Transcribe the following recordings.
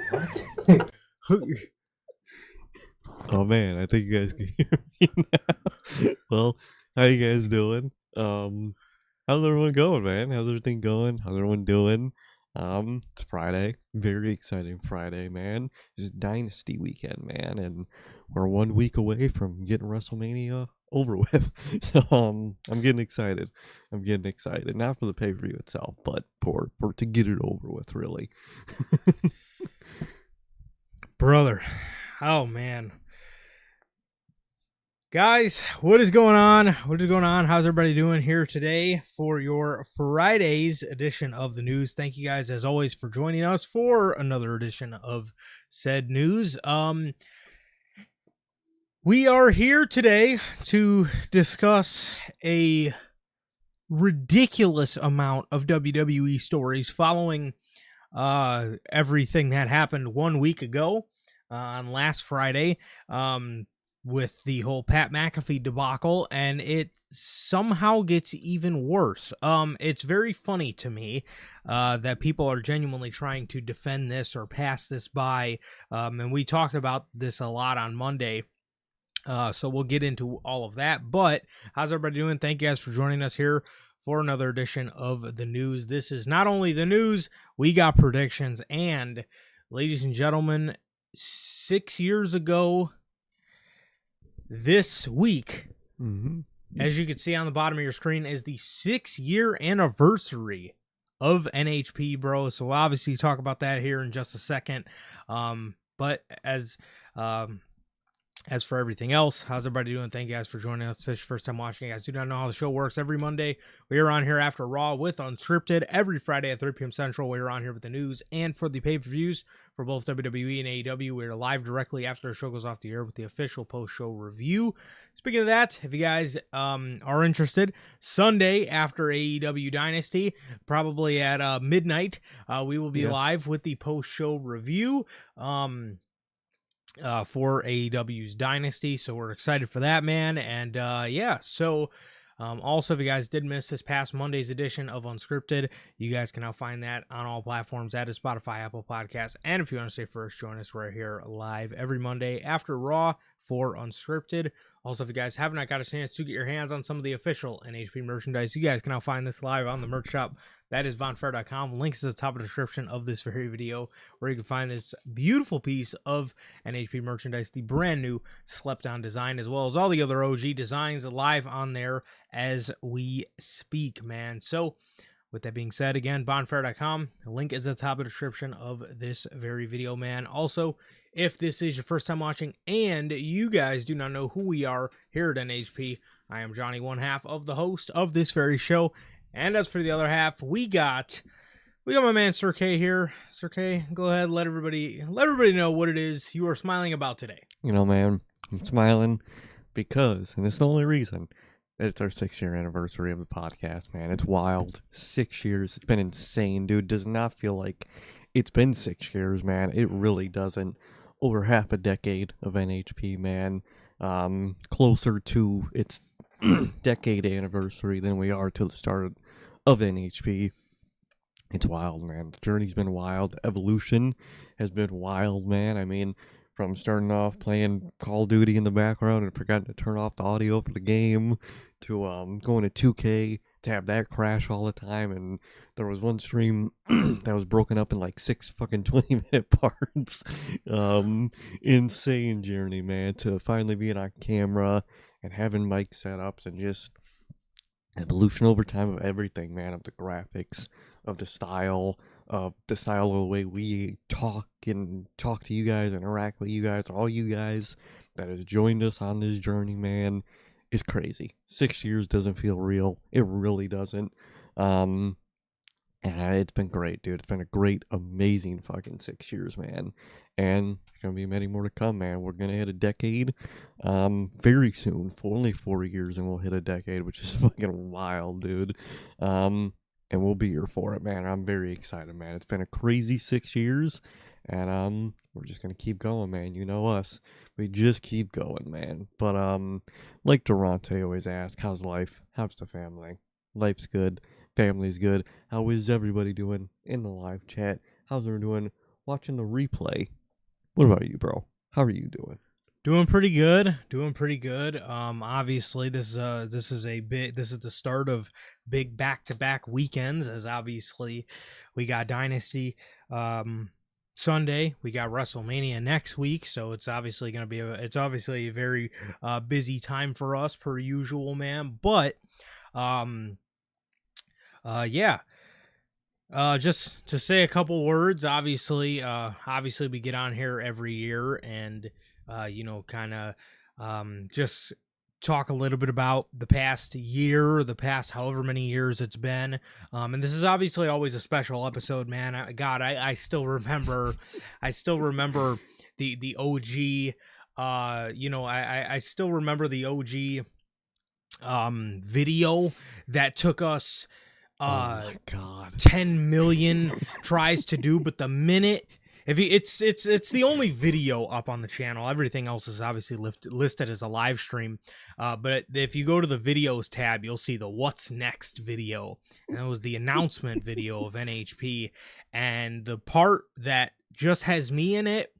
What? Oh man, I think you guys can hear me now. Well, how you guys doing? How's everyone going, man? How's everything going? How's everyone doing? It's Friday. Very exciting Friday, man. It's Dynasty weekend, man, and we're 1 week away from getting WrestleMania over with. So I'm getting excited. I'm getting excited. Not for the pay-per-view itself, but for to get it over with, really. Brother. Oh, man. Guys, what is going on? What is going on? How's everybody doing here today for your Friday's edition of the news? Thank you guys, as always, for joining us for another edition of said news. We are here today to discuss a ridiculous amount of WWE stories following everything that happened 1 week ago on last Friday with the whole Pat McAfee debacle, and it somehow gets even worse. It's very funny to me that people are genuinely trying to defend this or pass this by, and we talked about this a lot on Monday. So we'll get into all of that. But how's everybody doing? Thank you guys for joining us here for another edition of the news. This is not only the news, we got predictions. And ladies and gentlemen, 6 years ago this week, as you can see on the bottom of your screen, is the 6-year anniversary of NHP, bro. So we'll obviously talk about that here in just a second. But as for everything else, how's everybody doing? Thank you guys for joining us. If it's your first time watching, you guys do not know how the show works. Every Monday, we are on here after Raw with Unscripted. Every Friday at 3 p.m. Central, we are on here with the news and for the pay-per-views for both WWE and AEW. We are live directly after the show goes off the air with the official post-show review. Speaking of that, if you guys are interested, Sunday after AEW Dynasty, probably at midnight, we will be live with the post-show review. For AEW's Dynasty, so we're excited for that, man. And so also, if you guys did miss this past Monday's edition of Unscripted, you guys can now find that on all platforms, that is Spotify, Apple Podcasts, and if you want to stay first, join us right here live every Monday after Raw for Unscripted. Also, if you guys have not got a chance to get your hands on some of the official NHP merchandise, you guys can now find this live on the merch shop. That is vonfair.com. Links at the top of the description of this very video, where you can find this beautiful piece of NHP merchandise, the brand new slept-on design, as well as all the other OG designs live on there as we speak, man. So, with that being said, again, bonfair.com. The link is at the top of the description of this very video, man. Also, if this is your first time watching and you guys do not know who we are here at NHP, I am Johnny, one half of the host of this very show. And as for the other half, we got my man Sir K here. Sir K, go ahead, let everybody know what it is you are smiling about today. You know, man, I'm smiling because, and it's the only reason, it's our 6-year anniversary of the podcast, man. It's wild. 6 years. It's been insane, dude. Does not feel like it's been 6 years, man. It really doesn't. Over half a decade of NHP, man. Closer to its decade anniversary than we are to the start of NHP. It's wild, man. The journey's been wild. The evolution has been wild, man. I mean, from starting off playing Call of Duty in the background and forgetting to turn off the audio for the game, to going to 2K to have that crash all the time, and there was one stream that was broken up in like 6 fucking 20-minute parts. Insane journey, man, to finally being on camera and having mic setups and just evolution over time of everything, man, of the graphics, of the style of the way we talk to you guys, interact with you guys, all you guys that has joined us on this journey, man. It's crazy. 6 years doesn't feel real. It really doesn't. And it's been great, dude. It's been a great, amazing fucking 6 years, man. And there's gonna be many more to come, man. We're gonna hit a decade very soon. For only 4 years and we'll hit a decade, which is fucking wild, dude. And we'll be here for it, man. I'm very excited, man. It's been a crazy 6 years, and we're just gonna keep going, man. You know us. We just keep going, man. But like Durante always asks, how's life? How's the family? Life's good. Family's good. How is everybody doing in the live chat? How's everyone doing watching the replay. What about you, bro? How are you doing? Doing pretty good. Obviously this is the start of big back-to-back weekends, as obviously we got Dynasty Sunday, we got WrestleMania next week, so it's obviously going to be a very busy time for us per usual, man. But just to say a couple words, obviously we get on here every year and kind of just talk a little bit about the past year, the past however many years it's been. And this is obviously always a special episode, man. I still remember the OG, I still remember the OG video that took us oh my God, 10 million tries to do, but the minute it's the only video up on the channel. Everything else is obviously listed as a live stream. But if you go to the videos tab, you'll see the what's next video, and it was the announcement video of NHP, and the part that just has me in it.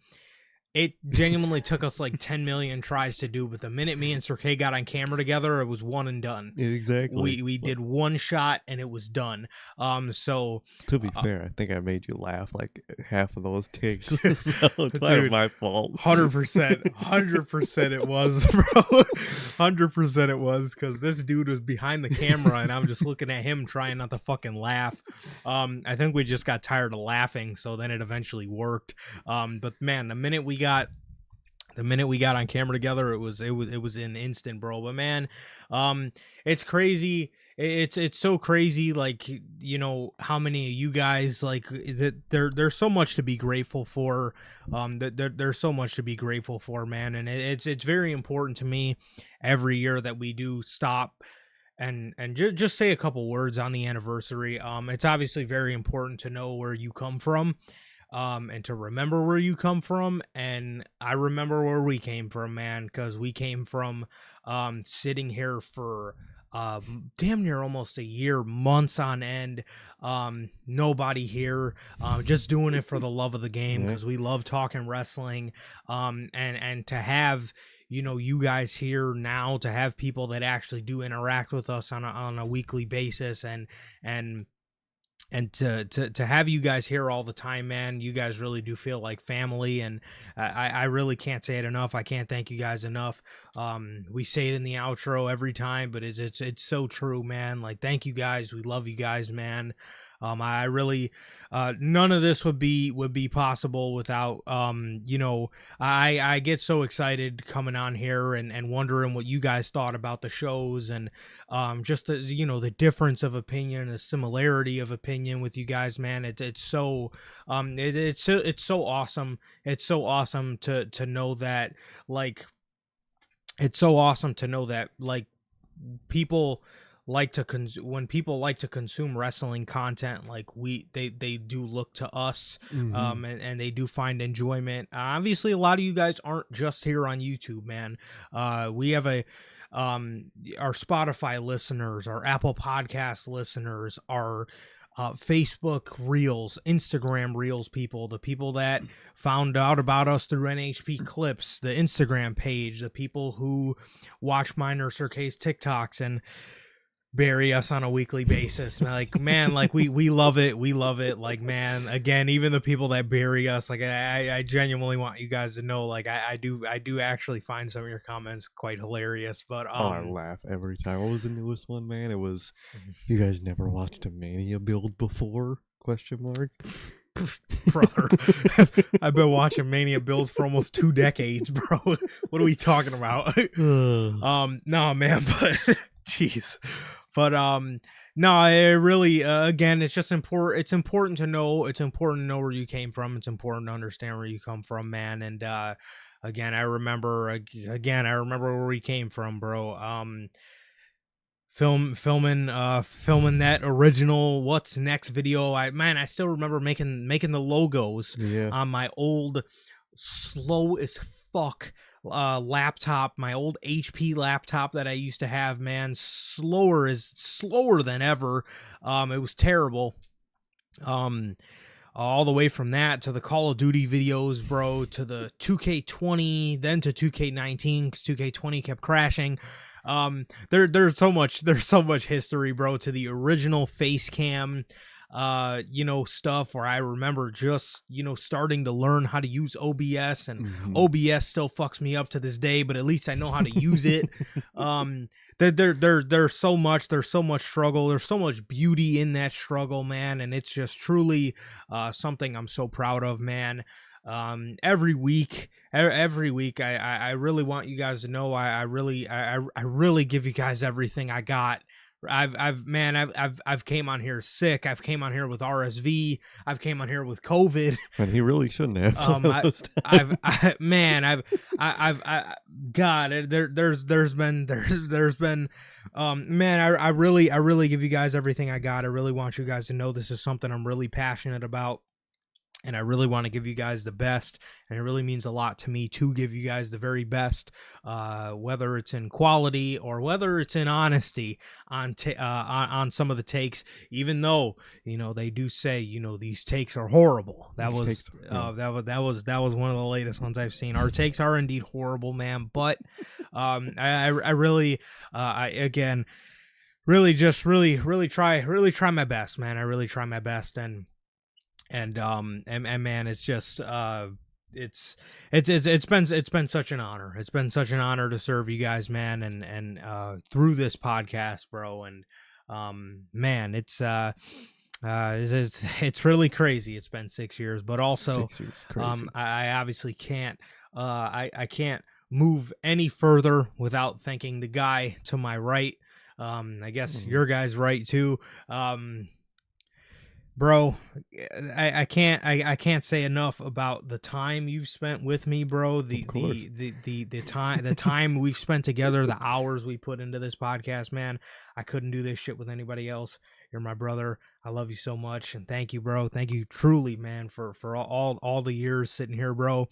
It genuinely took us like 10 million tries to do, but the minute me and Sir K got on camera together, it was one and done. Yeah, exactly. We did one shot and it was done. So to be fair, I think I made you laugh like half of those takes. So it's not my fault. 100% it was, bro. 100% it was, because this dude was behind the camera and I'm just looking at him trying not to fucking laugh. I think we just got tired of laughing, so then it eventually worked. But man, the minute we got on camera together, it was an instant, bro. But man, it's crazy. It's so crazy, like, how many of you guys, like, that there's so much to be grateful for. There's so much to be grateful for, man. And it's very important to me every year that we do stop and just say a couple words on the anniversary. It's obviously very important to know where you come from. And to remember where you come from. And I remember where we came from, man, because we came from sitting here for damn near almost a year, months on end, nobody here, just doing it for the love of the game, because we love talking wrestling, and to have you guys here now, to have people that actually do interact with us on a weekly basis, and to have you guys here all the time, man. You guys really do feel like family, and I really can't say it enough. I can't thank you guys enough. We say it in the outro every time, but it's so true, man. Like, thank you guys. We love you guys, man. I really, none of this would be possible without, I get so excited coming on here and wondering what you guys thought about the shows, and, just the, the difference of opinion, the similarity of opinion with you guys, man. It's so awesome. It's so awesome to know that, like, people like to when people like to consume wrestling content, like they do look to us, and they do find enjoyment. Obviously, a lot of you guys aren't just here on YouTube, man. We have our Spotify listeners, our Apple Podcast listeners, our Facebook Reels, Instagram Reels people, the people that found out about us through NHP clips, the Instagram page, the people who watch mine or Sir K's TikToks and bury us on a weekly basis. Like, man, like we love it. Like, man, again, even the people that bury us, like, I genuinely want you guys to know, like, I do actually find some of your comments quite hilarious. But I laugh every time. What was the newest one, man? It was, you guys never watched a Mania build before? ? Brother, I've been watching Mania builds for almost 2 decades, bro. What are we talking about? No, man, but jeez. But no, I really, again, it's just important. It's important to know. It's important to know where you came from. It's important to understand where you come from, man. And again, I remember where we came from, bro. Filming that original What's Next video. I still remember making the logos on my old slow as fuck laptop, my old HP laptop that I used to have, man. Slower than ever. It was terrible. all the way from that to the Call of Duty videos, bro, to the 2K20, then to 2K19 because 2K20 kept crashing. There's so much history, bro, to the original face cam stuff where I remember just starting to learn how to use OBS, and OBS still fucks me up to this day, but at least I know how to use it. There's so much struggle, there's so much beauty in that struggle, man, and it's just truly something I'm so proud of, man. Every week I really want you guys to know I really give you guys everything I got. I've came on here sick. I've came on here with RSV. I've came on here with COVID. And he really shouldn't have. I really give you guys everything I got. I really want you guys to know this is something I'm really passionate about. And I really want to give you guys the best, and it really means a lot to me to give you guys the very best, whether it's in quality or whether it's in honesty on some of the takes. Even though they do say these takes are horrible. That was one of the latest ones I've seen. Our takes are indeed horrible, man. But I really try my best, man. I really try my best, and man, it's just it's been such an honor. It's been such an honor to serve you guys, man, and through this podcast, bro. And man, it's really crazy. It's been 6 years, but also 6 years, crazy. I obviously can't I can't move any further without thanking the guy to my right. I guess your guy's right too. Bro, I can't say enough about the time you've spent with me, bro. The time we've spent together, the hours we put into this podcast, man. I couldn't do this shit with anybody else. You're my brother. I love you so much, and thank you, bro. Thank you truly, man, for all the years sitting here, bro.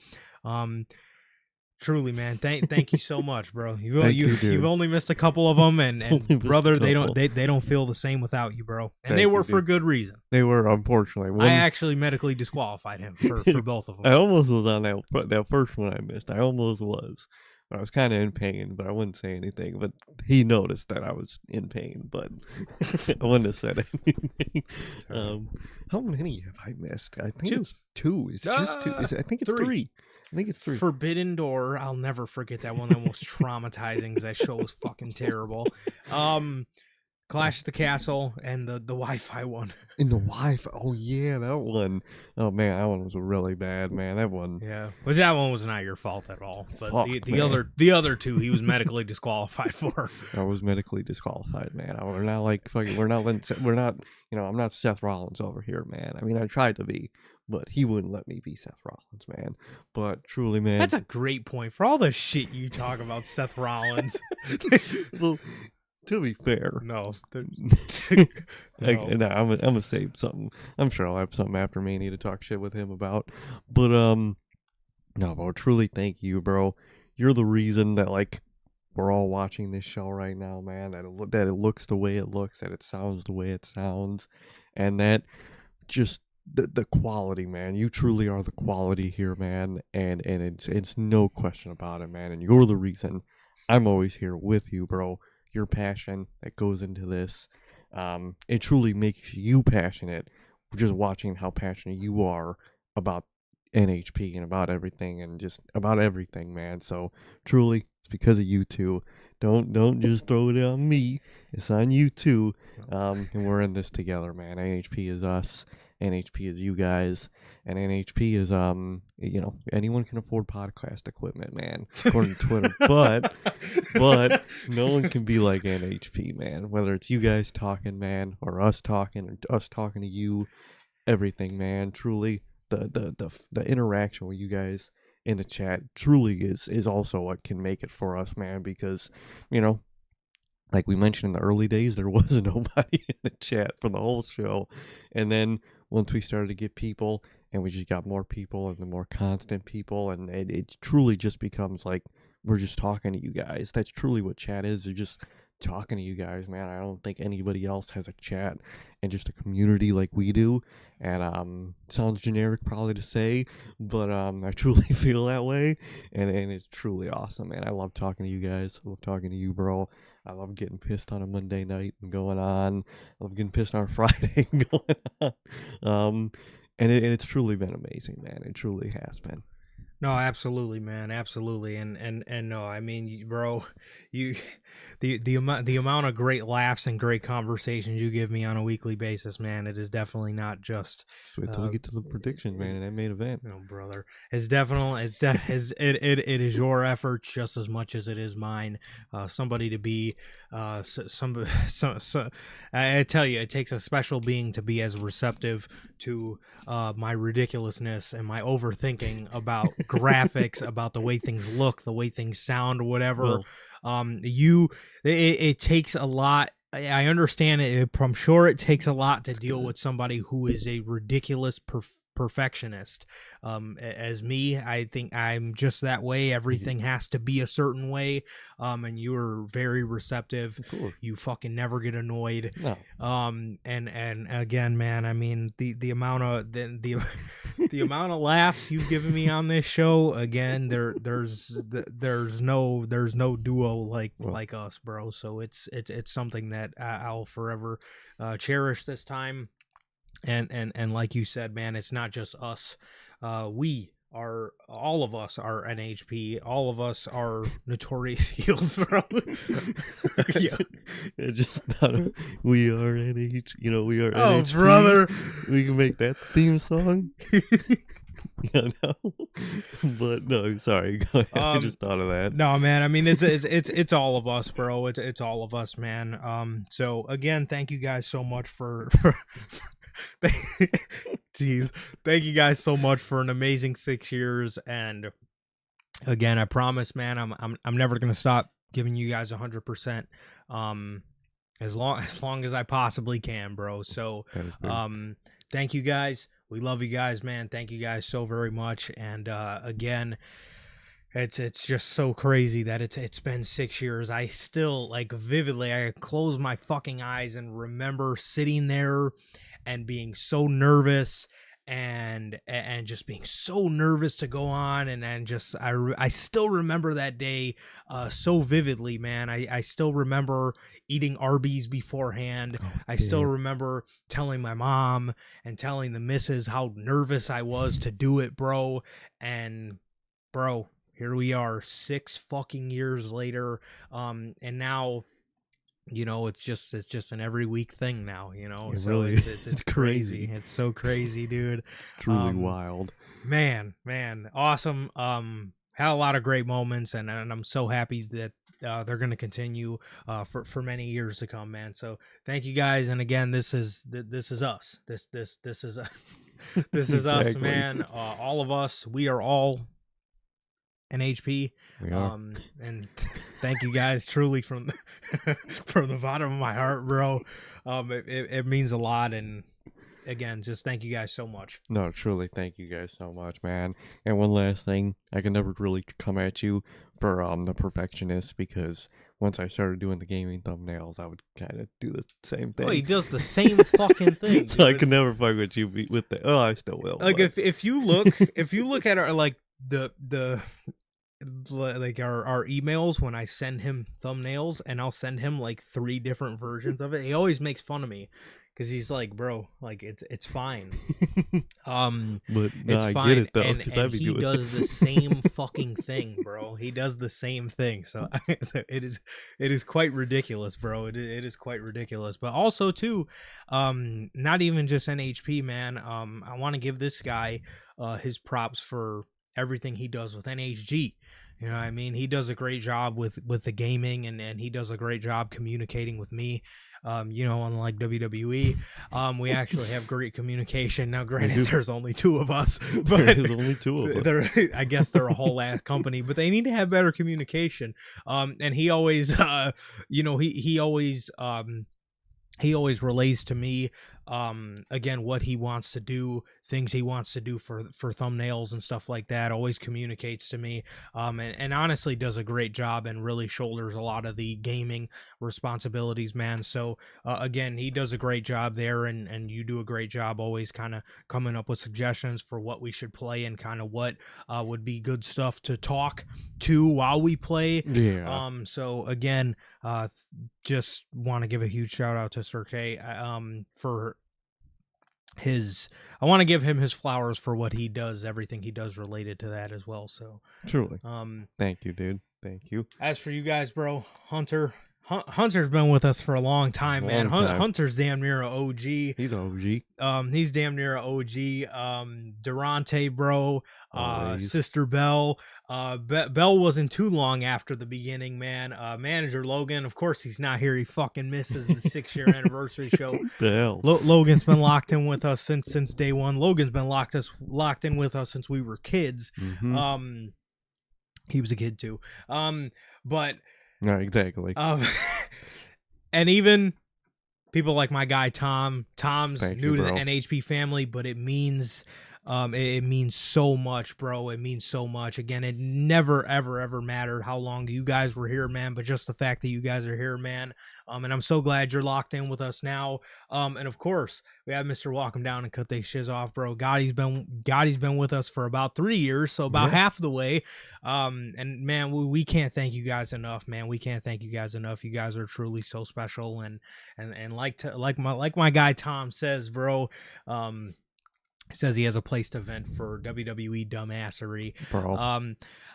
Truly, man. Thank you so much, bro. You've only missed a couple of them, and brother, they don't feel the same without you, bro. And they were for good reason. They were, unfortunately. I actually medically disqualified him for both of them. I almost was on that first one I missed. I almost was. But I was kind of in pain, but I wouldn't say anything. But he noticed that I was in pain, but I wouldn't have said anything. How many have I missed? I think it's two. It's just two. I think it's three. I think it's 3. Forbidden Door. I'll never forget that one. That was traumatizing because that show was fucking terrible. Clash at the Castle and the Wi-Fi one. In the Wi-Fi. Oh yeah, that one. Oh man, that one was really bad, man. That one. Yeah, which that one was not your fault at all. But the other two, he was medically disqualified for. I was medically disqualified, man. We're not like fucking. We're not. I'm not Seth Rollins over here, man. I mean, I tried to be, but he wouldn't let me be Seth Rollins, man. But truly, man, that's a great point for all the shit you talk about Seth Rollins. Well, to be fair, no. I'm gonna say something. I'm sure I'll have something after me I need to talk shit with him about. But no, bro, truly thank you, bro. You're the reason that we're all watching this show right now, man. That it looks the way it looks, that it sounds the way it sounds, and that just the quality, man. You truly are the quality here, man, and it's no question about it, man. And you're the reason I'm always here with you, bro. Your passion that goes into this, it truly makes you passionate. Just watching how passionate you are about NHP and about everything, and just about everything, man. So truly, it's because of you two. Don't just throw it on me. It's on you too. And we're in this together, man. NHP is us. NHP is you guys, and NHP is anyone can afford podcast equipment, man, according to Twitter. but no one can be like NHP, man. Whether it's you guys talking, man, or us talking to you, everything, man. Truly, the interaction with you guys in the chat truly is also what can make it for us, man. Because like we mentioned in the early days, there was nobody in the chat for the whole show, and then once we started to get people, and we just got more people and the more constant people, and it truly just becomes like we're just talking to you guys. That's truly what chat is. They're just talking to you guys, man. I don't think anybody else has a chat and just a community like we do. And sounds generic probably to say, but I truly feel that way, and it's truly awesome, man. I love talking to you guys. I love talking to you, bro. I love getting pissed on a Monday night and going on. I love getting pissed on a Friday and going on. And it's truly been amazing, man. It truly has been. No, absolutely, man, absolutely, and no, I mean, bro, you, the amount of great laughs and great conversations you give me on a weekly basis, man, it is definitely not just. Just wait till we get to the predictions, man, and that main event. No, brother, it's definitely it is your effort just as much as it is mine. Somebody to be, I tell you, it takes a special being to be as receptive to my ridiculousness and my overthinking about graphics, about the way things look, the way things sound, whatever. Well, it takes a lot. I understand it. I'm sure it takes a lot to deal with somebody who is a ridiculous perfectionist. As me, I think I'm just that way. Everything has to be a certain way. And you were very receptive. You fucking never get annoyed. No. And again, man, I mean, the amount of the amount of laughs you've given me on this show, again, there's no duo like us, bro. So it's something that I'll forever cherish this time. And like you said, man, it's not just us. We are, all of us are NHP. All of us are Notorious heels, bro. Yeah. It's just not we are NH. You know, we are. Oh, NHP. Brother, we can make that theme song. Yeah, no. But no, sorry. Go ahead. I just thought of that. No, man. I mean, it's all of us, bro. It's all of us, man. So again, thank you guys so much for jeez, thank you guys so much for an amazing 6 years. And again, I promise, man, I'm never gonna stop giving you guys 100%. As long as I possibly can, bro. So, thank you guys. We love you guys, man. Thank you guys so very much. And again, it's just so crazy that it's been 6 years. I still, like, vividly, I close my fucking eyes and remember sitting there and being so nervous and just being so nervous to go on. And just, I still remember that day so vividly, man. I still remember eating Arby's beforehand. I still remember telling my mom and telling the missus how nervous I was to do it, bro. And bro, here we are 6 fucking years later. And now, you know, it's just an every week thing now, you know. It so really it's crazy. It's so crazy, dude. Truly wild. Man, awesome. Had a lot of great moments, and I'm so happy that they're going to continue for many years to come, man. So thank you guys, and again, this is us. This is this is us, man. All of us. We are all NHP. We are. And thank you guys truly from from the bottom of my heart, bro. It means a lot, and again, just thank you guys so much. No, truly, thank you guys so much, man. And one last thing, I can never really come at you for the perfectionist, because once I started doing the gaming thumbnails, I would kind of do the same thing. Oh, he does the same fucking thing. So dude. I can never fuck with you with the. Oh, I still will. Like, but. if you look at our, like, like our emails, when I send him thumbnails and I'll send him like 3 different versions of it, he always makes fun of me because he's like, bro, like it's fine. But no, it's I fine. Get it though, and he does the same fucking thing, bro. He does the same thing. So it is quite ridiculous, bro. It is quite ridiculous. But also too, not even just NHP, man. I want to give this guy his props for everything he does with NHG. You know what I mean? He does a great job with the gaming, and he does a great job communicating with me. You know, unlike WWE, we actually have great communication. Now, granted, there's only 2 of us, but there's only 2 of us. I guess they're a whole ass company, but they need to have better communication. And he always, you know, he always relays to me again what he wants to do, things he wants to do for thumbnails and stuff like that. Always communicates to me, and honestly does a great job and really shoulders a lot of the gaming responsibilities, man. So again, he does a great job there, and you do a great job always kind of coming up with suggestions for what we should play and kind of what would be good stuff to talk to while we play. Yeah. So again, just want to give a huge shout out to Sir K for his, I want to give him his flowers for what he does, everything he does related to that as well. So Truly. Thank you, dude. Thank you. As for you guys, bro, Hunter's been with us for a long time, man. Hunter's damn near an OG. He's an OG. He's damn near an OG. Durante, bro. Always. Sister Bell. Bell wasn't too long after the beginning, man. Manager Logan, of course he's not here. He fucking misses the 6-year anniversary show. Bell. Logan's been locked in with us since day one. Logan's been locked in with us since we were kids. Mm-hmm. He was a kid too. But no, exactly. And even people like my guy Tom's Thank new you, to the bro. NHP family, but it means so much, bro. It means so much. Again, it never ever mattered how long you guys were here, man, but just the fact that you guys are here, man. And I'm so glad you're locked in with us now. And of course, we have Mr. Walk him down and cut they shiz off, bro. Gotti's been with us for about 3 years, so about half the way. And man, we can't thank you guys enough, man. We can't thank you guys enough. You guys are truly so special, and like my guy Tom says, bro. Says he has a place to vent for WWE dumbassery. Bro.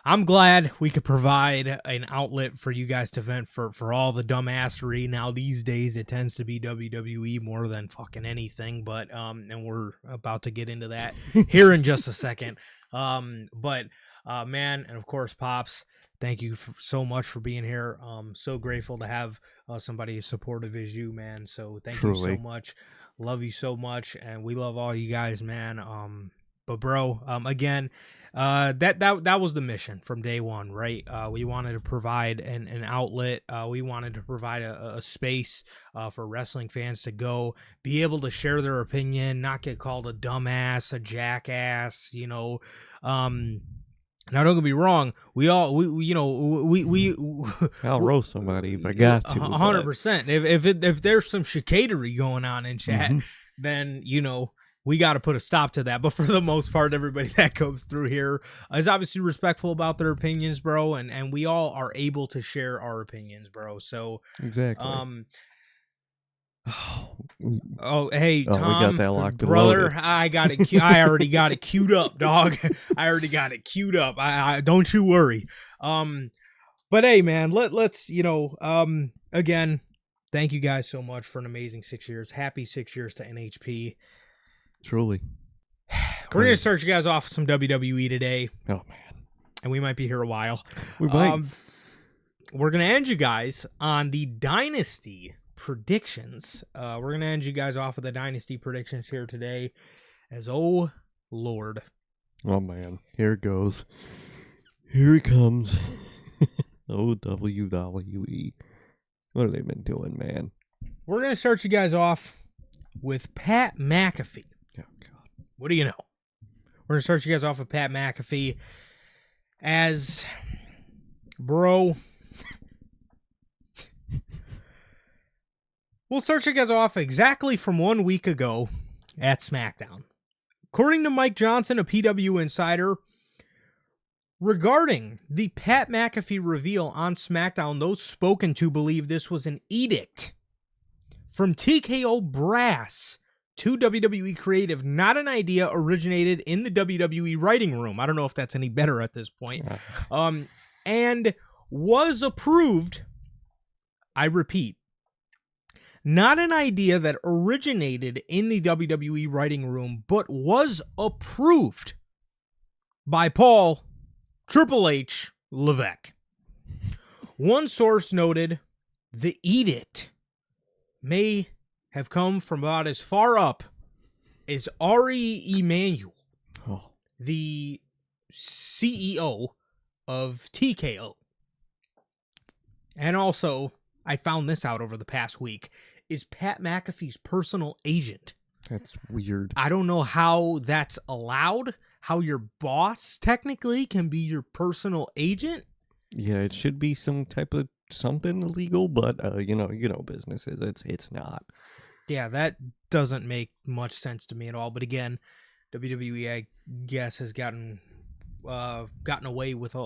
I'm glad we could provide an outlet for you guys to vent for all the dumbassery. Now these days it tends to be WWE more than fucking anything, but and we're about to get into that here in just a second. But man, and of course Pops, thank you so much for being here. So grateful to have somebody as supportive as you, man. So thank you so much. Love you so much, and we love all you guys, man. But bro, again, that was the mission from day one, right? We wanted to provide an outlet. We wanted to provide a space for wrestling fans to go be able to share their opinion, not get called a dumbass, a jackass, you know. Now, don't get me wrong. I'll roast somebody if I got to. 100%. If there's some chicanery going on in chat, then we got to put a stop to that. But for the most part, everybody that comes through here is obviously respectful about their opinions, bro, and we all are able to share our opinions, bro. So exactly. Oh, hey, Tom, we got that locked brother, and I already got it queued up, dog. I already got it queued up. I don't you worry. But hey, man, let's again, thank you guys so much for an amazing 6 years. Happy 6 years to NHP. Truly. We're gonna start you guys off with some WWE today. Oh man, and we might be here a while. We might. We're gonna end you guys on the Dynasty predictions. We're gonna end you guys off with the Dynasty predictions here today, as oh Lord. Oh man, here it goes. Here he comes. Oh WWE. What have they been doing, man? We're gonna start you guys off with Pat McAfee. Oh God. What do you know? We're gonna start you guys off with Pat McAfee as bro. We'll start you guys off exactly from 1 week ago at SmackDown. According to Mike Johnson, a PW insider, regarding the Pat McAfee reveal on SmackDown, those spoken to believe this was an edict from TKO brass to WWE creative, not an idea originated in the WWE writing room. I don't know if that's any better at this point. And was approved, I repeat, not an idea that originated in the WWE writing room, but was approved by Paul Triple H Levesque. One source noted the edict may have come from about as far up as Ari Emanuel, the CEO of TKO. And also, I found this out over the past week, is Pat McAfee's personal agent That's weird. I don't know how that's allowed, how your boss technically can be your personal agent. Yeah, it should be some type of something illegal, but you know businesses. It's not. Yeah, that doesn't make much sense to me at all. But again, WWE, I guess, has gotten away with a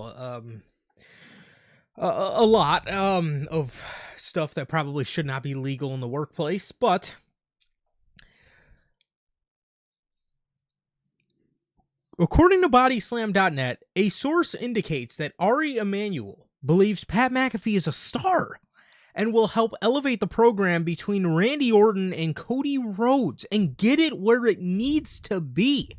lot of stuff that probably should not be legal in the workplace. But according to Bodyslam.net, a source indicates that Ari Emanuel believes Pat McAfee is a star and will help elevate the program between Randy Orton and Cody Rhodes and get it where it needs to be.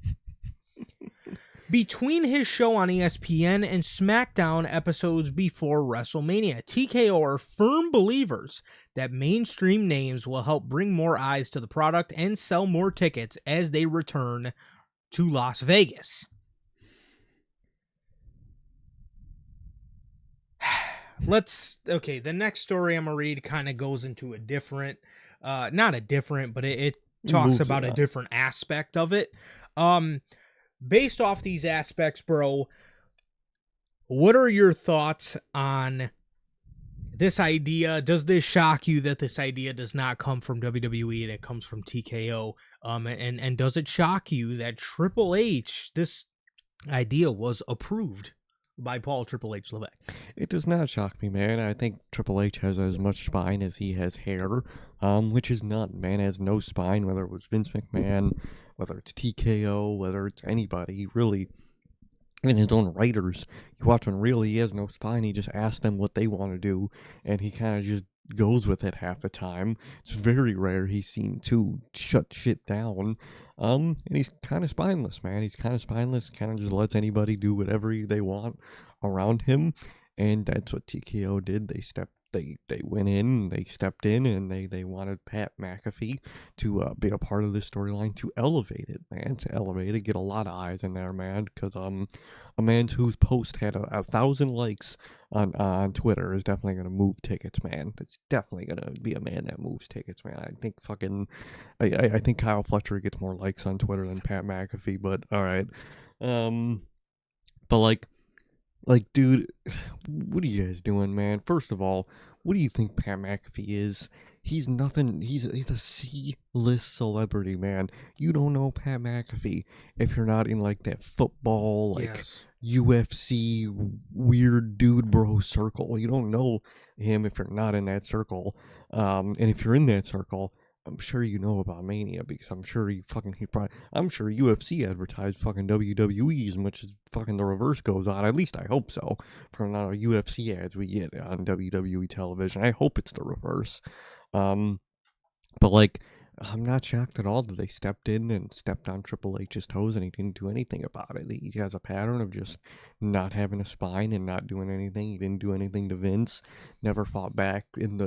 Between his show on ESPN and SmackDown episodes before WrestleMania, TKO are firm believers that mainstream names will help bring more eyes to the product and sell more tickets as they return to Las Vegas. The next story I'm going to read kind of goes into a different, not a different, but it talks about a different aspect of it. Based off these aspects, bro, what are your thoughts on this idea? Does this shock you that this idea does not come from WWE and it comes from TKO? And does it shock you that Triple H, this idea was approved by Paul Triple H Levesque? It does not shock me, man. I think Triple H has as much spine as he has hair, which is none. Man has no spine, whether it was Vince McMahon, whether it's TKO, whether it's anybody, really. Even his own writers, you watch on Real, he has no spine. He just asks them what they want to do, and he kind of just goes with it half the time. It's very rare he's seen to shut shit down. And he's kind of spineless, man. He's kind of spineless, kind of just lets anybody do whatever they want around him. And that's what TKO did. They went in, they stepped in, and they wanted Pat McAfee to be a part of this storyline, to elevate it, man. To elevate it, get a lot of eyes in there, man. Because a man whose post had 1,000 likes on Twitter is definitely gonna move tickets, man. It's definitely gonna be a man that moves tickets, man. I think I think Kyle Fletcher gets more likes on Twitter than Pat McAfee, but all right. But like, dude, what are you guys doing, man? First of all, what do you think Pat McAfee is? He's nothing. He's a C-list celebrity, man. You don't know Pat McAfee if you're not in like that football, like Yes. UFC weird dude bro circle. You don't know him if you're not in that circle. And if you're in that circle, I'm sure you know about Mania, because I'm sure I'm sure UFC advertised fucking WWE as much as fucking the reverse goes on. At least I hope so. From the UFC ads we get on WWE television, I hope it's the reverse. But like, I'm not shocked at all that they stepped in and stepped on Triple H's toes and he didn't do anything about it. He has a pattern of just not having a spine and not doing anything. He didn't do anything to Vince, never fought back even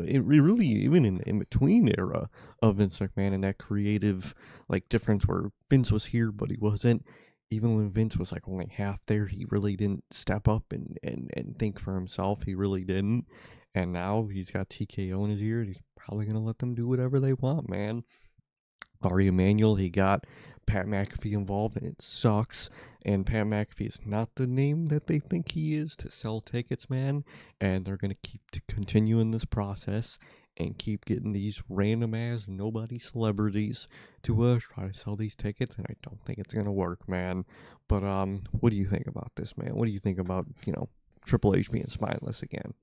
in the in-between era of Vince McMahon, and that creative like difference where Vince was here but he wasn't. Even when Vince was like only half there, he really didn't step up and think for himself. He really didn't. And now he's got TKO in his ear, and he's probably going to let them do whatever they want, man. Ari Emanuel, he got Pat McAfee involved, and it sucks. And Pat McAfee is not the name that they think he is to sell tickets, man. And they're going to keep continuing this process and keep getting these random ass nobody celebrities to try to sell these tickets, and I don't think it's going to work, man. But what do you think about this, man? What do you think about, Triple H being spineless again?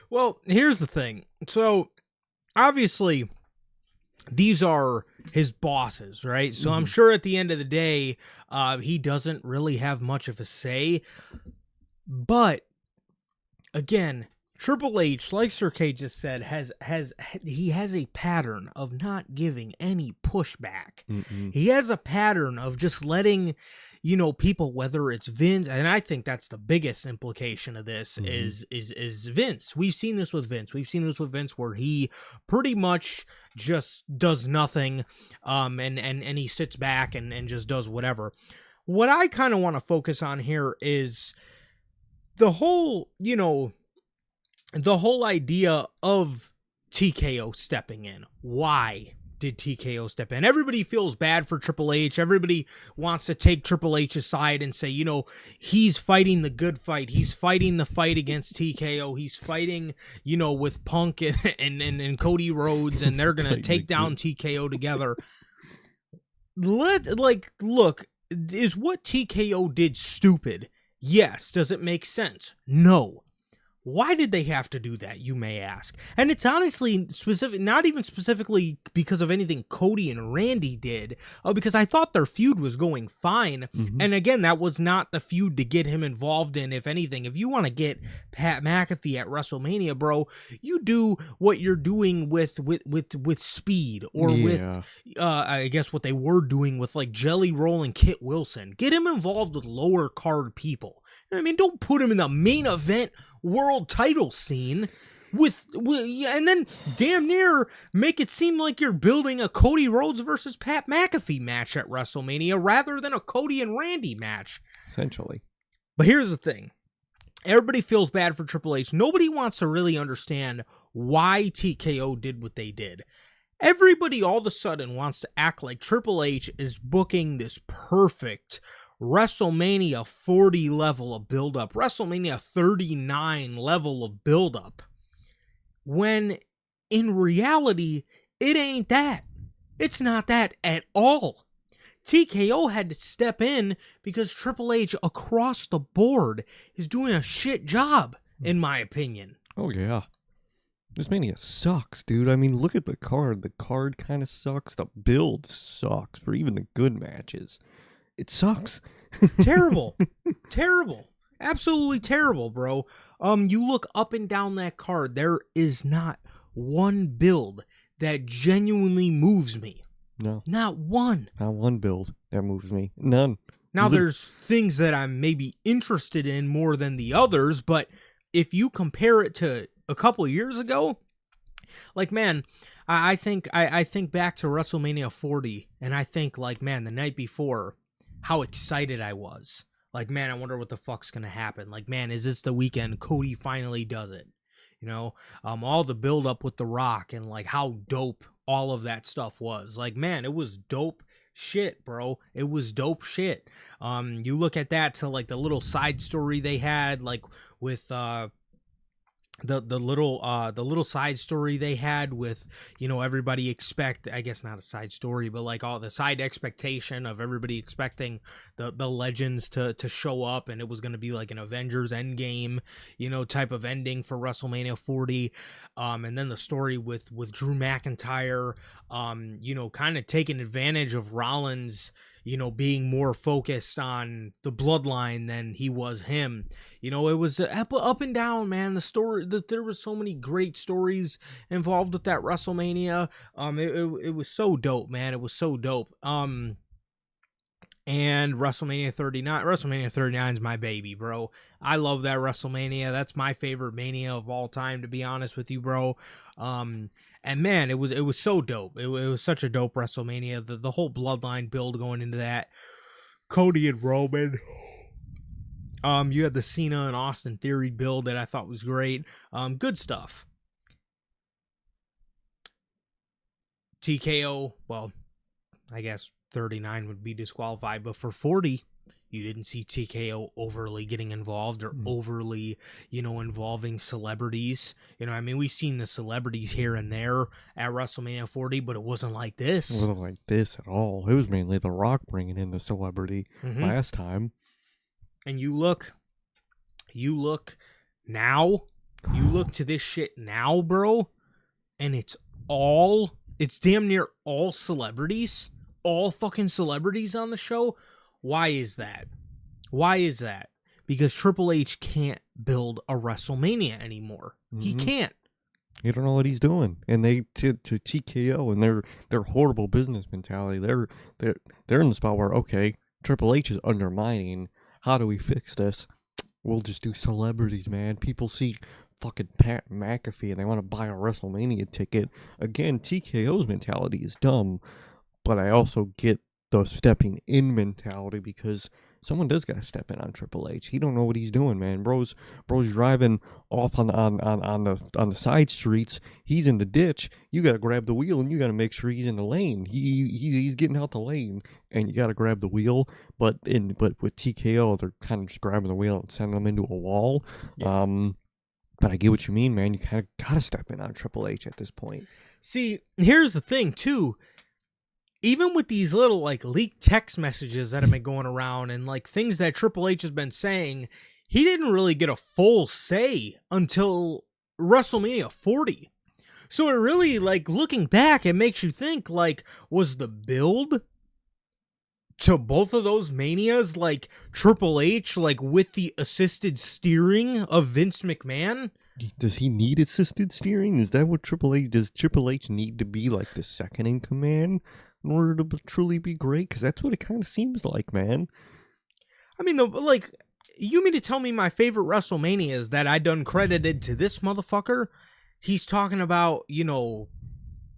Well, here's the thing. So, obviously, these are his bosses, right? So I'm sure at the end of the day, he doesn't really have much of a say. But, again, Triple H, like Sir K just said, has a pattern of not giving any pushback. He has a pattern of just letting, people, whether it's Vince, and I think that's the biggest implication of this is Vince. We've seen this with Vince. We've seen this with Vince where he pretty much just does nothing, and he sits back and just does whatever. What I kind of want to focus on here is the whole idea of TKO stepping in. Why? did TKO step in. Everybody feels bad for Triple H. Everybody wants to take Triple H aside and say, he's fighting the good fight. He's fighting the fight against TKO. He's fighting, with Punk and Cody Rhodes, and they're going to take down TKO together. Look, is what TKO did stupid? Yes. Does it make sense? No. Why did they have to do that, you may ask? And it's honestly not even specifically because of anything Cody and Randy did, because I thought their feud was going fine. Mm-hmm. And again, that was not the feud to get him involved in. If anything, if you want to get Pat McAfee at WrestleMania, bro, you do what you're doing with Speed, or with, I guess what they were doing with like Jelly Roll and Kit Wilson. Get him involved with lower card people. I mean, don't put him in the main event world title scene with and then damn near make it seem like you're building a Cody Rhodes versus Pat McAfee match at WrestleMania rather than a Cody and Randy match. Essentially. But here's the thing. Everybody feels bad for Triple H. Nobody wants to really understand why TKO did what they did. Everybody all of a sudden wants to act like Triple H is booking this perfect WrestleMania 40 level of build-up, WrestleMania 39 level of build-up, when in reality, it ain't that. It's not that at all. TKO had to step in because Triple H across the board is doing a shit job, in my opinion. Oh, yeah. This Mania sucks, dude. I mean, look at the card. The card kind of sucks. The build sucks for even the good matches. It sucks. Terrible. Terrible. Absolutely terrible, bro. You look up and down that card, there is not one build that genuinely moves me. No. Not one. Not one build that moves me. None. Now, there's things that I'm maybe interested in more than the others, but if you compare it to a couple years ago, like, man, I think back to WrestleMania 40, and I think, like, man, the night before, how excited I was. Like, man, I wonder what the fuck's gonna happen. Like, man, is this the weekend Cody finally does it? All the build up with The Rock and like how dope all of that stuff was. Like, man, it was dope shit, bro. It was dope shit. You look at that to like the little side story they had, like with the little side story they had with, everybody expect, I guess not a side story, but like all the side expectation of everybody expecting the legends to show up, and it was going to be like an Avengers Endgame, type of ending for WrestleMania 40. And then the story with Drew McIntyre, kind of taking advantage of Rollins, being more focused on the bloodline than he was him. It was up and down, man. The story, there was so many great stories involved with that WrestleMania. It was so dope, man. It was so dope. And WrestleMania 39 is my baby, bro. I love that WrestleMania. That's my favorite Mania of all time, to be honest with you, bro. And man, it was so dope. It was such a dope WrestleMania. The whole bloodline build going into that. Cody and Roman. You had the Cena and Austin Theory build that I thought was great. Good stuff. TKO, well, I guess 39 would be disqualified, but for 40, you didn't see TKO overly getting involved or overly, involving celebrities. We've seen the celebrities here and there at WrestleMania 40, but it wasn't like this. It wasn't like this at all. It was mainly The Rock bringing in the celebrity last time. And you look now, you look to this shit now, bro, and it's damn near all celebrities. All fucking celebrities on the show. Why is that? Because Triple H can't build a WrestleMania anymore. He can't. You don't know what he's doing. And they to TKO and their horrible business mentality. They're in the spot where, okay, Triple H is undermining. How do we fix this? We'll just do celebrities, man. People see fucking Pat McAfee and they want to buy a WrestleMania ticket. Again, TKO's mentality is dumb. But I also get the stepping in mentality because someone does gotta step in on Triple H. He don't know what he's doing, man. Bro's driving off on the side streets. He's in the ditch. You gotta grab the wheel and you gotta make sure he's in the lane. He's getting out the lane, and you gotta grab the wheel. But with TKO, they're kind of just grabbing the wheel and sending them into a wall. Yeah. But I get what you mean, man. You kind of gotta step in on Triple H at this point. See, here's the thing too. Even with these little like leaked text messages that have been going around and like things that Triple H has been saying, he didn't really get a full say until WrestleMania 40. So it really, like, looking back, it makes you think, like, was the build to both of those Manias, like, Triple H, like, with the assisted steering of Vince McMahon? Does he need assisted steering? Is that what does Triple H need to be, like, the second in command in order to truly be great? Because that's what it kind of seems like, man. I mean, like, you mean to tell me my favorite WrestleManias that I done credited to this motherfucker? He's talking about, you know,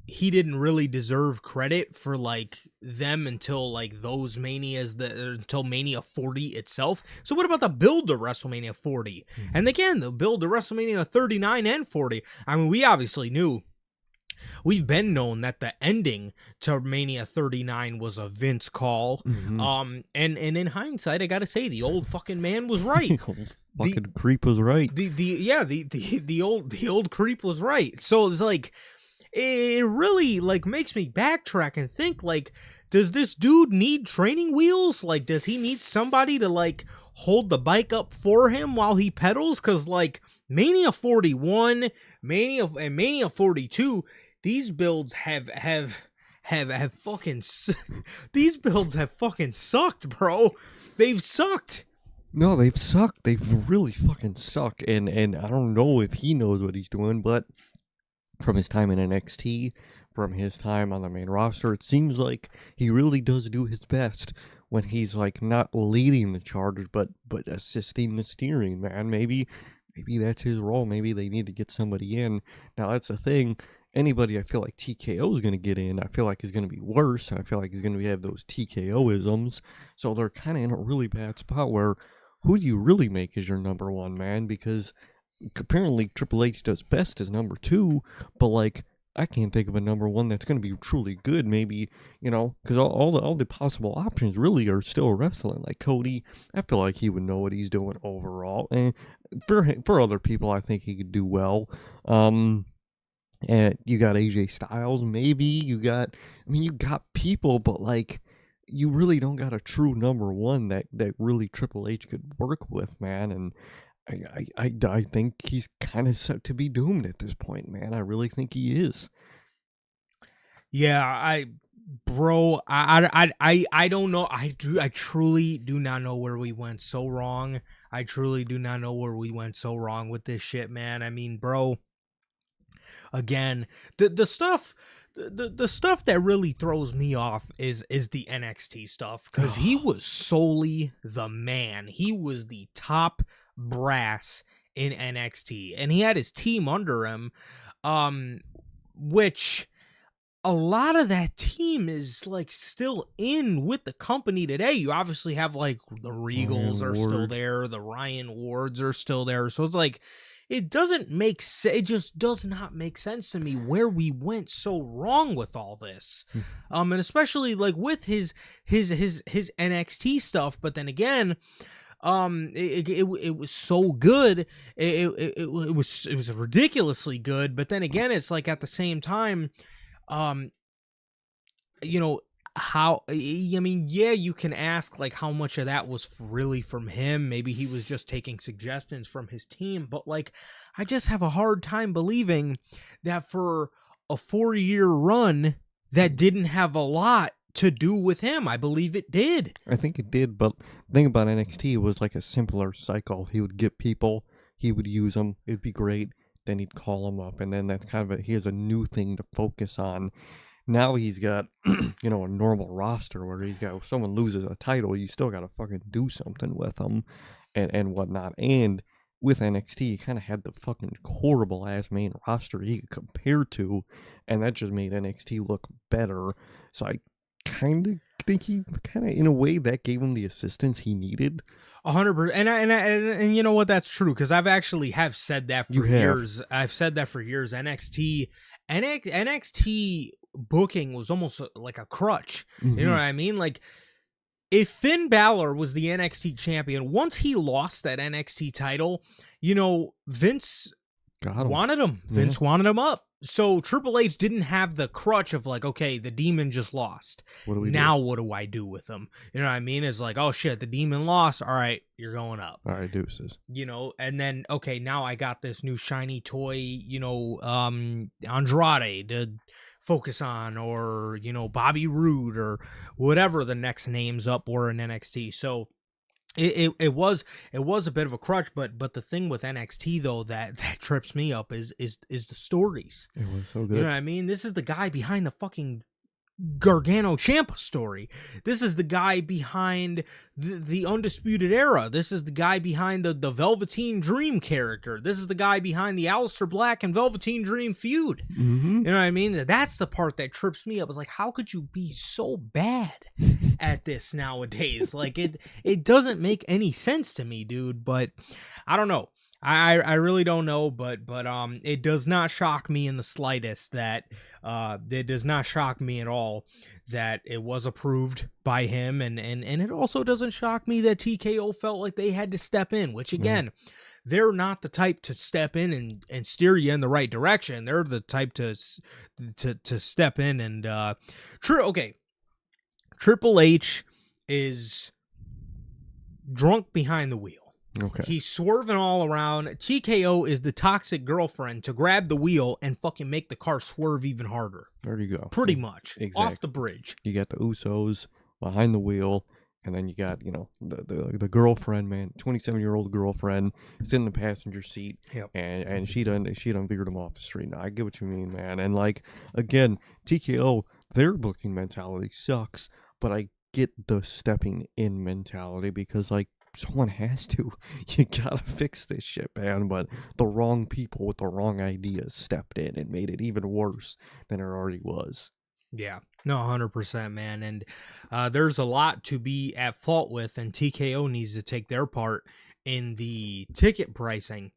he didn't really deserve credit for, like, them until, like, those Manias, until Mania 40 itself. So what about the build to WrestleMania 40? Mm-hmm. And again, the build to WrestleMania 39 and 40. I mean, we obviously knew. We've been known that the ending to Mania 39 was a Vince call. Mm-hmm. And in hindsight, I gotta say, the old fucking man was right. Fucking creep was right. The old creep was right. So it's like, it really, like, makes me backtrack and think, like, does this dude need training wheels? Like, does he need somebody to, like, hold the bike up for him while he pedals? Because, like, Mania 41, Mania 42, these builds have fucking these builds have fucking sucked, bro. They've sucked. No, they've sucked. They've really fucking sucked. And I don't know if he knows what he's doing, but from his time in NXT, from his time on the main roster, it seems like he really does do his best when he's, like, not leading the charge, but assisting the steering, man. Maybe that's his role. Maybe they need to get somebody in. Now, that's the thing. Anybody I feel like TKO is going to get in, I feel like is going to be worse. I feel like he's going to have those TKO-isms. So they're kind of in a really bad spot where who do you really make as your number one, man? Because apparently Triple H does best as number two, but, like, I can't think of a number one that's going to be truly good. Maybe, you know, because all the possible options really are still wrestling. Like Cody, I feel like he would know what he's doing overall, and for other people, I think he could do well. And you got AJ Styles, maybe you got people, but, like, you really don't got a true number one that really Triple H could work with, man. And I think he's kind of set to be doomed at this point, man. I really think he is. Yeah, I don't know. I truly do not know where we went so wrong. I truly do not know where we went so wrong with this shit, man. I mean, bro, again, the stuff that really throws me off is the NXT stuff, because he was solely the man. He was the top brass in NXT, and he had his team under him, which a lot of that team is, like, still in with the company today. You obviously have, like, the Regals are still there, the Ryan Wards are still there, so it's like, it doesn't make sense. It just does not make sense to me where we went so wrong with all this. And especially, like, with his NXT stuff, but then again, it was so good. It was ridiculously good, but then again, it's like, at the same time, you know, how, I mean, yeah, you can ask, like, how much of that was really from him. Maybe he was just taking suggestions from his team, but, like, I just have a hard time believing that for a 4-year run that didn't have a lot to do with him. I believe it did. I think it did, but the thing about NXT was, like, a simpler cycle. He would get people, he would use them, it'd be great, then he'd call them up, and then that's kind of he has a new thing to focus on. Now he's got, you know, a normal roster where he's got, if someone loses a title, you still got to fucking do something with them and whatnot. And with NXT, he kind of had the fucking horrible ass main roster he could compare to, and that just made NXT look better. So I kind of think he in a way that gave him the assistance he needed. 100%, and you know what? That's true, because I've actually said that for years. I've said that for years. NXT booking was almost like a crutch. You know what I mean? Like, if Finn Balor was the NXT champion, once he lost that NXT title, you know, Vince wanted him. Vince wanted him up. So Triple H didn't have the crutch of like, okay, the demon just lost. What do I do with him? You know what I mean? It's like, oh shit, the demon lost. All right, you're going up. All right, deuces. You know, and then, okay, now I got this new shiny toy, you know, Andrade to focus on, or, you know, Bobby Roode, or whatever the next names up were in NXT. So it was a bit of a crutch, but the thing with NXT though that trips me up is the stories. It was so good. You know what I mean? This is the guy behind the fucking Gargano Ciampa story. This is the guy behind the Undisputed Era. This is the guy behind the Velveteen Dream character. This is the guy behind the Aleister Black and Velveteen Dream feud. You know what I mean? That's the part that trips me up. It's like, how could you be so bad at this nowadays? Like, it doesn't make any sense to me, dude. But I don't know. I really don't know, but it does not shock me in the slightest that it does not shock me at all that it was approved by him, and it also doesn't shock me that TKO felt like they had to step in, which again, they're not the type to step in and steer you in the right direction. They're the type to step in and Triple H is drunk behind the wheel. Okay. He's swerving all around. TKO is the toxic girlfriend to grab the wheel and fucking make the car swerve even harder. There you go. Pretty much. Exactly. Off the bridge. You got the Usos behind the wheel, and then you got, you know, the girlfriend, man, 27-year-old girlfriend sitting in the passenger seat. Yep. And she done veered him off the street. Now I get what you mean, man. And like, again, TKO, their booking mentality sucks, but I get the stepping in mentality because, like, someone has to. You gotta fix this shit, man. But the wrong people with the wrong ideas stepped in and made it even worse than it already was. Yeah, no, 100%, man. And there's a lot to be at fault with, and TKO needs to take their part in the ticket pricing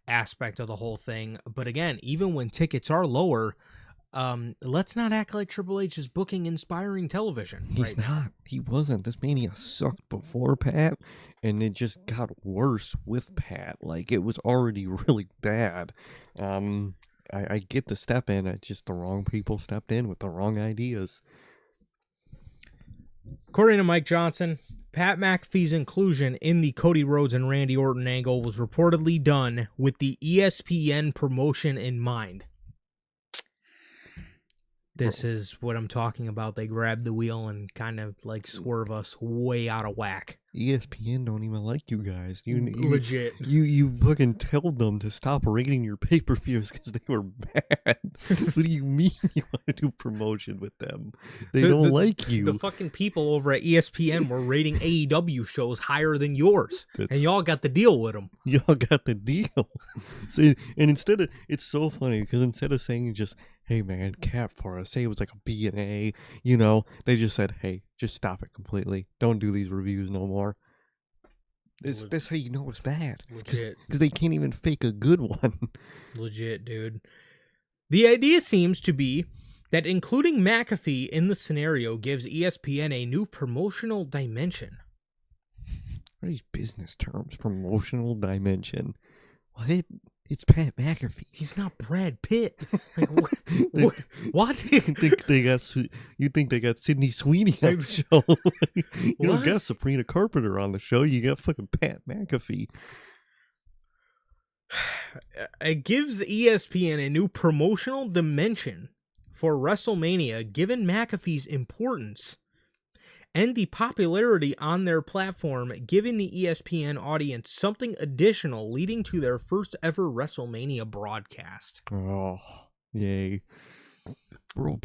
aspect of the whole thing. But again, even when tickets are lower, let's not act like Triple H is booking inspiring television. He's not. He wasn't. This Mania sucked before Pat, and it just got worse with Pat. Like, it was already really bad. I get the step in. It's just the wrong people stepped in with the wrong ideas. According to Mike Johnson, Pat McAfee's inclusion in the Cody Rhodes and Randy Orton angle was reportedly done with the ESPN promotion in mind. This is what I'm talking about. They grab the wheel and kind of like swerve us way out of whack. ESPN don't even like you guys. Legit. You fucking told them to stop rating your pay-per-views because they were bad. What do you mean you want to do promotion with them? They don't like you. The fucking people over at ESPN were rating AEW shows higher than yours. And y'all got the deal with them. Y'all got the deal. See, and instead of, it's so funny because instead of saying just, hey man, cap for us, say it was like a B and A, you know, they just said, hey, just stop it completely. Don't do these reviews no more. That's how you know it's bad. Legit. Because they can't even fake a good one. Legit, dude. The idea seems to be that including McAfee in the scenario gives ESPN a new promotional dimension. What are these business terms? Promotional dimension. What? It's Pat McAfee. He's not Brad Pitt. Like, what? You think they got Sydney Sweeney on the show? You don't got Sabrina Carpenter on the show. You got fucking Pat McAfee. It gives ESPN a new promotional dimension for WrestleMania, given McAfee's importance and the popularity on their platform, giving the ESPN audience something additional, leading to their first ever WrestleMania broadcast. Oh, yay. Bro,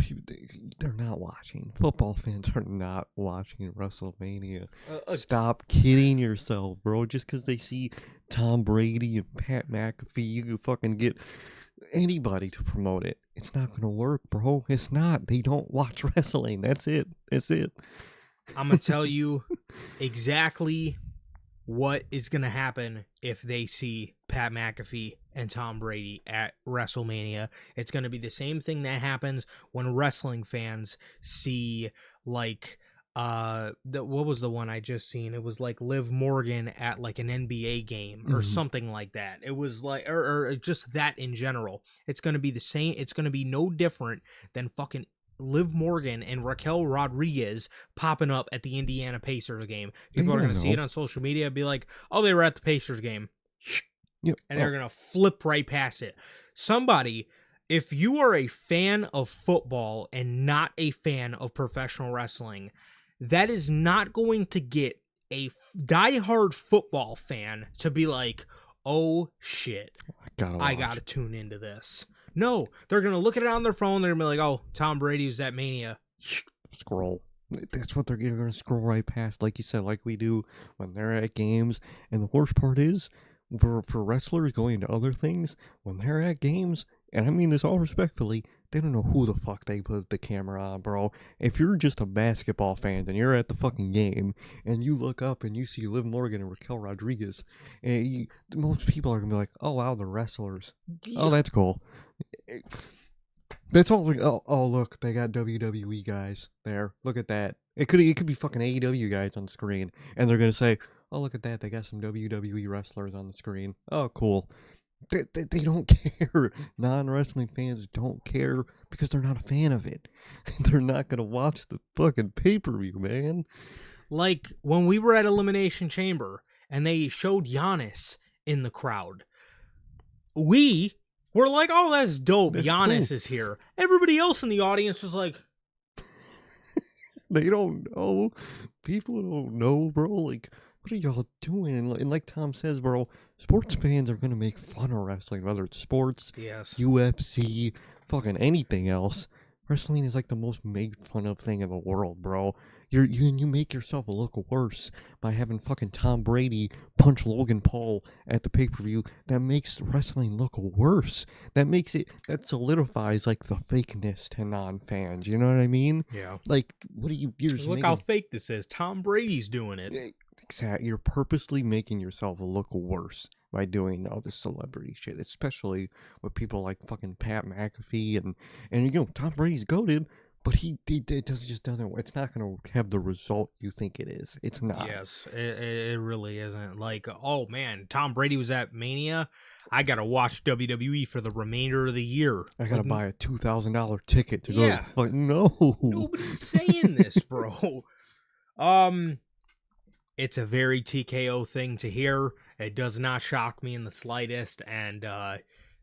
they're not watching. Football fans are not watching WrestleMania. Stop kidding yourself, bro. Just because they see Tom Brady and Pat McAfee, you can fucking get anybody to promote it. It's not gonna work, bro. It's not. They don't watch wrestling. That's it. That's it. I'm going to tell you exactly what is going to happen if they see Pat McAfee and Tom Brady at WrestleMania. It's going to be the same thing that happens when wrestling fans see, like, what was the one I just seen? It was like Liv Morgan at like an NBA game or something like that. It was like, or just that in general. It's going to be the same. It's going to be no different than fucking Liv Morgan and Raquel Rodriguez popping up at the Indiana Pacers game. People are going to see it on social media and be like, oh, they were at the Pacers game. Yep. And they're going to flip right past it. Somebody, if you are a fan of football and not a fan of professional wrestling, that is not going to get a diehard football fan to be like, oh, shit, I got to tune into this. No, they're going to look at it on their phone. They're going to be like, oh, Tom Brady was at Mania. Scroll. That's what they're going to scroll right past, like you said, like we do when they're at games. And the worst part is, for wrestlers going to other things, when they're at games, and I mean this all respectfully, they don't know who the fuck they put the camera on, bro. If you're just a basketball fan and you're at the fucking game and you look up and you see Liv Morgan and Raquel Rodriguez, and most people are gonna be like, "Oh wow, they're wrestlers. Yeah. Oh, that's cool." That's all. Like, oh look, they got WWE guys there. Look at that. It could be fucking AEW guys on the screen, and they're gonna say, "Oh look at that, they got some WWE wrestlers on the screen. Oh cool." They don't care. Non-wrestling fans don't care because they're not a fan of it. They're not going to watch the fucking pay-per-view, man. Like when we were at Elimination Chamber and they showed Giannis in the crowd, we were like, oh, that's dope. That's Giannis cool. Is here. Everybody else in the audience was like, they don't know. People don't know, bro. Like, what are y'all doing? And like Tom says, bro, sports fans are going to make fun of wrestling, whether it's sports, yes, UFC, fucking anything else. Wrestling is like the most made fun of thing in the world, bro. You make yourself look worse by having fucking Tom Brady punch Logan Paul at the pay-per-view. That makes wrestling look worse. That solidifies like the fakeness to non-fans. You know what I mean? Yeah. Like, what do you? Look how fake this is. Tom Brady's doing it. Exactly. You're purposely making yourself look worse by doing all this celebrity shit, especially with people like fucking Pat McAfee and you know, Tom Brady's goated, but it just doesn't. It's not going to have the result you think it is. It's not. Yes, it really isn't. Like, oh man, Tom Brady was at Mania. I gotta watch WWE for the remainder of the year. I gotta buy a $2,000 ticket to go. Fuck no. Nobody's saying this, bro. It's a very TKO thing to hear. It does not shock me in the slightest, and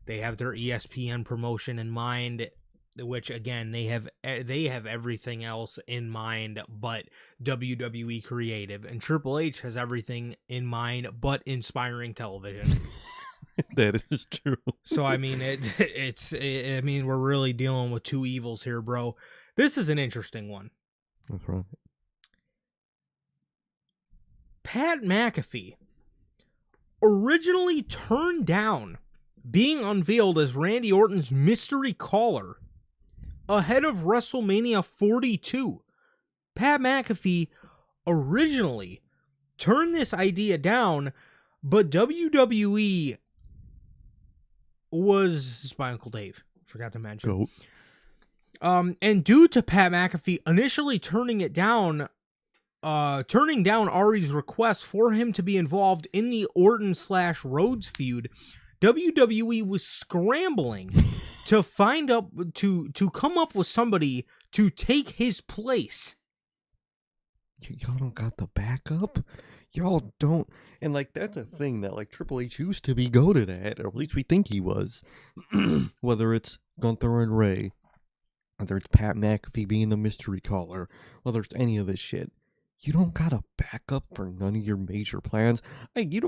they have their ESPN promotion in mind, which again they have everything else in mind but WWE creative, and Triple H has everything in mind but inspiring television. That is true. So I mean, I mean, we're really dealing with two evils here, bro. This is an interesting one. That's right. Pat McAfee originally turned down being unveiled as Randy Orton's mystery caller ahead of WrestleMania 42. Pat McAfee originally turned this idea down, but WWE was by Uncle Dave. Forgot to mention. Goat. And due to Pat McAfee initially turning down Ari's request for him to be involved in the Orton/Rhodes feud, WWE was scrambling to come up with somebody to take his place. Y'all don't got the backup? Y'all don't. And like, that's a thing that like Triple H used to be goated at, or at least we think he was. Whether it's Gunther and Ray, whether it's Pat McAfee being the mystery caller, whether it's any of this shit. You don't got a backup for none of your major plans. I get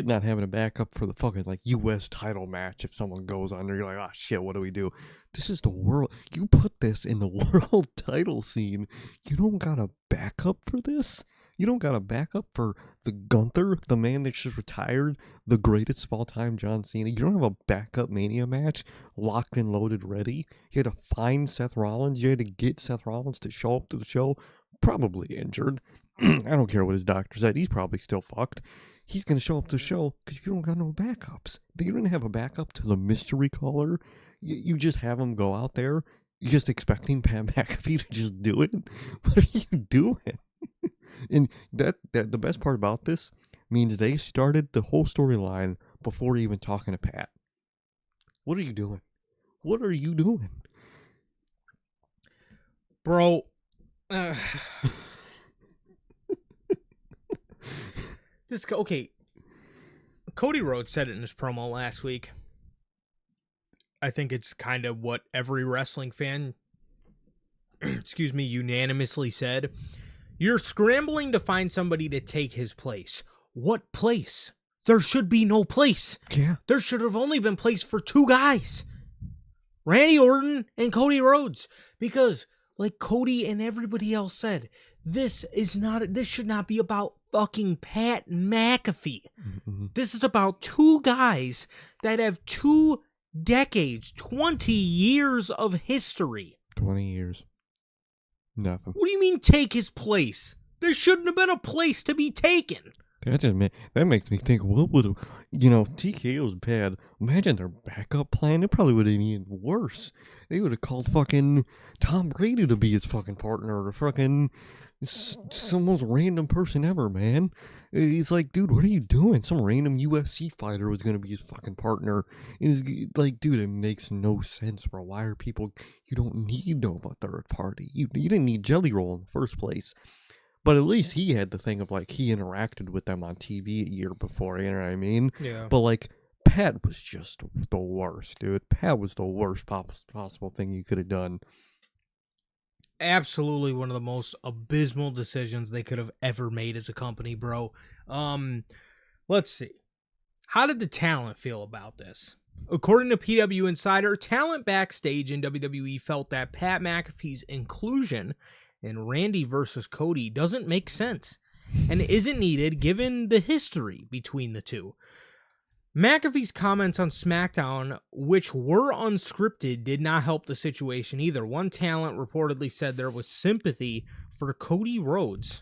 not having a backup for the fucking like U.S. title match if someone goes under. You're like, oh shit, what do we do? This is the world. You put this in the world title scene. You don't got a backup for this? You don't got a backup for the Gunther, the man that just retired, the greatest of all time, John Cena. You don't have a backup Mania match locked and loaded ready. You had to find Seth Rollins. You had to get Seth Rollins to show up to the show, probably injured. I don't care what his doctor said. He's probably still fucked. He's going to show up to the show because you don't got no backups. You didn't have a backup to the mystery caller. You just have him go out there. You're just expecting Pat McAfee to just do it? What are you doing? And that the best part about this means they started the whole storyline before even talking to Pat. What are you doing? What are you doing? Bro. Okay. Cody Rhodes said it in his promo last week. I think it's kind of what every wrestling fan, unanimously said. You're scrambling to find somebody to take his place. What place? There should be no place. Yeah. There should have only been place for two guys. Randy Orton and Cody Rhodes. Because, like Cody and everybody else said, this should not be about fucking Pat McAfee. Mm-hmm. This is about two guys that have 2 decades, 20 years of history. 20 years. Nothing. What do you mean take his place? There shouldn't have been a place to be taken. That makes me think, what would have, TKO's bad. Imagine their backup plan. It probably would have been even worse. They would have called fucking Tom Brady to be his fucking partner, or fucking some most random person ever, man. He's like, dude, what are you doing? Some random UFC fighter was going to be his fucking partner. It's like, dude, it makes no sense, bro. Why are people, you don't need no third party. You didn't need Jelly Roll in the first place. But at least he had the thing of, like, he interacted with them on TV a year before, you know what I mean? Yeah. But, like, Pat was just the worst, dude. Pat was the worst possible thing you could have done. Absolutely one of the most abysmal decisions they could have ever made as a company, bro. Let's see. How did the talent feel about this? According to PW Insider, talent backstage in WWE felt that Pat McAfee's inclusion in Randy versus Cody doesn't make sense and isn't needed given the history between the two. McAfee's comments on SmackDown, which were unscripted, did not help the situation either. One talent reportedly said there was sympathy for Cody Rhodes.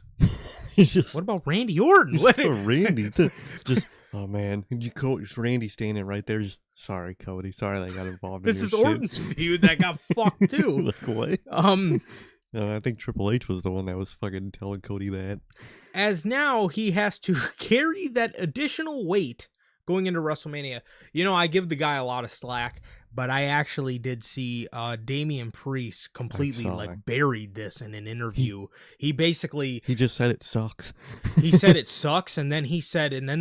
What about Randy Orton? Randy, just oh man, Randy standing right there. Just sorry, Cody. Sorry that I got involved. This is Orton's feud that got fucked too. Like what? I think Triple H was the one that was fucking telling Cody that. As now he has to carry that additional weight going into WrestleMania. I give the guy a lot of slack, but I actually did see Damian Priest completely buried this in an interview. He just said it sucks. He said it sucks, and then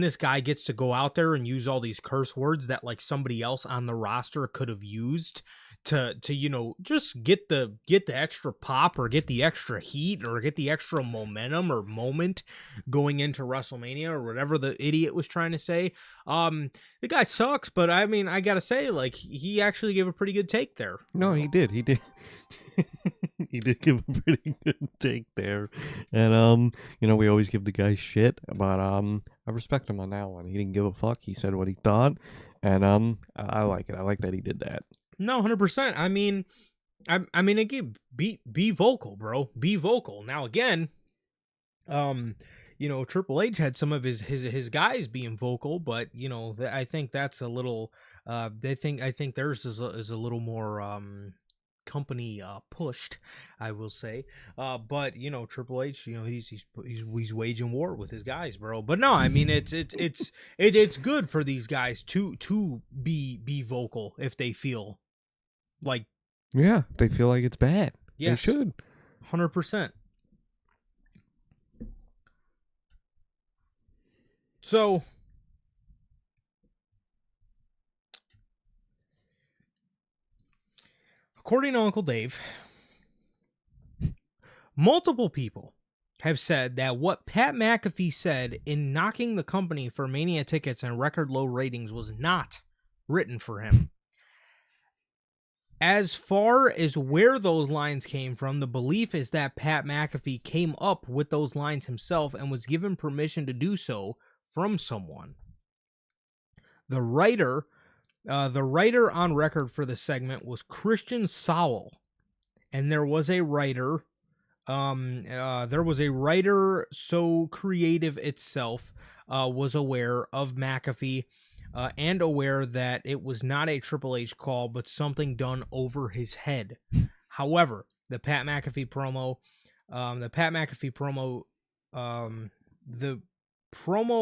this guy gets to go out there and use all these curse words that like somebody else on the roster could have used to just get the extra pop or get the extra heat or get the extra momentum or moment going into WrestleMania or whatever the idiot was trying to say. The guy sucks, but I mean, I gotta say, like, he actually gave a pretty good take there. No, he did. He did give a pretty good take there. And we always give the guy shit, but I respect him on that one. He didn't give a fuck. He said what he thought, and I like it. I like that he did that. No, 100%. I mean, again, be vocal, bro. Be vocal. Now, again, Triple H had some of his guys being vocal, but I think that's a little. I think theirs is a little more company pushed, I will say. But Triple H, he's waging war with his guys, bro. But no, I mean it's good for these guys to be vocal if they feel like, yeah, they feel like it's bad. Yes, they should. 100%. So, according to Uncle Dave, multiple people have said that what Pat McAfee said in knocking the company for Mania tickets and record low ratings was not written for him. As far as where those lines came from, the belief is that Pat McAfee came up with those lines himself and was given permission to do so from someone. The writer on record for the segment was Christian Sowell, and there was a writer so Creative itself was aware of McAfee and aware that it was not a Triple H call, but something done over his head. However, the promo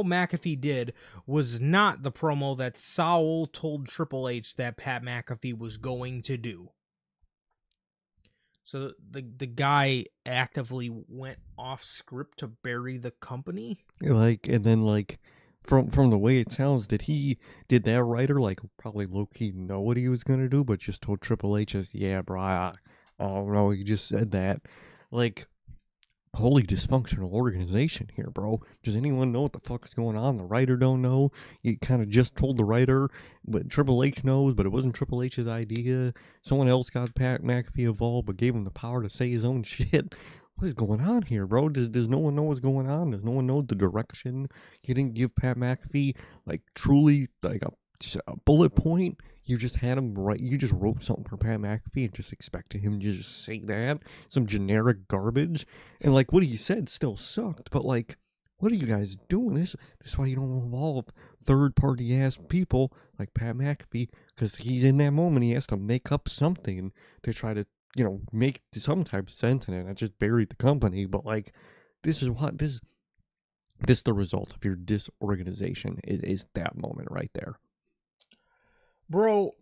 McAfee did was not the promo that Sowell told Triple H that Pat McAfee was going to do. So the guy actively went off script to bury the company? Like, and then like from the way it sounds, did that writer like probably low-key know what he was gonna do, but just told Triple H, yeah, bro, I don't know, he just said that. Like, holy dysfunctional organization here, bro. Does anyone know what the fuck is going on? The writer don't know. You kind of just told the writer, but Triple H knows, but it wasn't Triple H's idea. Someone else got Pat McAfee involved, but gave him the power to say his own shit. What is going on here, bro? Does no one know what's going on? Does no one know the direction? You didn't give Pat McAfee like truly like a bullet point. You just had him write. You just wrote something for Pat McAfee and just expected him to just say that, some generic garbage. And like what he said still sucked. But like, what are you guys doing? This is why you don't involve third party ass people like Pat McAfee, because he's in that moment. He has to make up something to try to make some type of sense in it. I just buried the company. But like, this is the result of your disorganization is that moment right there, bro.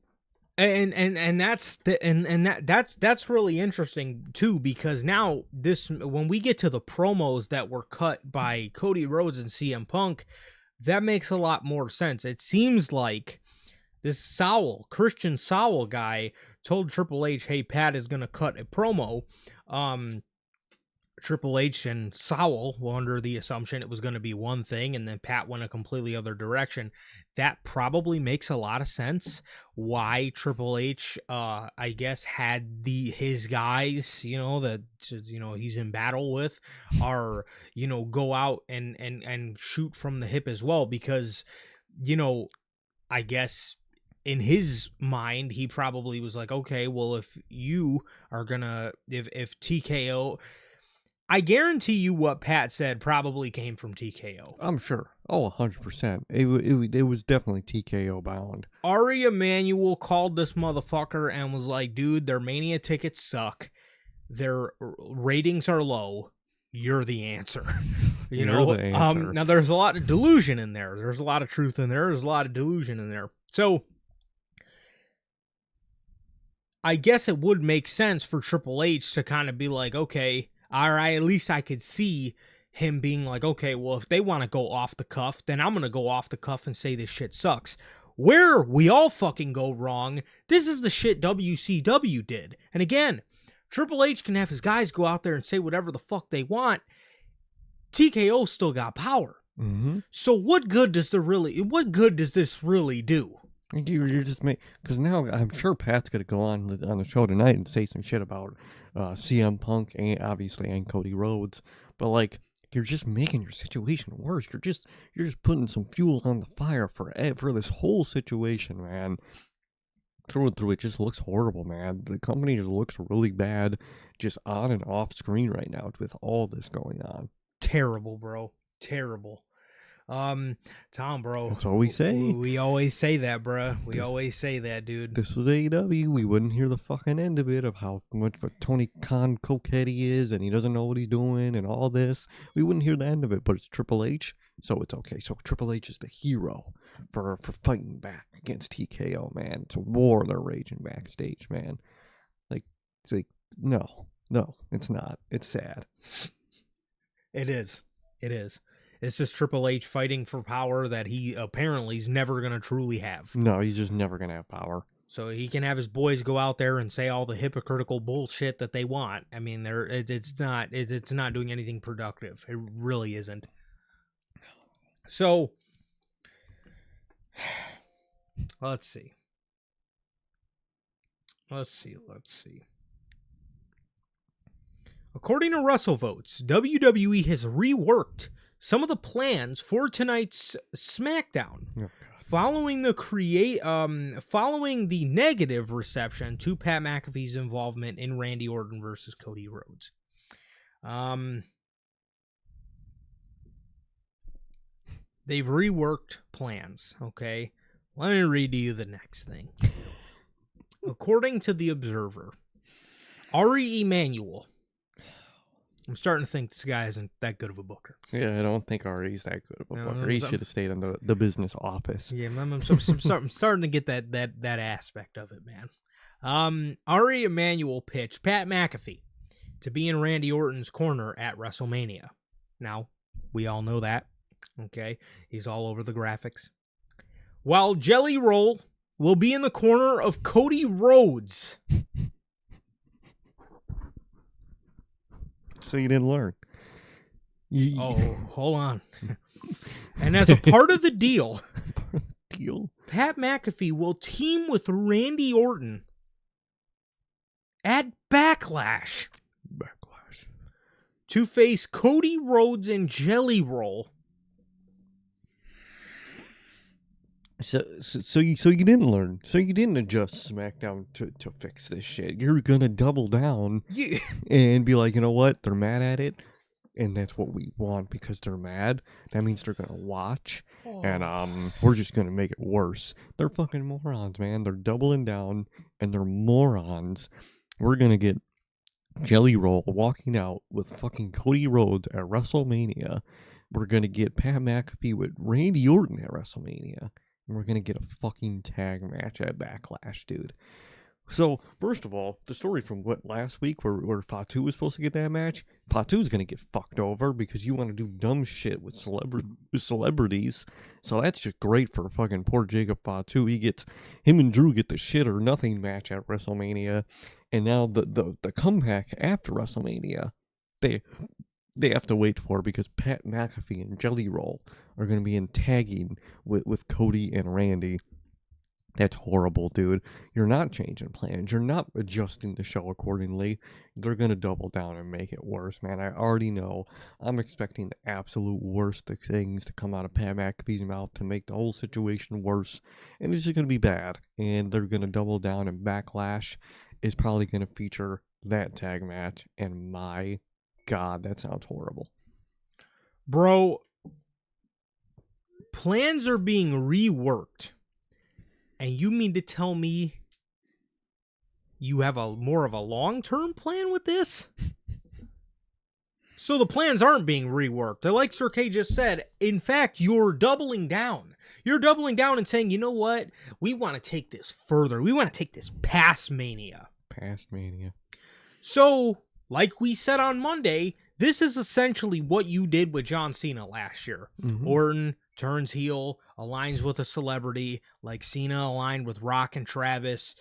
And that's really interesting too, because now when we get to the promos that were cut by Cody Rhodes and CM Punk, that makes a lot more sense. It seems like this Christian Sowell guy told Triple H, hey, Pat is gonna cut a promo. Triple H and Sowell were under the assumption it was going to be one thing, and then Pat went a completely other direction. That probably makes a lot of sense why Triple H, I guess, had his guys, that he's in battle with, are go out and shoot from the hip as well, because I guess in his mind he probably was like, okay, well, if you are gonna if TKO. I guarantee you what Pat said probably came from TKO. I'm sure. Oh, 100%. It was definitely TKO bound. Ari Emanuel called this motherfucker and was like, dude, their Mania tickets suck. Their ratings are low. You're the answer. You're the answer. Now there's a lot of delusion in there. There's a lot of truth in there. There's a lot of delusion in there. So I guess it would make sense for Triple H to kind of be like, okay, all right, at least I could see him being like, okay, well, if they want to go off the cuff, then I'm going to go off the cuff and say this shit sucks. Where we all fucking go wrong, this is the shit WCW did. And again, Triple H can have his guys go out there and say whatever the fuck they want. TKO still got power. Mm-hmm. So what good does this really do? You're just because now I'm sure Pat's gonna go on the show tonight and say some shit about CM Punk and Cody Rhodes, but like you're just making your situation worse. You're just putting some fuel on the fire for this whole situation, man. Through and through, it just looks horrible, man. The company just looks really bad, just on and off screen right now with all this going on. Terrible, bro. Terrible. Tom, bro. That's all we say. We always say that, bro. We always say that, dude. This was AEW. We wouldn't hear the fucking end of it, of how much of a Tony Khan cokehead he is, and he doesn't know what he's doing, and all this. We wouldn't hear the end of it, but it's Triple H, so it's okay. So Triple H is the hero for fighting back against TKO, man. It's a war they're raging backstage, man. It's like, no, it's not. It's sad. It is. It's just Triple H fighting for power that he apparently is never going to truly have. No, he's just never going to have power. So he can have his boys go out there and say all the hypocritical bullshit that they want. I mean, it's not doing anything productive. It really isn't. So, let's see. Let's see. According to WrestleVotes, WWE has reworked some of the plans for tonight's SmackDown. Oh, following the negative reception to Pat McAfee's involvement in Randy Orton versus Cody Rhodes. They've reworked plans, okay? Let me read to you the next thing. According to The Observer, Ari Emanuel. I'm starting to think this guy isn't that good of a booker. Yeah, I don't think Ari's that good of a booker. He should have stayed in the business office. Yeah, I'm starting to get that aspect of it, man. Ari Emanuel pitched Pat McAfee to be in Randy Orton's corner at WrestleMania. Now, we all know that. Okay, he's all over the graphics. While Jelly Roll will be in the corner of Cody Rhodes. So you didn't learn. Hold on. And as a part of the deal, Pat McAfee will team with Randy Orton at Backlash to face Cody Rhodes and Jelly Roll. So you didn't learn. So you didn't adjust SmackDown to fix this shit. You're gonna double down and be like, you know what? They're mad at it, and that's what we want because they're mad. That means they're gonna watch, and we're just gonna make it worse. They're fucking morons, man. They're doubling down, and they're morons. We're gonna get Jelly Roll walking out with fucking Cody Rhodes at WrestleMania. We're gonna get Pat McAfee with Randy Orton at WrestleMania. And we're going to get a fucking tag match at Backlash, dude. So, first of all, the story from last week where Fatu was supposed to get that match, Fatu's going to get fucked over because you want to do dumb shit with celebrities. So that's just great for fucking poor Jacob Fatu. Him and Drew get the shit or nothing match at WrestleMania. And now the comeback after WrestleMania, they have to wait for because Pat McAfee and Jelly Roll are going to be in tagging with Cody and Randy. That's horrible, dude. You're not changing plans. You're not adjusting the show accordingly. They're going to double down and make it worse, man. I already know. I'm expecting the absolute worst of things to come out of Pat McAfee's mouth to make the whole situation worse. And it's just going to be bad. And they're going to double down, and Backlash is probably going to feature that tag match. And my God, that sounds horrible. Bro, plans are being reworked. And you mean to tell me you have more of a long-term plan with this? So the plans aren't being reworked. Like Sir K just said, in fact, you're doubling down. You're doubling down and saying, you know what? We want to take this further. We want to take this past Mania. So, like we said on Monday, this is essentially what you did with John Cena last year. Mm-hmm. Orton turns heel, aligns with a celebrity, like Cena aligned with Rock and Travis.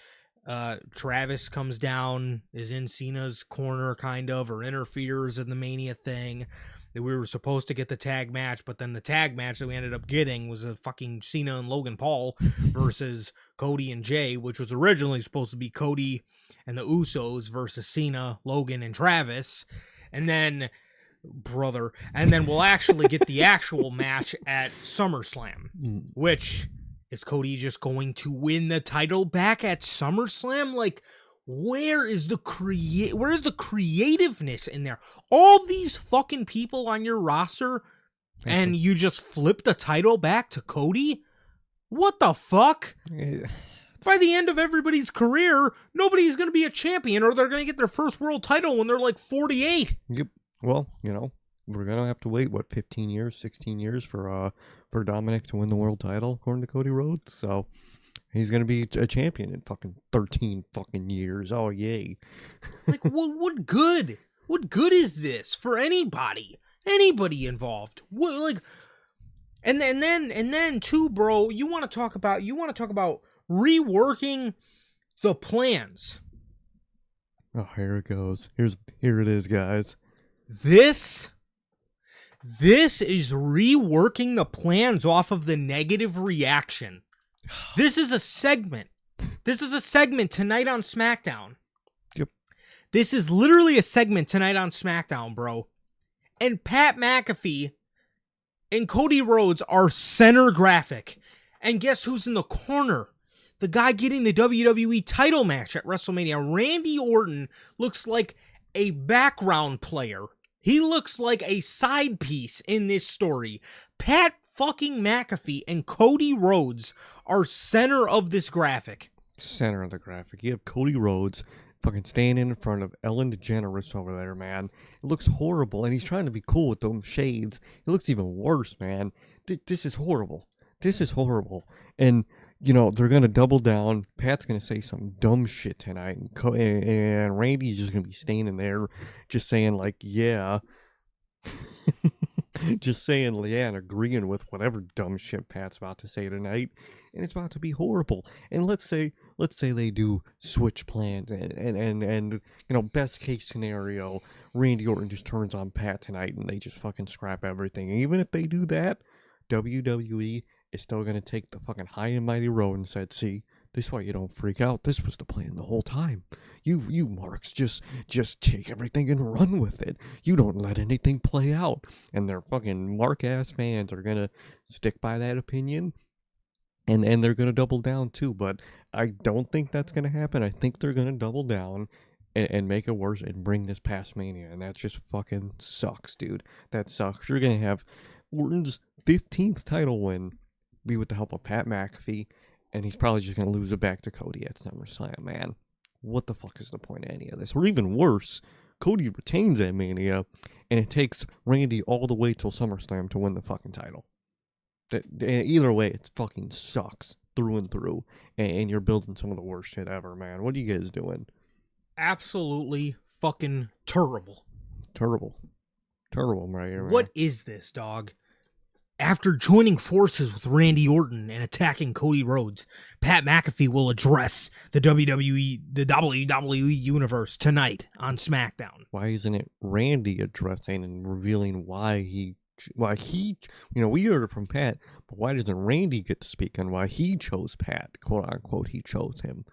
Travis comes down, is in Cena's corner, kind of, or interferes in the Mania thing. That we were supposed to get the tag match, but then the tag match that we ended up getting was a fucking Cena and Logan Paul versus Cody and Jay, which was originally supposed to be Cody and the Usos versus Cena, Logan, and Travis. And then we'll actually get the actual match at SummerSlam, which is Cody just going to win the title back at SummerSlam? Like, where is the creativeness in there? All these fucking people on your roster, and you just flip the title back to Cody? What the fuck? By the end of everybody's career, nobody's going to be a champion, or they're going to get their first world title when they're like 48. Yep. Well, we're going to have to wait, 15 years, 16 years for Dominic to win the world title, according to Cody Rhodes. So he's going to be a champion in fucking 13 fucking years. Oh, yay. Like, what good? What good is this for anybody involved? What, like, and then too, bro, you want to talk about reworking the plans. Oh, here it goes. Here it is, guys. This is reworking the plans off of the negative reaction. This is a segment. This is a segment tonight on SmackDown. Yep. This is literally a segment tonight on SmackDown, bro. And Pat McAfee and Cody Rhodes are center graphic. And guess who's in the corner? The guy getting the WWE title match at WrestleMania. Randy Orton looks like a background player. He looks like a side piece in this story. Pat fucking McAfee and Cody Rhodes are center of this graphic. Center of the graphic. You have Cody Rhodes fucking standing in front of Ellen DeGeneres over there, man. It looks horrible, and he's trying to be cool with them shades. It looks even worse, man. This is horrible. This is horrible. And, you know, they're going to double down. Pat's going to say some dumb shit tonight, and Randy's just going to be standing there just saying, like, yeah. Just saying, yeah, and agreeing with whatever dumb shit Pat's about to say tonight, and it's about to be horrible. And let's say they do switch plans, and you know, best case scenario, Randy Orton just turns on Pat tonight, and they just fucking scrap everything. And even if they do that, WWE is still gonna take the fucking high and mighty road and said, "See, this is why you don't freak out. This was the plan the whole time. You marks just take everything and run with it. You don't let anything play out." And their fucking mark-ass fans are gonna stick by that opinion, and they're gonna double down too. But I don't think that's gonna happen. I think they're gonna double down and make it worse and bring this past Mania, and that just fucking sucks, dude. That sucks. You're gonna have Orton's 15th title win be with the help of Pat McAfee, and he's probably just going to lose it back to Cody at SummerSlam, man. What the fuck is the point of any of this? Or even worse, Cody retains at Mania, and it takes Randy all the way till SummerSlam to win the fucking title. Either way, it fucking sucks through and through, and you're building some of the worst shit ever, man. What are you guys doing? Absolutely fucking terrible. Terrible right here, man. What is this, dog? After joining forces with Randy Orton and attacking Cody Rhodes, Pat McAfee will address the WWE Universe tonight on SmackDown. Why isn't it Randy addressing and revealing why he, you know, we heard it from Pat, but why doesn't Randy get to speak on why he chose Pat, quote unquote, he chose him?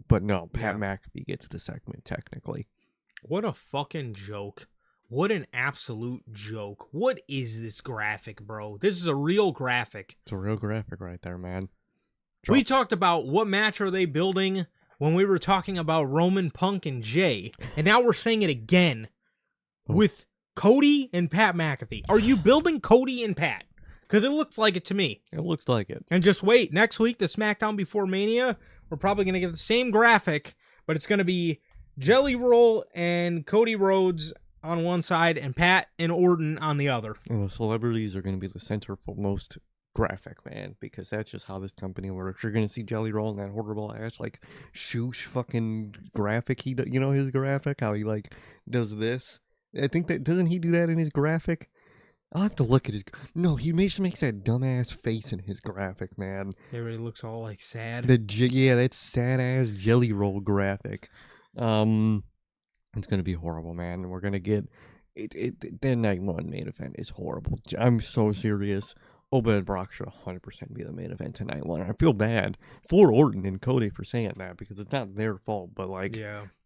But no, Pat McAfee gets the segment technically. What a fucking joke. What an absolute joke. What is this graphic, bro? This is a real graphic. It's a real graphic right there, man. We talked about what match are they building when we were talking about Roman, Punk, and Jay. And now we're saying it again with Cody and Pat McAfee. Are you building Cody and Pat? Because it looks like it to me. It looks like it. And just wait. Next week, the SmackDown Before Mania, we're probably going to get the same graphic, but it's going to be Jelly Roll and Cody Rhodes on one side and Pat and Orton on the other. And the celebrities are going to be the center for most graphic, man, because that's just how this company works. You're going to see Jelly Roll in that horrible ass, like, shoosh fucking graphic. He, you know, his graphic, how he, like, does this. I think that, doesn't he do that in his graphic? I'll have to look at his, no, he makes that dumbass face in his graphic, man. Everybody looks all, like, sad. Yeah, that sad-ass Jelly Roll graphic. It's going to be horrible, man. We're going to get... The night one main event is horrible. I'm so serious. Oba and Brock should 100% be the main event tonight one. I feel bad for Orton and Cody for saying that because it's not their fault, but, like,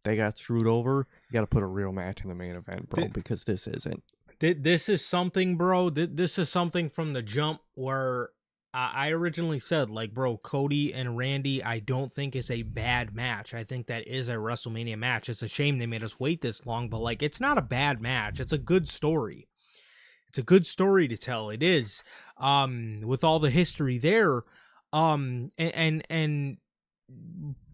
they got screwed over. You got to put a real match in the main event, bro, because this isn't. This is something, bro. This is something from the jump where I originally said, like, bro, Cody and Randy, I don't think is a bad match. I think that is a WrestleMania match. It's a shame they made us wait this long, but, like, it's not a bad match. It's a good story. It's a good story to tell. It is, with all the history there. And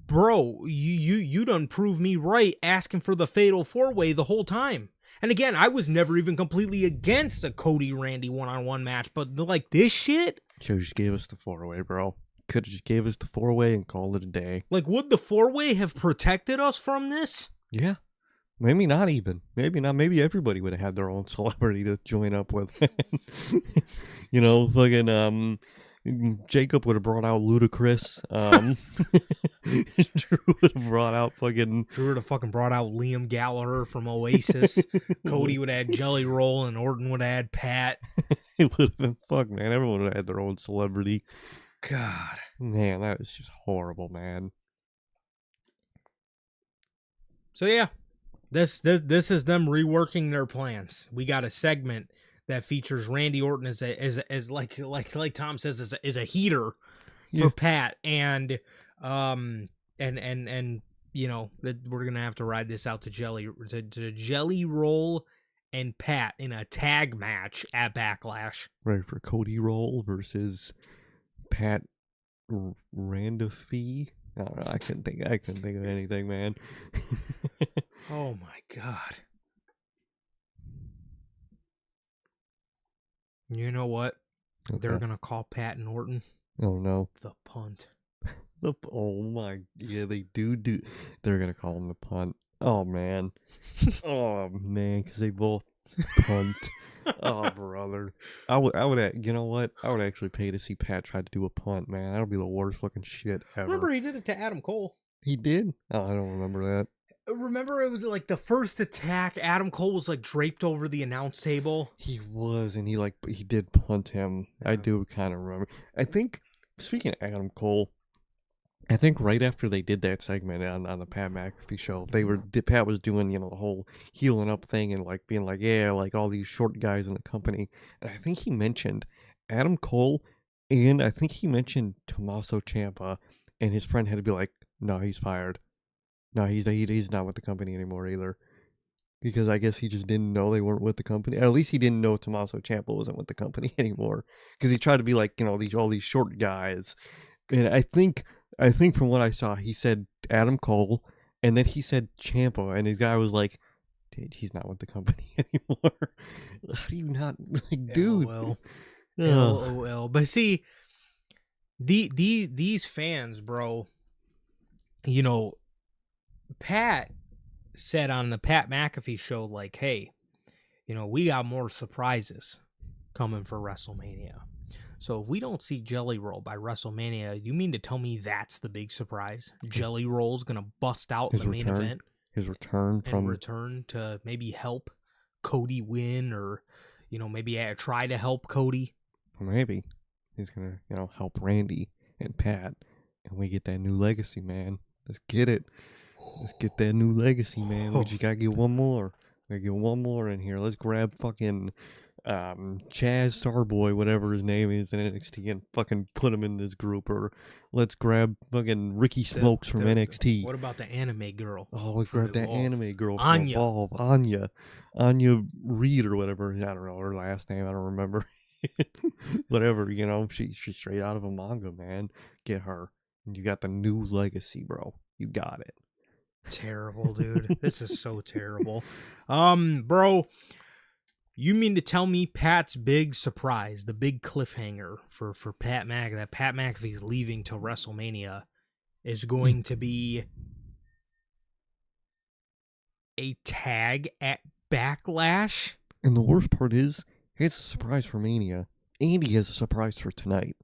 bro, you done proved me right asking for the Fatal 4-Way the whole time. And again, I was never even completely against a Cody-Randy one-on-one match, but, like, this shit? Should just gave us the 4-Way, bro. Could have just gave us the 4-Way and called it a day. Like, would the 4-Way have protected us from this? Yeah. Maybe not even. Maybe not. Maybe everybody would have had their own celebrity to join up with. You know, fucking, Jacob would have brought out Ludacris. Drew would have brought out fucking... Drew would have fucking brought out Liam Gallagher from Oasis. Cody would have had Jelly Roll and Orton would have had Pat. It would have been fuck, man. Everyone would have had their own celebrity. God. Man, that was just horrible, man. So yeah, this is them reworking their plans. We got a segment that features Randy Orton as like Tom says is a heater for Pat, and you know that we're gonna have to ride this out to Jelly Roll and Pat in a tag match at Backlash. Right, for Cody Roll versus Pat Randolphy. I don't know. I couldn't think of anything, man. Oh my god. You know what? Okay. They're gonna call Pat and Orton Oh no. the punt. Oh my, yeah, they do. They're gonna call him the punt. Oh man. Oh man, because they both punt. Oh brother, I would, you know what? I would actually pay to see Pat try to do a punt, man. That would be the worst looking shit ever. Remember he did it to Adam Cole. He did? Oh, I don't remember that. Remember it was like the first attack. Adam Cole was like draped over the announce table. He was, and he did punt him. Yeah. I do kind of remember. I think, speaking of Adam Cole, I think right after they did that segment on the Pat McAfee show, Pat was doing, you know, the whole healing up thing and like being like, yeah, like all these short guys in the company. And I think he mentioned Adam Cole, and I think he mentioned Tommaso Ciampa, and his friend had to be like, no, he's fired. No, he's not with the company anymore either. Because I guess he just didn't know they weren't with the company. At least he didn't know Tommaso Ciampa wasn't with the company anymore. Because he tried to be like, you know, all these short guys. And I think from what I saw, he said Adam Cole, and then he said Ciampa, and his guy was like, dude, he's not with the company anymore. How do you not, like, dude? LOL. But see, these fans, bro, you know, Pat said on the Pat McAfee show, like, hey, you know, we got more surprises coming for WrestleMania. So if we don't see Jelly Roll by WrestleMania, you mean to tell me that's the big surprise? Jelly Roll's going to bust out in the main event? His return to maybe help Cody win, or, you know, maybe try to help Cody? Maybe. He's going to, you know, help Randy and Pat, and we get that new legacy, man. Let's get it. Let's get that new legacy, man. We just got to get one more. We got to get one more in here. Let's grab fucking Chaz Starboy, whatever his name is in NXT, and fucking put him in this group. Or let's grab fucking Ricky Smokes from NXT. What about the anime girl? Oh, we grabbed that anime girl from Anya. Evolve. Anya Reed or whatever. I don't know her last name. I don't remember. Whatever, you know, she's straight out of a manga, man. Get her. And you got the new legacy, bro. You got it. Terrible, dude. This is so terrible. Bro, you mean to tell me Pat's big surprise, the big cliffhanger for Pat that Pat McAfee's leaving till WrestleMania, is going to be a tag at Backlash? And the worst part is, he has a surprise for Mania, and he has a surprise for tonight.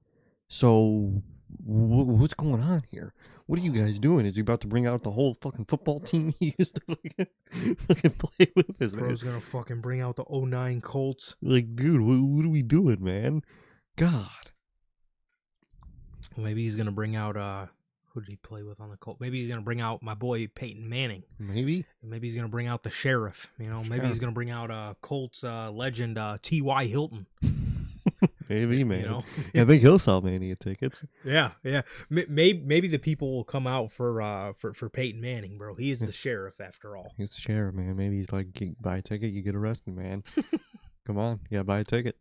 So, what's going on here? What are you guys doing? Is he about to bring out the whole fucking football team he used to fucking play with? Bro's gonna fucking bring out the 09 Colts. Like, dude, what are we doing, man? God. Well, maybe he's gonna bring out who did he play with on the Colts? Maybe he's gonna bring out my boy Peyton Manning. Maybe he's gonna bring out the sheriff. You know, maybe he's gonna bring out Colts legend T.Y. Hilton. Maybe, man. You know? I think he'll sell Mania tickets. Yeah. Maybe the people will come out for Peyton Manning, bro. He is the sheriff after all. He's the sheriff, man. Maybe he's like, buy a ticket, you get arrested, man. Come on, yeah, buy a ticket.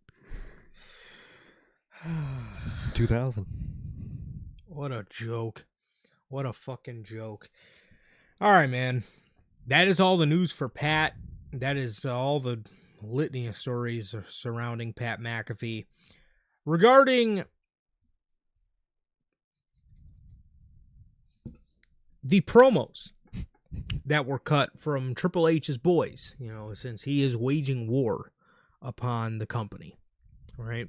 2000. What a joke. What a fucking joke. All right, man. That is all the news for Pat. That is all the litany of stories surrounding Pat McAfee. Regarding the promos that were cut from Triple H's boys, you know, since he is waging war upon the company, right?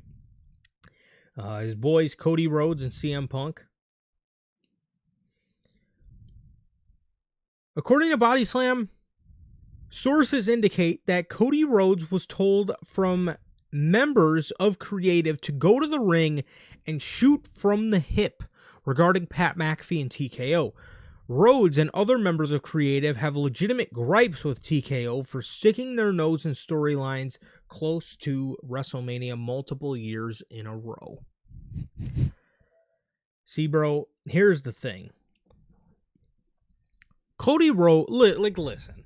His boys, Cody Rhodes and CM Punk. According to Body Slam, sources indicate that Cody Rhodes was told from members of Creative to go to the ring and shoot from the hip regarding Pat McAfee and TKO. Rhodes and other members of Creative have legitimate gripes with TKO for sticking their nose in storylines close to WrestleMania multiple years in a row. See, bro, here's the thing. Cody Rhodes, listen.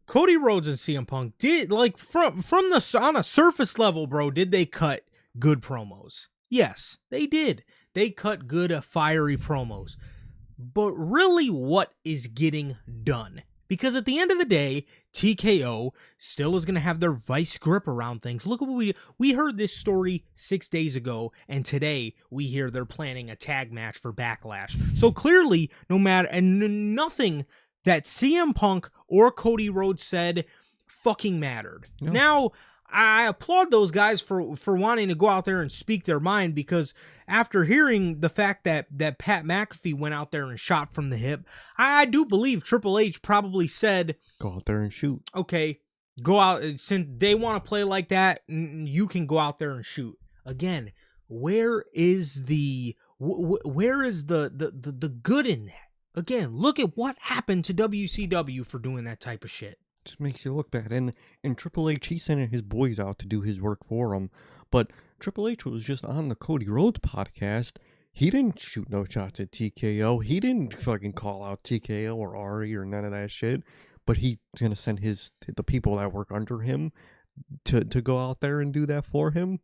Cody Rhodes and CM Punk did, like, from the on a surface level, bro, did they cut good promos? Yes, they did. They cut good, fiery promos. But really, what is getting done? Because at the end of the day, TKO still is going to have their vice grip around things. Look at what we heard this story 6 days ago, and today we hear they're planning a tag match for Backlash. So clearly, no matter, and nothing that CM Punk or Cody Rhodes said fucking mattered. No. Now, I applaud those guys for wanting to go out there and speak their mind, because after hearing the fact that Pat McAfee went out there and shot from the hip, I do believe Triple H probably said, go out there and shoot. Okay, go out. Since they want to play like that, you can go out there and shoot. Again, where is the good in that? Again, look at what happened to WCW for doing that type of shit. Just makes you look bad. And Triple H, he's sending his boys out to do his work for him. But Triple H was just on the Cody Rhodes podcast. He didn't shoot no shots at TKO. He didn't fucking call out TKO or Ari or none of that shit. But he's gonna send the people that work under him to go out there and do that for him.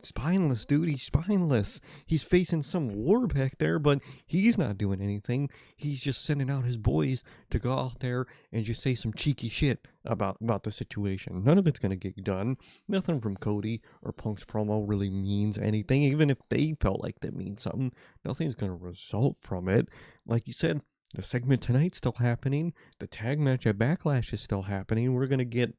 Spineless, dude. He's spineless. He's facing some war back there, but he's not doing anything. He's just sending out his boys to go out there and just say some cheeky shit about the situation. None of it's going to get done. Nothing from Cody or Punk's promo really means anything. Even if they felt like that means something, nothing's going to result from it. Like you said, the segment tonight's still happening. The tag match at Backlash is still happening. We're going to get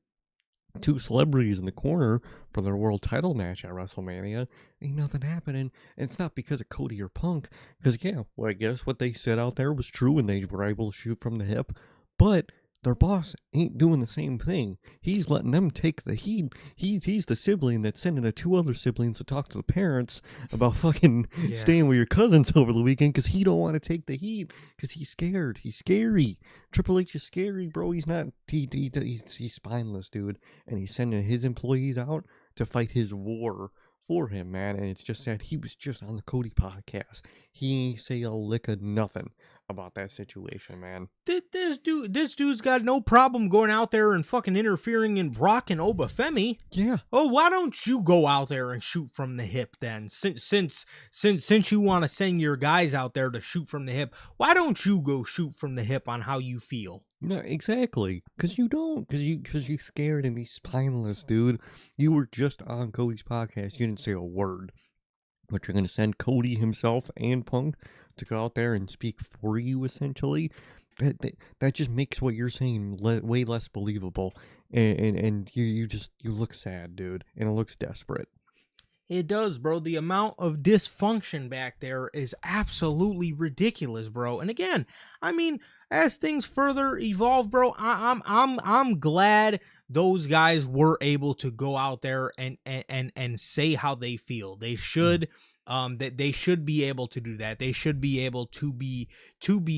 2 celebrities in the corner for their world title match at WrestleMania. Ain't nothing happening. And it's not because of Cody or Punk. Because, yeah, well, I guess what they said out there was true and they were able to shoot from the hip. But their boss ain't doing the same thing. He's letting them take the heat. He's the sibling that's sending the 2 other siblings to talk to the parents about fucking staying with your cousins over the weekend because he don't want to take the heat because he's scared. He's scary. Triple H is scary, bro. He's not. He's spineless, dude. And he's sending his employees out to fight his war for him, man. And it's just sad. He was just on the Cody podcast. He ain't say a lick of nothing about that situation, man. This dude's got no problem going out there and fucking interfering in Brock and Obafemi. Yeah. Oh, why don't you go out there and shoot from the hip then? Since you want to send your guys out there to shoot from the hip, why don't you go shoot from the hip on how you feel? No, exactly. Because you don't. Because you're scared and he's spineless, dude. You were just on Cody's podcast. You didn't say a word. But you're going to send Cody himself and Punk to go out there and speak for you, essentially. That just makes what you're saying way less believable. And you look sad, dude. And it looks desperate. It does, bro. The amount of dysfunction back there is absolutely ridiculous, bro. And again, I mean, as things further evolve, bro, I'm glad those guys were able to go out there and say how they feel. They should they should be able to do that. They should be able to be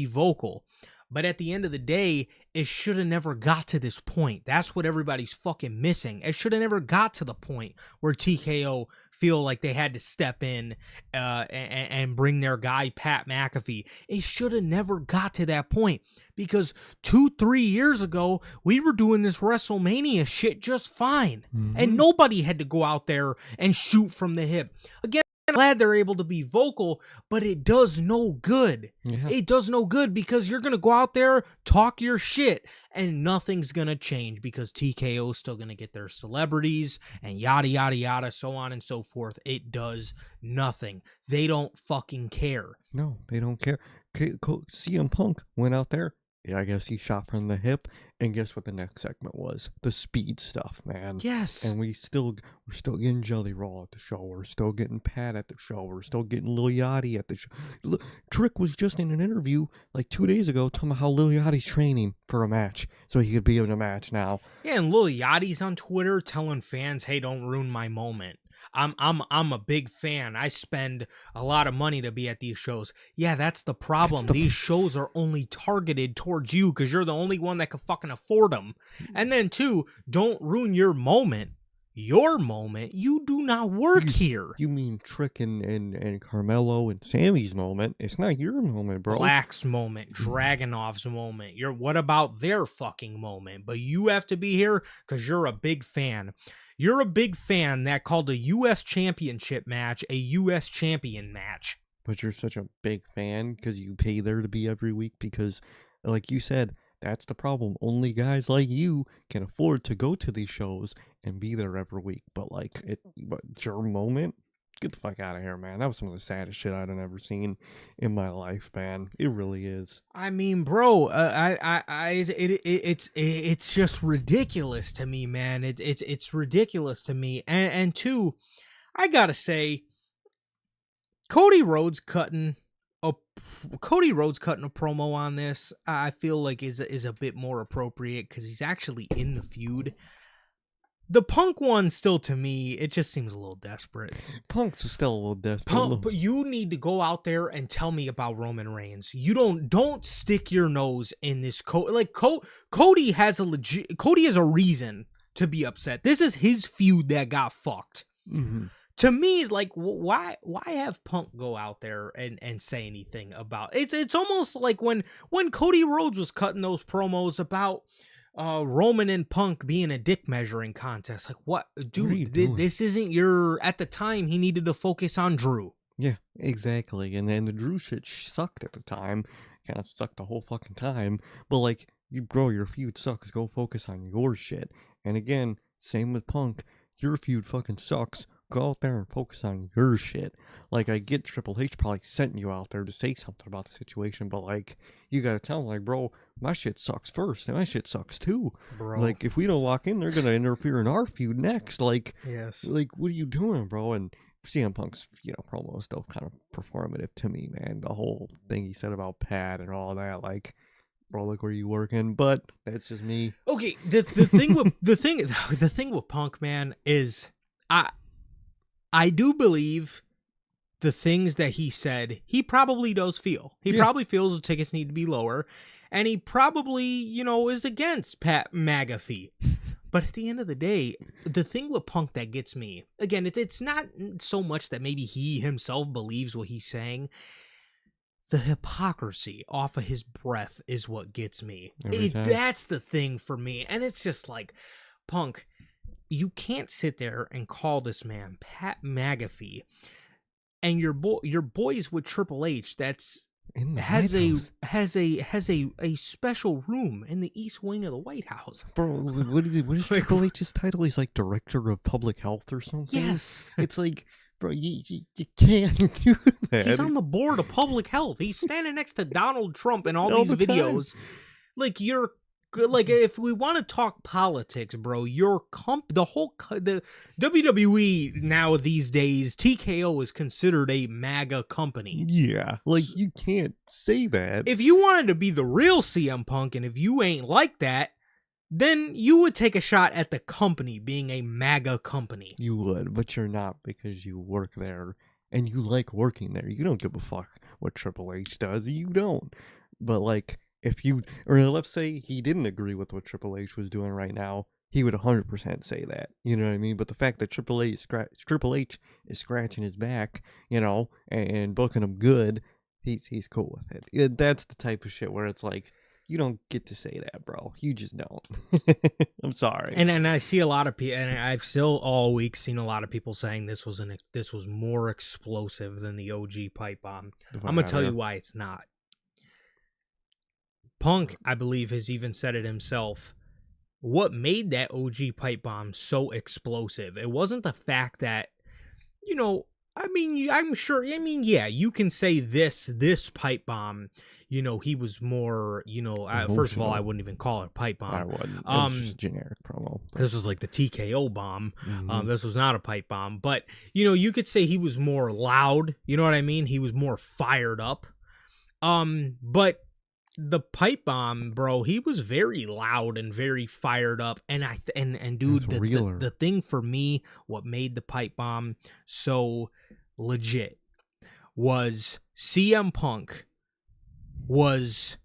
vocal. But at the end of the day, it should have never got to this point. That's what everybody's fucking missing. It should have never got to the point where TKO feel like they had to step in and bring their guy Pat McAfee. It should have never got to that point, because 2-3 years ago, we were doing this WrestleMania shit just fine. Mm-hmm. And nobody had to go out there and shoot from the hip. Again, I'm glad they're able to be vocal, but it does no good. Yeah. It does no good, because you're going to go out there, talk your shit, and nothing's going to change, because TKO is still going to get their celebrities and yada, yada, yada, so on and so forth. It does nothing. They don't fucking care. No, they don't care. CM Punk went out there. Yeah, I guess he shot from the hip, and guess what the next segment was? The speed stuff, man. Yes. And we're still getting Jelly Roll at the show. We're still getting Pat at the show. We're still getting Lil Yachty at the show. Look, Trick was just in an interview like 2 days ago talking about how Lil Yachty's training for a match so he could be in a match now. Yeah, and Lil Yachty's on Twitter telling fans, hey, don't ruin my moment. I'm a big fan. I spend a lot of money to be at these shows. Yeah, that's the problem. These shows are only targeted towards you because you're the only one that can fucking afford them. And then two, don't ruin your moment. Your moment. You do not work here. You mean Trick and Carmelo and Sammy's moment? It's not your moment, bro. Black's moment, Dragunov's moment. What about their fucking moment? But you have to be here because you're a big fan. You're a big fan that called a U.S. championship match a U.S. champion match. But you're such a big fan because you pay there to be every week because, like you said, that's the problem. Only guys like you can afford to go to these shows and be there every week. But it's your moment. Get the fuck out of here, man. That was some of the saddest shit I'd ever seen in my life, man. It really is. I mean, bro, it's just ridiculous to me, man. It's ridiculous to me. And two, I gotta say, Cody Rhodes cutting a promo on this, I feel like is a bit more appropriate because he's actually in the feud. The Punk one, still to me, it just seems a little desperate. Punk's still a little desperate. But you need to go out there and tell me about Roman Reigns. You don't stick your nose in this. Cody has a reason to be upset. This is his feud that got fucked. Mm-hmm. To me, like, why have Punk go out there and say anything about it? It's almost like when Cody Rhodes was cutting those promos about Roman and Punk being a dick measuring contest. Like, what, dude? This isn't your. At the time, he needed to focus on Drew. Yeah, exactly. And then the Drew shit sucked at the time. Kind of sucked the whole fucking time. But like, your feud sucks. Go focus on your shit. And again, same with Punk. Your feud fucking sucks. Go out there and focus on your shit. Like, I get Triple H probably sent you out there to say something about the situation, but like, you gotta tell him, like, bro, my shit sucks first, and my shit sucks too. Bro. Like, if we don't lock in, they're gonna interfere in our feud next. Like, yes. Like, what are you doing, bro? And CM Punk's, promo is still kind of performative to me, man. The whole thing he said about Pat and all that, like, bro, look where you working. But that's just me. Okay, the thing with the thing with Punk, man, is I do believe the things that he said, he probably does feel. He probably feels the tickets need to be lower, and he probably, is against Pat McAfee. But at the end of the day, the thing with Punk that gets me, again, it's not so much that maybe he himself believes what he's saying. The hypocrisy off of his breath is what gets me. That's the thing for me. And it's just like, Punk, you can't sit there and call this man Pat McAfee, and your boys with Triple H has a special room in the East Wing of the White House. Bro, what is Triple H's title? He's like Director of Public Health or something. Yes, it's like, bro, you can't do that. He's on the board of Public Health. He's standing next to Donald Trump in all these videos. Like, you're. Like, if we want to talk politics, bro, the WWE now these days, TKO is considered a MAGA company. Yeah, like, you can't say that. If you wanted to be the real CM Punk, and if you ain't like that, then you would take a shot at the company being a MAGA company. You would, but you're not, because you work there, and you like working there. You don't give a fuck what Triple H does. You don't. But, like, let's say he didn't agree with what Triple H was doing right now, he would 100% say that. You know what I mean? But the fact that Triple H is scratching his back, and booking him good, he's cool with it. That's the type of shit where it's like, you don't get to say that, bro. You just don't. I'm sorry. And I see a lot of people, and I've still all week seen a lot of people saying this was more explosive than the OG pipe bomb. I'm gonna tell you why it's not. Punk, I believe, has even said it himself. What made that OG pipe bomb so explosive? It wasn't the fact that, I'm sure, yeah, you can say this pipe bomb, he was more, first of all, I wouldn't even call it a pipe bomb. I wouldn't. It was just generic promo. This was like the TKO bomb. Mm-hmm. This was not a pipe bomb, but, you could say he was more loud. You know what I mean? He was more fired up. But the pipe bomb, bro, he was very loud and very fired up. And dude, That's realer. the thing for me, what made the pipe bomb so legit was CM Punk was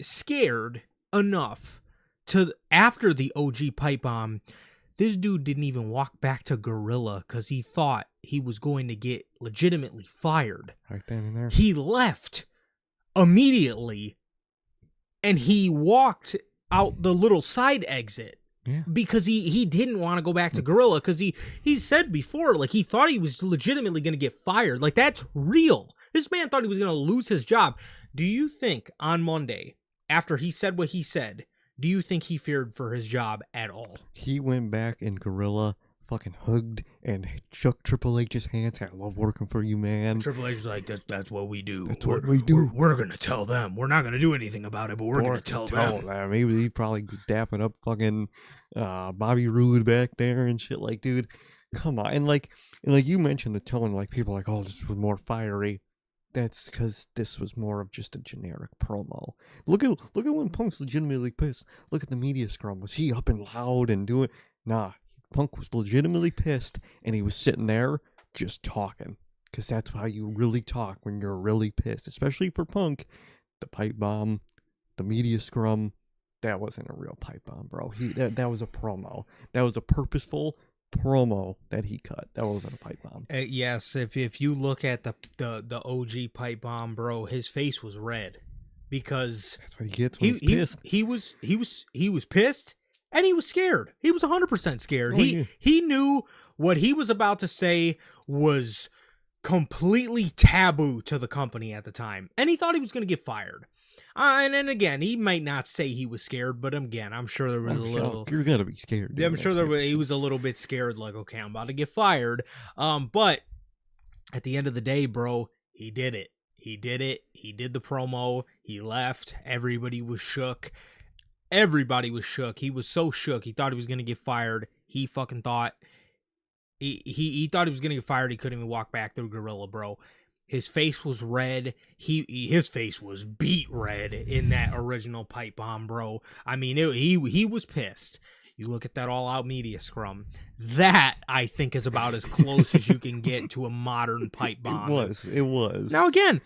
scared enough to, after the OG pipe bomb, this dude didn't even walk back to Gorilla because he thought he was going to get legitimately fired. Right then and there. He left immediately and he walked out the little side exit. Yeah. Because he didn't want to go back to Gorilla because he said before, like, he thought he was legitimately going to get fired. Like, that's real. This man thought he was going to lose his job. Do you think on Monday, after he said what he said, do you think he feared for his job at all? He went back and Gorilla fucking hugged and shook Triple H's hands. I love working for you, man. Triple H was like, that's what we do. That's what we do. We're going to tell them. We're not going to do anything about it, but we're going to tell them. He probably was dapping up fucking Bobby Roode back there and shit. Like, dude, come on. And like you mentioned the tone, like people are like, oh, this was more fiery. That's because this was more of just a generic promo. Look at when Punk's legitimately pissed. Look at the media scrum. Was he up and loud and doing? Nah, Punk was legitimately pissed, and he was sitting there just talking. Because that's how you really talk when you're really pissed. Especially for Punk, the pipe bomb, the media scrum, that wasn't a real pipe bomb, bro. That was a promo. That was a purposeful promo that he cut. That wasn't a pipe bomb. Yes, if you look at the OG pipe bomb, bro, his face was red because that's what he gets when he's pissed. He was pissed and he was scared. He was 100% scared. He knew what he was about to say was completely taboo to the company at the time, and he thought he was going to get fired. And then again, he might not say he was scared, but again, I'm sure there was a little. You're gonna be scared. I'm sure he was a little bit scared, like, okay, I'm about to get fired. But at the end of the day, bro, he did it. He did it. He did the promo. He left. Everybody was shook. Everybody was shook. He was so shook. He thought he was gonna get fired. He fucking thought he thought he was gonna get fired. He couldn't even walk back through Gorilla, bro. His face was red. His face was beat red in that original pipe bomb, bro. I mean, he was pissed. You look at that all-out media scrum. That, I think, is about as close as you can get to a modern pipe bomb. It was. Now, again,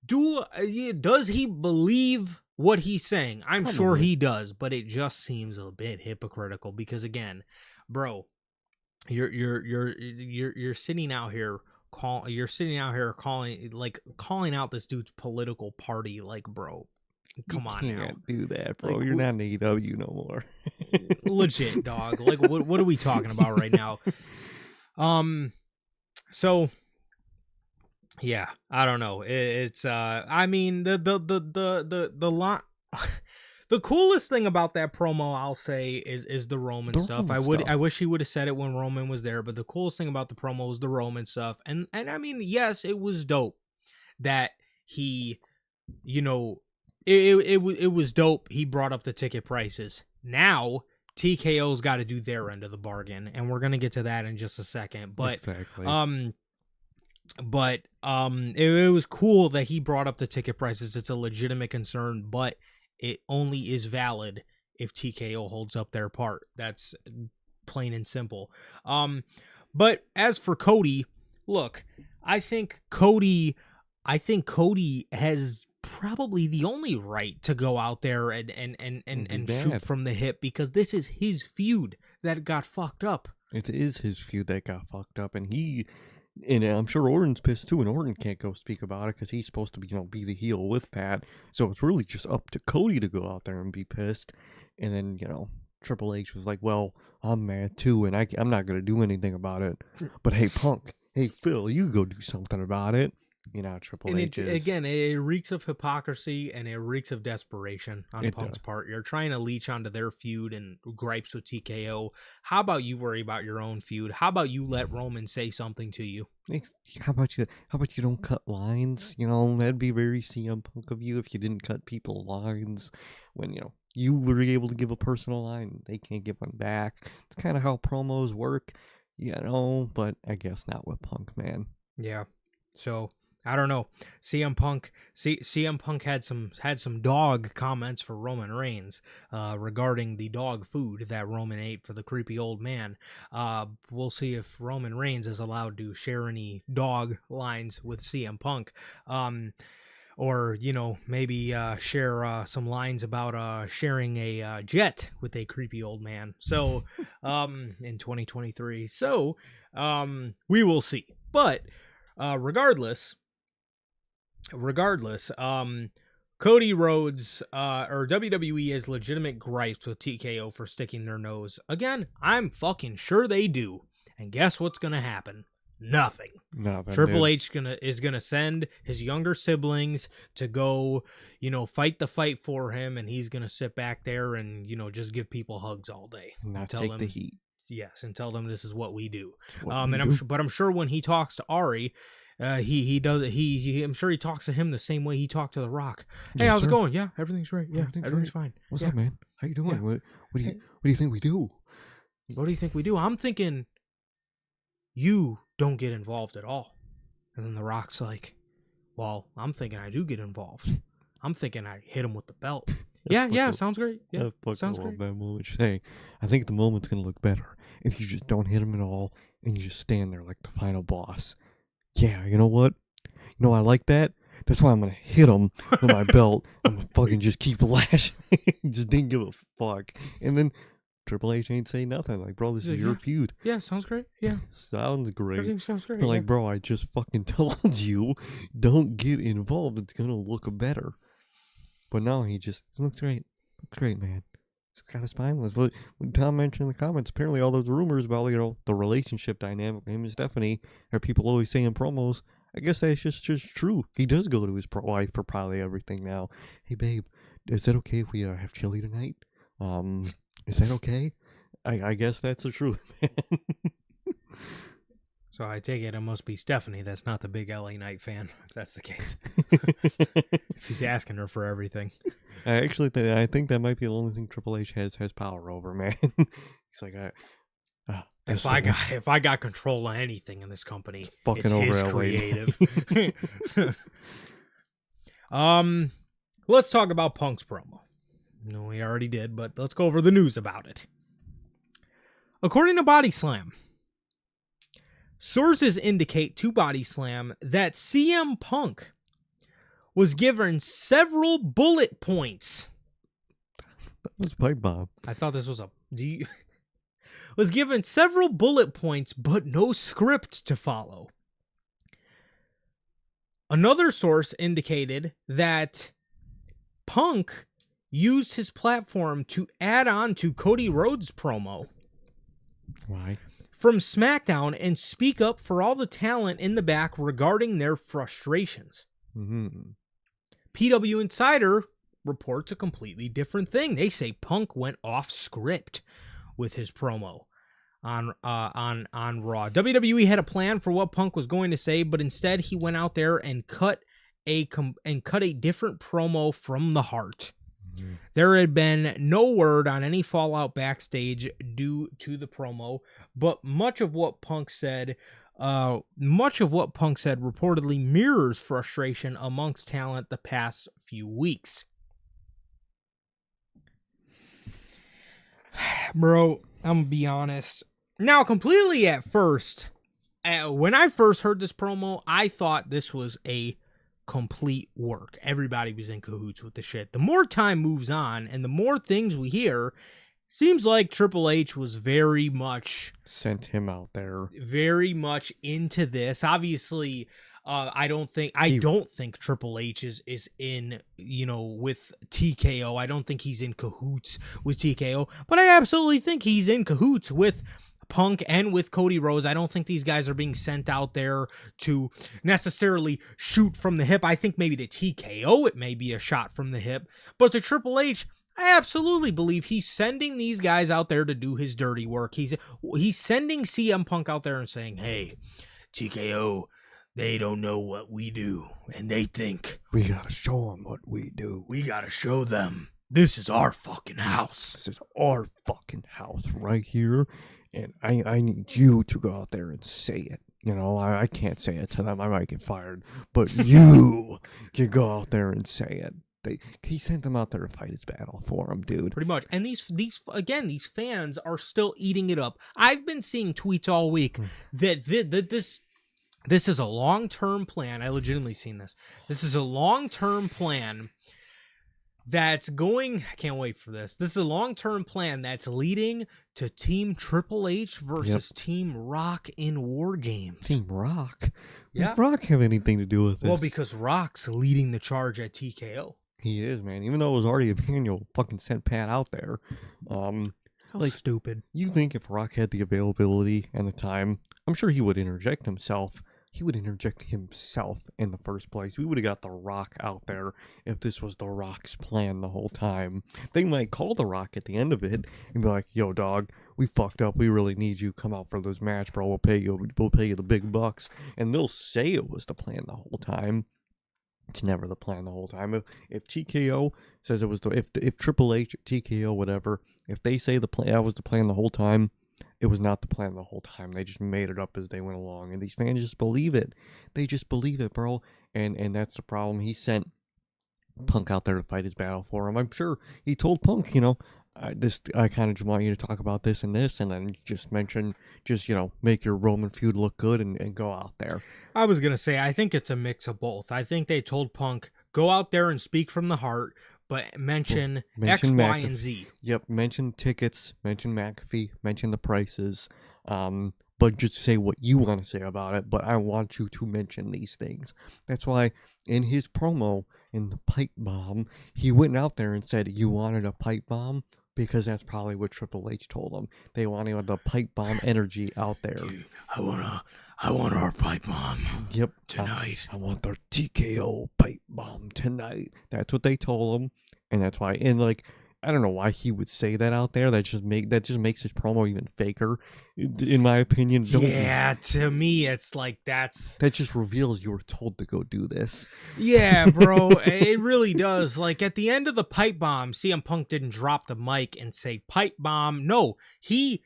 does he believe what he's saying? I'm sure he does, but it just seems a bit hypocritical because, again, bro, you're sitting out here. You're sitting out here calling out this dude's political party, like, bro, come on now. You can't do that, bro. Like, you're not an AEW no more. Legit, dog. Like, what are we talking about right now? So yeah, I don't know. It's I mean, the lot. The coolest thing about that promo, I'll say, is the Roman stuff. I wish he would have said it when Roman was there, but the coolest thing about the promo was the Roman stuff. And I mean, yes, it was dope that he, you know, it was dope. He brought up the ticket prices. Now TKO's got to do their end of the bargain, and we're gonna get to that in just a second. But exactly. It was cool that he brought up the ticket prices. It's a legitimate concern, but it only is valid if TKO holds up their part. That's plain and simple. But as for Cody, look, I think Cody has probably the only right to go out there and shoot from the hip because this is his feud that got fucked up. It is his feud that got fucked up, and I'm sure Orton's pissed too, and Orton can't go speak about it because he's supposed to be the heel with Pat. So it's really just up to Cody to go out there and be pissed. And then, Triple H was like, well, I'm mad too, and I'm not going to do anything about it. But hey, Punk, hey, Phil, you go do something about it. Triple H is... Again, it reeks of hypocrisy and it reeks of desperation on Punk's part. You're trying to leech onto their feud and gripes with TKO. How about you worry about your own feud? How about you let Roman say something to you? How about you don't cut lines? That'd be very CM Punk of you if you didn't cut people lines when, you were able to give a personal line. They can't give one back. It's kind of how promos work, but I guess not with Punk, man. Yeah. So... I don't know. CM Punk had some dog comments for Roman Reigns regarding the dog food that Roman ate for the creepy old man. We'll see if Roman Reigns is allowed to share any dog lines with CM Punk. Or, maybe share some lines about sharing a jet with a creepy old man. So, in 2023. So, we will see. But, regardless, Cody Rhodes or WWE has legitimate gripes with TKO for sticking their nose. Again, I'm fucking sure they do. And guess what's going to happen? Nothing. Triple H is gonna send his younger siblings to go, fight the fight for him, and he's gonna sit back there and just give people hugs all day. Not take them, the heat. Yes, and tell them this is what we do. I'm sure when he talks to Ari, I'm sure he talks to him the same way he talked to The Rock. Hey, Yes, how's sir. it going? Yeah, everything's great. Yeah, everything's fine. What's Yeah. up, man? How you doing? Yeah. What do you think we do? What do you think we do? I'm thinking you don't get involved at all. And then The Rock's like, well, I'm thinking I do get involved. I'm thinking I hit him with the belt. Yeah, sounds great. Yeah, sounds great. That moment saying, I think the moment's going to look better if you just don't hit him at all and you just stand there like the final boss. Yeah, you know what? I like that. That's why I'm going to hit him with my belt. I'm going to fucking just keep lashing. Just didn't give a fuck. And then Triple H ain't say nothing. Like, bro, this is your feud. Yeah, sounds great. Yeah. Sounds great. Everything sounds great. Like, bro, I just fucking told you, don't get involved. It's going to look better. But no, he looks great. Looks great, man. He's got his spineless. But when Tom mentioned in the comments, apparently all those rumors about, the relationship dynamic with him and Stephanie, or people always saying promos, I guess that's just true. He does go to his wife for probably everything now. Hey, babe, is that okay if we have chili tonight? Is that okay? I guess that's the truth, man. So I take it must be Stephanie that's not the big LA Knight fan, if that's the case. If he's asking her for everything. I think that might be the only thing Triple H has power over, man. He's like, if I got control of anything in this company, fucking it's over his LA creative. Let's talk about Punk's promo. No, we already did, but let's go over the news about it. According to Body Slam, sources indicate to Body Slam that CM Punk was given several bullet points. That was pipe bomb. I thought this was was given several bullet points, but no script to follow. Another source indicated that Punk used his platform to add on to Cody Rhodes' promo. Why? From SmackDown and speak up for all the talent in the back regarding their frustrations. Mm-hmm. PW Insider reports a completely different thing. They say Punk went off script with his promo on Raw. WWE had a plan for what Punk was going to say, but instead he went out there and cut a different promo from the heart. Mm-hmm. There had been no word on any fallout backstage due to the promo, but much of what Punk said reportedly mirrors frustration amongst talent the past few weeks. Bro, I'm gonna be honest. Now, completely at first, when I first heard this promo, I thought this was a complete work. Everybody was in cahoots with the shit. The more time moves on and the more things we hear, seems like Triple H was very much sent him out there, very much into this. Obviously, I don't think Triple H is in, with TKO. I don't think he's in cahoots with TKO, but I absolutely think he's in cahoots with Punk and with Cody Rhodes. I don't think these guys are being sent out there to necessarily shoot from the hip. I think maybe the TKO, it may be a shot from the hip, but to Triple H, I absolutely believe he's sending these guys out there to do his dirty work. He's sending CM Punk out there and saying, hey, TKO, they don't know what we do, and they think we gotta show them what we do. We gotta show them this is our fucking house. This is our fucking house right here, and I need you to go out there and say it. You know, I can't say it to them. I might get fired. But you can go out there and say it. He sent them out there to fight his battle for him, dude. Pretty much. And these fans are still eating it up. I've been seeing tweets all week that this is a long-term plan. I legitimately seen this. This is a long-term plan that's going... I can't wait for this. This is a long-term plan that's leading to Team Triple H versus Team Rock in War Games. Team Rock? Yeah. Does Rock have anything to do with this? Well, because Rock's leading the charge at TKO. He is, man. Even though it was already a manual fucking sent Pat out there. How like, stupid. You think if Rock had the availability and the time, I'm sure he would interject himself. He would interject himself in the first place. We would have got The Rock out there if this was The Rock's plan the whole time. They might call The Rock at the end of it and be like, yo, dog, we fucked up. We really need you. Come out for this match, bro. We'll pay you the big bucks. And they'll say it was the plan the whole time. It's never the plan the whole time. If TKO says it was if Triple H, TKO, whatever, if they say that was the plan the whole time, it was not the plan the whole time. They just made it up as they went along, and these fans just believe it. They just believe it, bro. And that's the problem. He sent Punk out there to fight his battle for him. I'm sure he told Punk, you know, I kind of just want you to talk about this, and then just mention, make your Roman feud look good and go out there. I was going to say, I think it's a mix of both. I think they told Punk, go out there and speak from the heart, but mention X, McAfee. Y, and Z. Yep, mention tickets, mention McAfee, mention the prices, but just say what you want to say about it, but I want you to mention these things. That's why in his promo, in the pipe bomb, he went out there and said, you wanted a pipe bomb? Because that's probably what Triple H told him. They wanted the pipe bomb energy out there. Dude, I want our pipe bomb. Yep. Tonight. I want their TKO pipe bomb tonight. That's what they told him. And that's why, and like, I don't know why he would say that out there. That just makes his promo even faker, in my opinion. Yeah, to me, it's like that just reveals you were told to go do this. Yeah, bro, it really does. Like at the end of the pipe bomb, CM Punk didn't drop the mic and say pipe bomb. No, he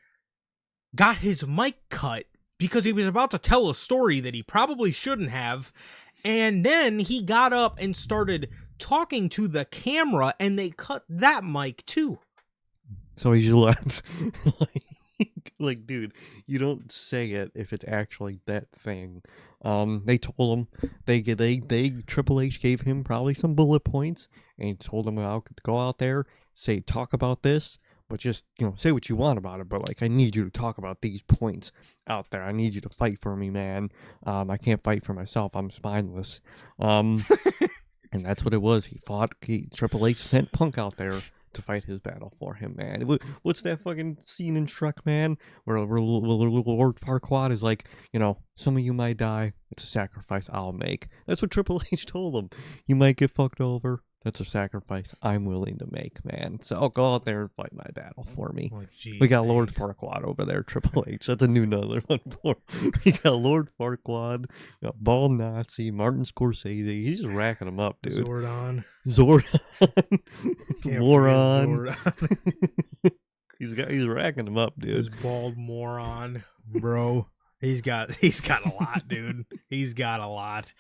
got his mic cut because he was about to tell a story that he probably shouldn't have. And then he got up and started talking to the camera, and they cut that mic too. So he just left. like, dude, you don't say it if it's actually that thing. They told him they Triple H gave him probably some bullet points and told him to go out there, talk about this. But just, say what you want about it. But, like, I need you to talk about these points out there. I need you to fight for me, man. I can't fight for myself. I'm spineless. And that's what it was. Triple H sent Punk out there to fight his battle for him, man. What's that fucking scene in Shrek, man? Where Lord Farquaad is like, some of you might die. It's a sacrifice I'll make. That's what Triple H told him. You might get fucked over. That's a sacrifice I'm willing to make, man. So I'll go out there and fight my battle for me. Oh, we got Lord Farquaad over there, Triple H. That's a new another one for. We got Lord Farquaad, we got Bald Nazi, Martin Scorsese. He's just racking them up, dude. Zordon. Moron. He's racking them up, dude. This bald moron, bro. He's got a lot, dude. He's got a lot.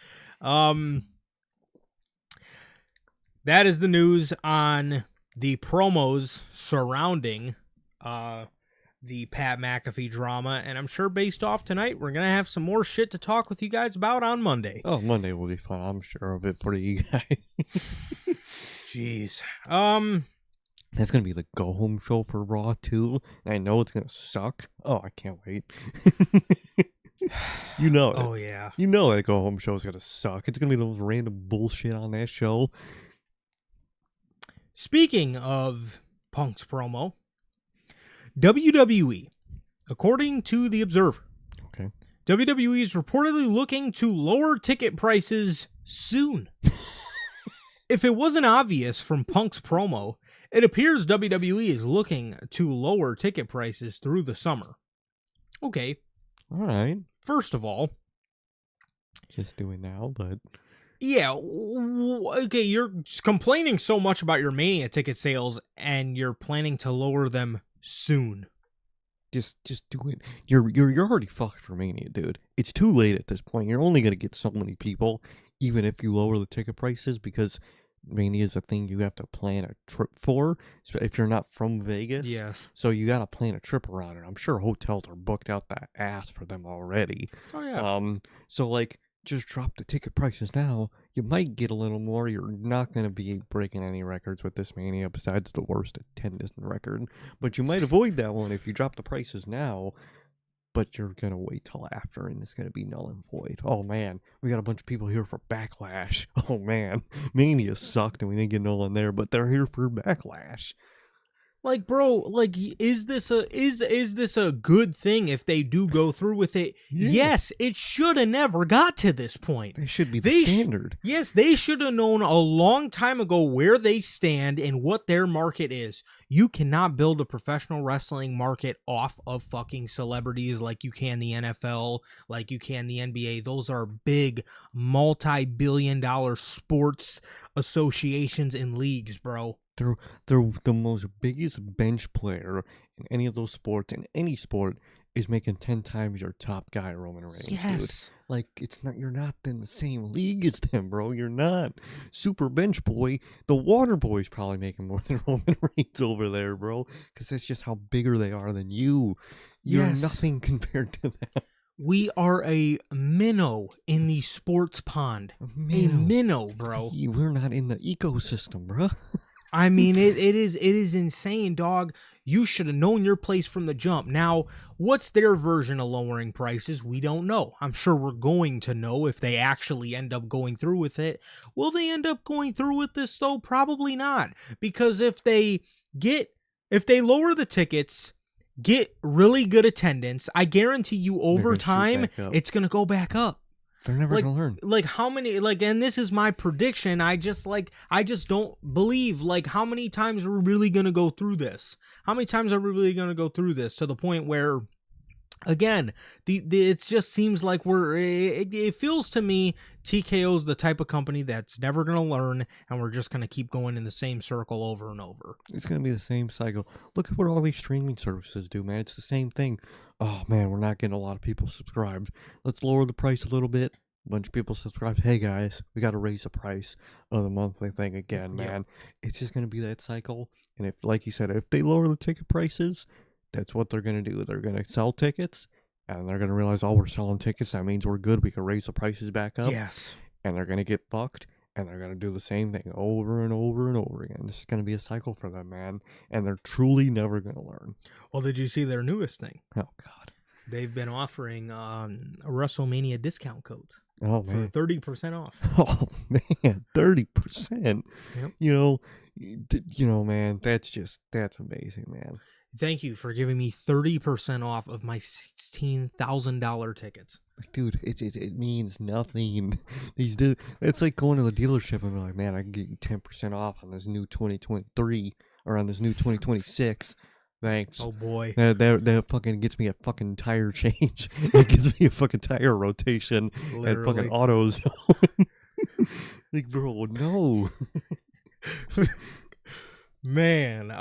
That is the news on the promos surrounding the Pat McAfee drama, and I'm sure based off tonight, we're going to have some more shit to talk with you guys about on Monday. Oh, Monday will be fun, I'm sure of it for you guys. Jeez. That's going to be the go-home show for Raw, too. I know it's going to suck. Oh, I can't wait. You know it. Oh, yeah. You know that go-home show is going to suck. It's going to be those random bullshit on that show. Speaking of Punk's promo, WWE, according to The Observer, WWE is reportedly looking to lower ticket prices soon. If it wasn't obvious from Punk's promo, it appears WWE is looking to lower ticket prices through the summer. Okay. All right. First of all, just do it now, but... Yeah, okay, you're complaining so much about your Mania ticket sales, and you're planning to lower them soon. Just do it. You're already fucked for Mania, dude. It's too late at this point. You're only gonna get so many people, even if you lower the ticket prices, because Mania is a thing you have to plan a trip for. So if you're not from Vegas, Yes. so you gotta plan a trip around it. I'm sure hotels are booked out that ass for them already. Oh yeah. So like, just drop the ticket prices now. You might get a little more. You're not going to be breaking any records with this Mania besides the worst attendance record. But you might avoid that one if you drop the prices now. But you're going to wait till after, and it's going to be null and void. Oh, man. We got a bunch of people here for Backlash. Oh, man. Mania sucked, and we didn't get no one there, but they're here for Backlash. Like, bro, like, is this a good thing if they do go through with it? Yeah. Yes, it should have never got to this point. It should be the standard. Yes, they should have known a long time ago where they stand and what their market is. You cannot build a professional wrestling market off of fucking celebrities like you can the NFL, like you can the NBA. Those are big, multi-billion-dollar sports associations and leagues, bro. They're the most biggest bench player in any of those sports, in any sport, is making 10 times your top guy, Roman Reigns. Yes. Dude. Like, you're not in the same league as them, bro. You're not. Super bench boy, the water boy's probably making more than Roman Reigns over there, bro. Because that's just how bigger they are than you. You're nothing compared to them. We are a minnow in the sports pond. A minnow, bro. We're not in the ecosystem, bro. I mean, it is insane, dog. You should have known your place from the jump. Now, what's their version of lowering prices? We don't know. I'm sure we're going to know if they actually end up going through with it. Will they end up going through with this, though? Probably not. Because if they lower the tickets, get really good attendance, I guarantee you over time, it's going to go back up. They're never gonna learn. Like how many, and this is my prediction. I just don't believe, how many times are we really gonna go through this? How many times are we really gonna go through this to the point where, again, it just seems like it feels to me TKO's the type of company that's never gonna learn, and we're just gonna keep going in the same circle over and over. It's gonna be the same cycle. Look at what all these streaming services do, man. It's the same thing. Oh man, we're not getting a lot of people subscribed. Let's lower the price a little bit. A bunch of people subscribed. Hey guys, we got to raise the price of the monthly thing again, man. Yeah. It's just gonna be that cycle. And if, like you said, if they lower the ticket prices, that's what they're gonna do. They're gonna sell tickets, and they're gonna realize, oh, we're selling tickets. That means we're good. We can raise the prices back up. Yes. And they're gonna get fucked. And they're going to do the same thing over and over and over again. This is going to be a cycle for them, man. And they're truly never going to learn. Well, did you see their newest thing? Oh, God. They've been offering a WrestleMania discount code. Oh, man. For 30% off. Oh, man. 30%. Yep. You know, man, that's amazing, man. Thank you for giving me 30% off of my $16,000 tickets. Dude, it means nothing. It's like going to the dealership and be like, man, I can get you 10% off on this new 2023 or on this new 2026. Thanks. Oh boy. That fucking gets me a fucking tire change. It gives me a fucking tire rotation at fucking AutoZone. Like, bro, no. Man,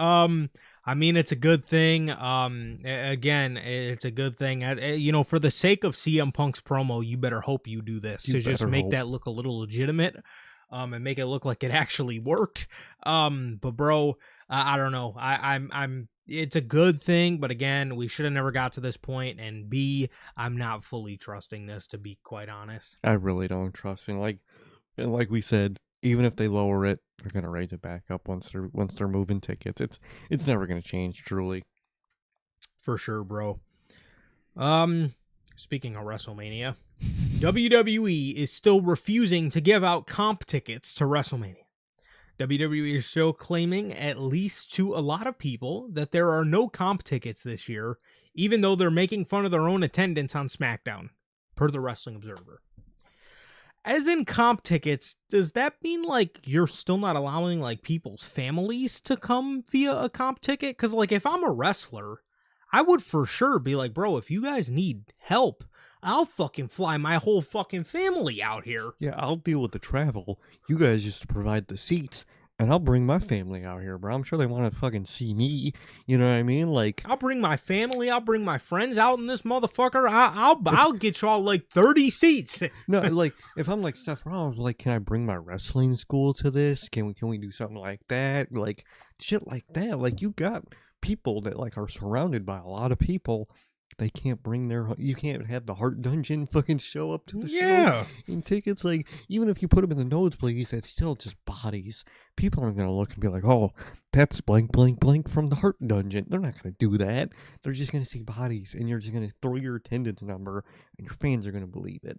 I mean, it's a good thing. Again, it's a good thing. For the sake of CM Punk's promo, you better hope you do this to just make that look a little legitimate, and make it look like it actually worked. But bro, I don't know. It's a good thing, but again, we should have never got to this point. And B, I'm not fully trusting this, to be quite honest. I really don't trust it. Like we said, even if they lower it, they're gonna raise it back up once they're moving tickets. It's never gonna change, truly. For sure, bro. Speaking of WrestleMania, WWE is still refusing to give out comp tickets to WrestleMania. WWE is still claiming, at least to a lot of people, that there are no comp tickets this year, even though they're making fun of their own attendance on SmackDown, per the Wrestling Observer. As in comp tickets, does that mean you're still not allowing people's families to come via a comp ticket? Because if I'm a wrestler, I would for sure be like, bro, if you guys need help, I'll fucking fly my whole fucking family out here. Yeah, I'll deal with the travel. You guys just provide the seats, And I'll bring my family out here, bro. I'm sure they want to fucking see me. You know what I mean? Like, I'll bring my family. I'll bring my friends out in this motherfucker. I'll get y'all like 30 seats. no, like if I'm like Seth Rollins, like, can I bring my wrestling school to this? Can we do something like that? Like shit like that. Like you got people that like are surrounded by a lot of people. They can't bring you can't have the Heart Dungeon fucking show up to the show. And tickets, like, even if you put them in the nosebleeds, that's still just bodies. People aren't going to look and be like, oh, that's blank, blank, blank from the Heart Dungeon. They're not going to do that. They're just going to see bodies, and you're just going to throw your attendance number, and your fans are going to believe it.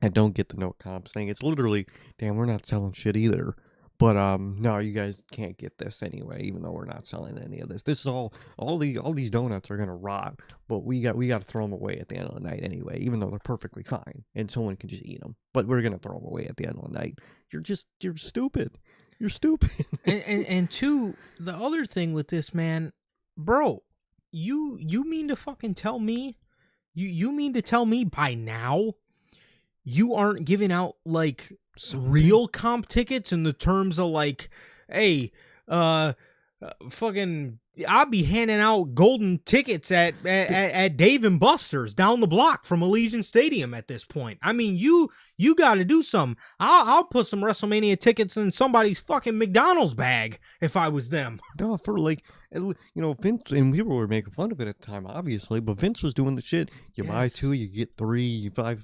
I don't get the no comps thing. It's literally, damn, we're not selling shit either. But no, you guys can't get this anyway, even though we're not selling any of this. This is all these donuts are gonna rot, but we got to throw them away at the end of the night anyway, even though they're perfectly fine and someone can just eat them. But we're gonna throw them away at the end of the night. You're stupid. You're stupid. and two, the other thing with this, man, bro, you mean to fucking tell me, you mean to tell me by now you aren't giving out like real comp tickets in the terms of like, hey, fucking, I'll be handing out golden tickets at Dave and Buster's down the block from Allegiant Stadium at this point. I mean, you got to do something. I'll put some WrestleMania tickets in somebody's fucking McDonald's bag if I was them. No, for like, you know, Vince, and we were making fun of it at the time, obviously, but Vince was doing the shit. You buy 2, you get 3. You buy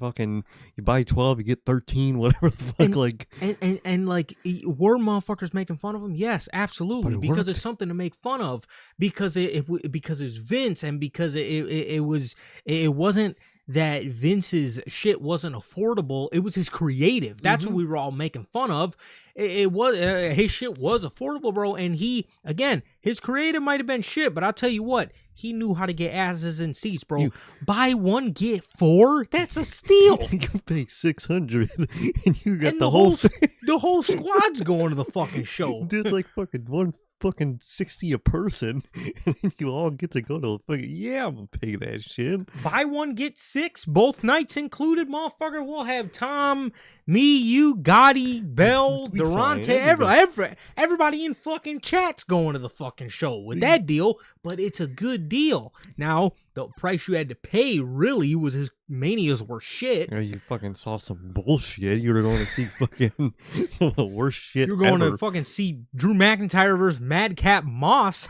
12, you get 13, whatever the fuck. And like, were motherfuckers making fun of him? Yes, absolutely, because it's something to make fun of. Because because it's Vince, and because it wasn't that Vince's shit wasn't affordable. It was his creative. That's what we were all making fun of. It was his shit was affordable, bro. And his creative might have been shit, but I'll tell you what, he knew how to get asses in seats, bro. Buy 1 get 4. That's a steal. You pay $600, and you got and the whole the whole squad's going to the fucking show. There's like fucking fucking 60 a person, and then you all get to go to fucking, I'm gonna pay that shit. Buy 1 get 6, both nights included, motherfucker. We'll have Tom, me, you, Gotti, Bell, Durante, everybody in fucking chat's going to the fucking show with that deal, but it's a good deal. Now, the price you had to pay really was his Manias were shit. Yeah, you fucking saw some bullshit. You were going to see fucking some of the worst shit You're going ever. to fucking see Drew McIntyre versus Madcap Moss,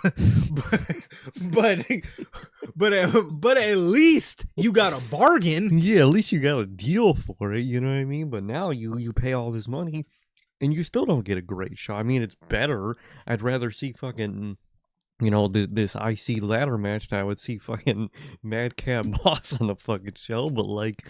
but at least you got a bargain. Yeah, at least you got a deal for it. You know what I mean? But now you pay all this money, and you still don't get a great show. I mean, it's better. I'd rather see fucking, you know, this IC ladder match than I would see fucking Madcap Moss on the fucking show. But like,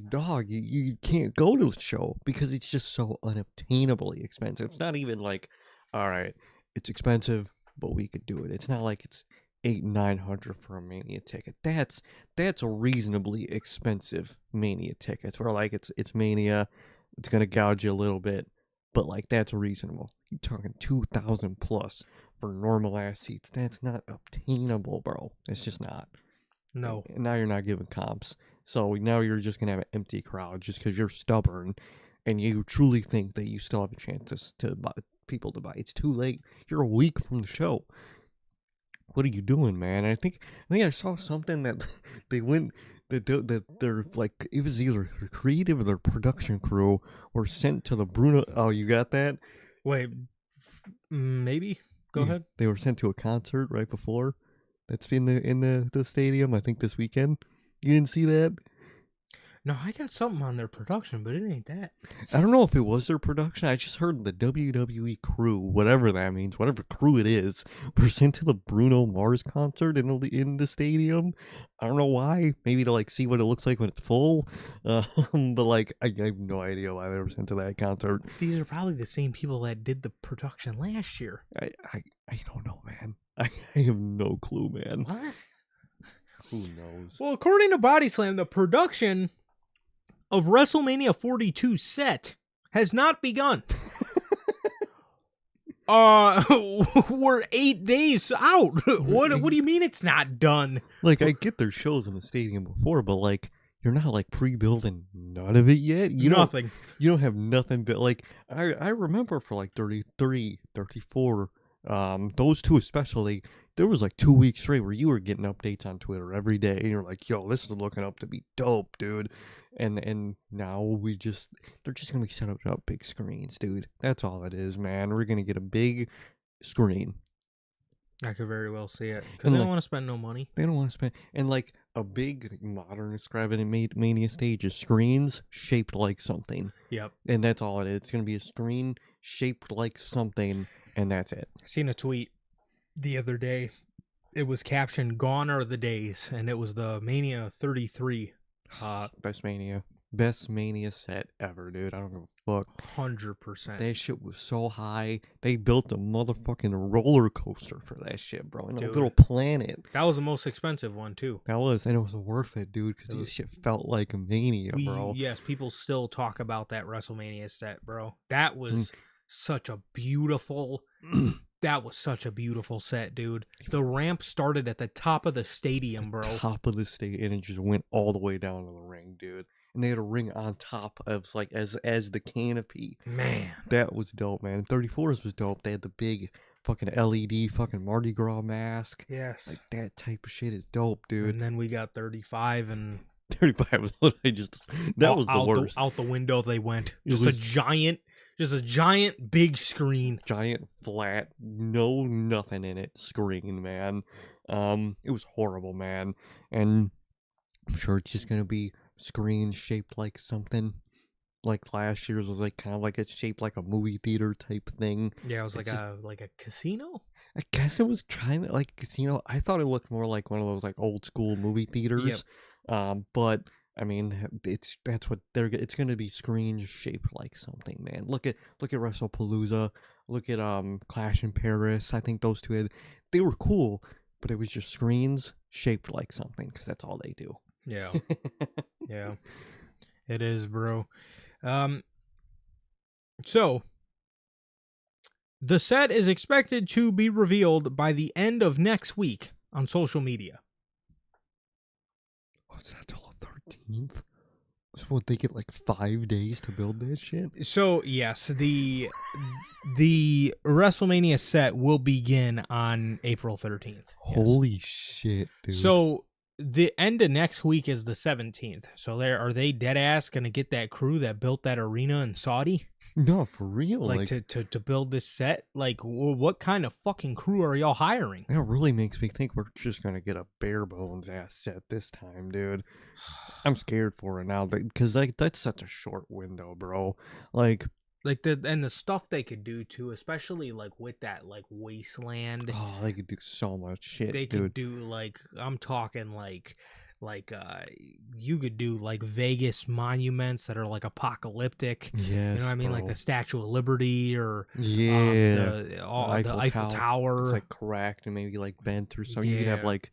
dog, you can't go to the show because it's just so unobtainably expensive. It's not even like, all right, it's expensive, but we could do it. It's not like it's $800-900 for a Mania ticket. That's a reasonably expensive Mania ticket. Where like it's Mania, it's gonna gouge you a little bit, but like that's reasonable. You're talking $2,000 plus for normal ass seats. That's not obtainable, bro. It's just not. No. And now you're not giving comps. So now you're just gonna have an empty crowd just because you're stubborn and you truly think that you still have a chance to buy people to buy. It's too late. You're a week from the show. What are you doing, man? I think I saw something that they went that they're like, it was either their creative or their production crew were sent to the Bruno. Oh, you got that? Wait, maybe. Go ahead. They were sent to a concert right before. That's in the stadium. I think this weekend. You didn't see that? No, I got something on their production, but it ain't that. I don't know if it was their production. I just heard the WWE crew, whatever that means, whatever crew it is, were sent to the Bruno Mars concert in the stadium. I don't know why. Maybe to like see what it looks like when it's full. But like, I have no idea why they were sent to that concert. These are probably the same people that did the production last year. I don't know, man. I have no clue, man. What? Who knows? Well, according to Body Slam, the production of WrestleMania 42 set has not begun. We're 8 days out. What do you mean it's not done? Like, I get their shows in the stadium before, but like, you're not like pre-building none of it yet. You Nothing. You don't have nothing but like I remember for like 33, 34, those two especially, there was like 2 weeks straight where you were getting updates on Twitter every day and you're like, yo, this is looking up to be dope, dude. And now they're just gonna be set up big screens, dude. That's all it is, man. We're gonna get a big screen. I could very well see it because And they like, don't want to spend no money. they don't want to spend, and like a big modern describing Mania stage is screens shaped like something. Yep. And that's all it is. It's gonna be a screen shaped like something, and that's it. I seen a tweet the other day. It was captioned "Gone are the days," and it was the Mania 33. Best Mania set ever, dude. I don't give a fuck. 100%. That shit was so high. They built a motherfucking roller coaster for that shit, bro. In a little planet. That was the most expensive one too. That was, and it was worth it, dude, because this shit felt like a Mania, bro. Yes, people still talk about that WrestleMania set, bro. That was such a beautiful. That was such a beautiful set, dude. The ramp started at the top of the stadium, bro. Top of the stadium, and it just went all the way down to the ring, dude. And they had a ring on top of like as the canopy. Man, that was dope, man. 34s was dope. They had the big fucking LED fucking Mardi Gras mask. Yes, like that type of shit is dope, dude. And then we got 35 and 35 was literally just that was the worst. Out the window they went. Just a giant big screen, giant flat, no nothing in it screen, man. It was horrible, man. And I'm sure it's just gonna be screen shaped like something. Like last year's was like kind of like it's shaped like a movie theater type thing. Yeah, it was like a casino. I guess it was trying to like casino. I thought it looked more like one of those like old school movie theaters. Yep. But I mean, it's gonna be screen shaped like something, man. Look at WrestlePalooza. Look at Clash in Paris. I think those two they were cool, but it was just screens shaped like something because that's all they do. Yeah. Yeah. It is, bro. So the set is expected to be revealed by the end of next week on social media. What's that, till the 13th? So what, they get like 5 days to build that shit? So yes, the WrestleMania set will begin on April 13th. Holy shit, dude. So the end of next week is the 17th. So are they dead ass gonna get that crew that built that arena in Saudi? No, for real. Like to build this set? Like, what kind of fucking crew are y'all hiring? That really makes me think we're just gonna get a bare bones ass set this time, dude. I'm scared for it now because like that's such a short window, bro. Like the stuff they could do too, especially like with that like wasteland. Oh, they could do so much shit. They could do like I'm talking like you could do like Vegas monuments that are like apocalyptic. Yes, you know what I mean, bro. like the Statue of Liberty or the Eiffel Tower. It's like cracked and maybe like bent or something. You could have like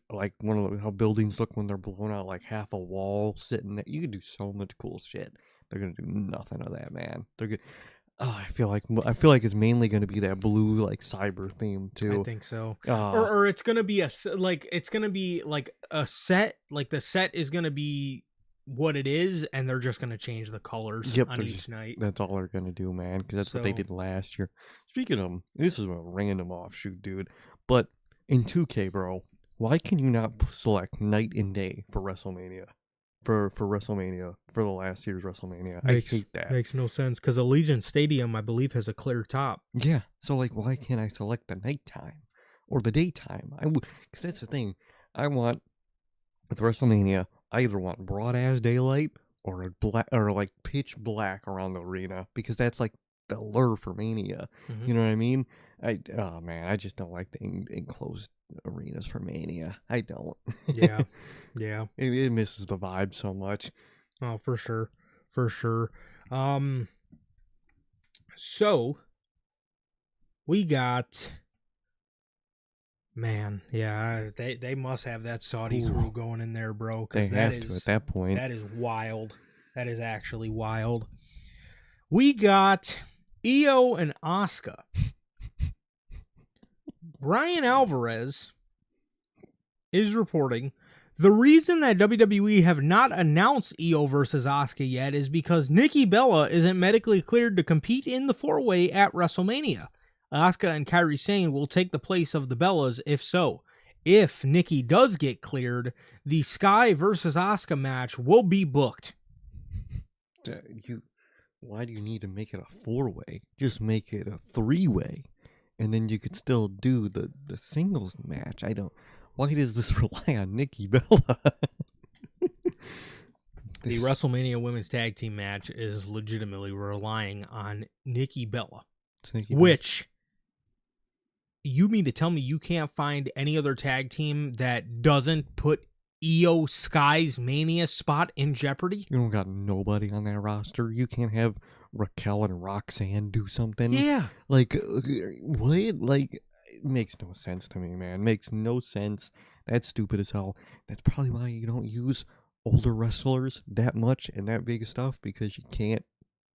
like one of how buildings look when they're blown out, like half a wall sitting there. You could do so much cool shit. They're gonna do nothing of that, man. They're good. Oh, I feel like it's mainly gonna be that blue like cyber theme too. I think so. Or it's gonna be a set. Like the set is gonna be what it is, and they're just gonna change the colors on each night. That's all they're gonna do, man. Because that's what they did last year. Speaking of them, this is a random offshoot, dude. But in 2K, bro, why can you not select night and day for WrestleMania? For WrestleMania, for the last year's WrestleMania. I hate that. Makes no sense because Allegiant Stadium, I believe, has a clear top. Yeah, so like, why can't I select the nighttime or the daytime? Because that's the thing. I want with WrestleMania, I either want broad ass daylight or a black or like pitch black around the arena because that's like the lure for Mania. Mm-hmm. You know what I mean? I just don't like the enclosed arenas for Mania. I don't. Yeah. It misses the vibe so much. Oh, for sure. So we got, man, yeah, they must have that Saudi crew going in there, bro. They have to at that point. That is wild. That is actually wild. We got Io and Asuka. Brian Alvarez is reporting The reason that WWE have not announced Io versus Asuka yet is because Nikki Bella isn't medically cleared to compete in the 4-way at WrestleMania. Asuka and Kairi Sane will take the place of the Bellas if so. If Nikki does get cleared, the Sky versus Asuka match will be booked. Why do you need to make it a 4-way? Just make it a 3-way. And then you could still do the singles match. Why does this rely on Nikki Bella? The WrestleMania Women's Tag Team match is legitimately relying on Nikki Bella. Which, you mean to tell me you can't find any other tag team that doesn't put Io Sky's Mania spot in jeopardy? You don't got nobody on that roster. You can't have Raquel and Roxanne do something. Yeah. Like, what? Like, it makes no sense to me, man. Makes no sense. That's stupid as hell. That's probably why you don't use older wrestlers that much and that big stuff, because you can't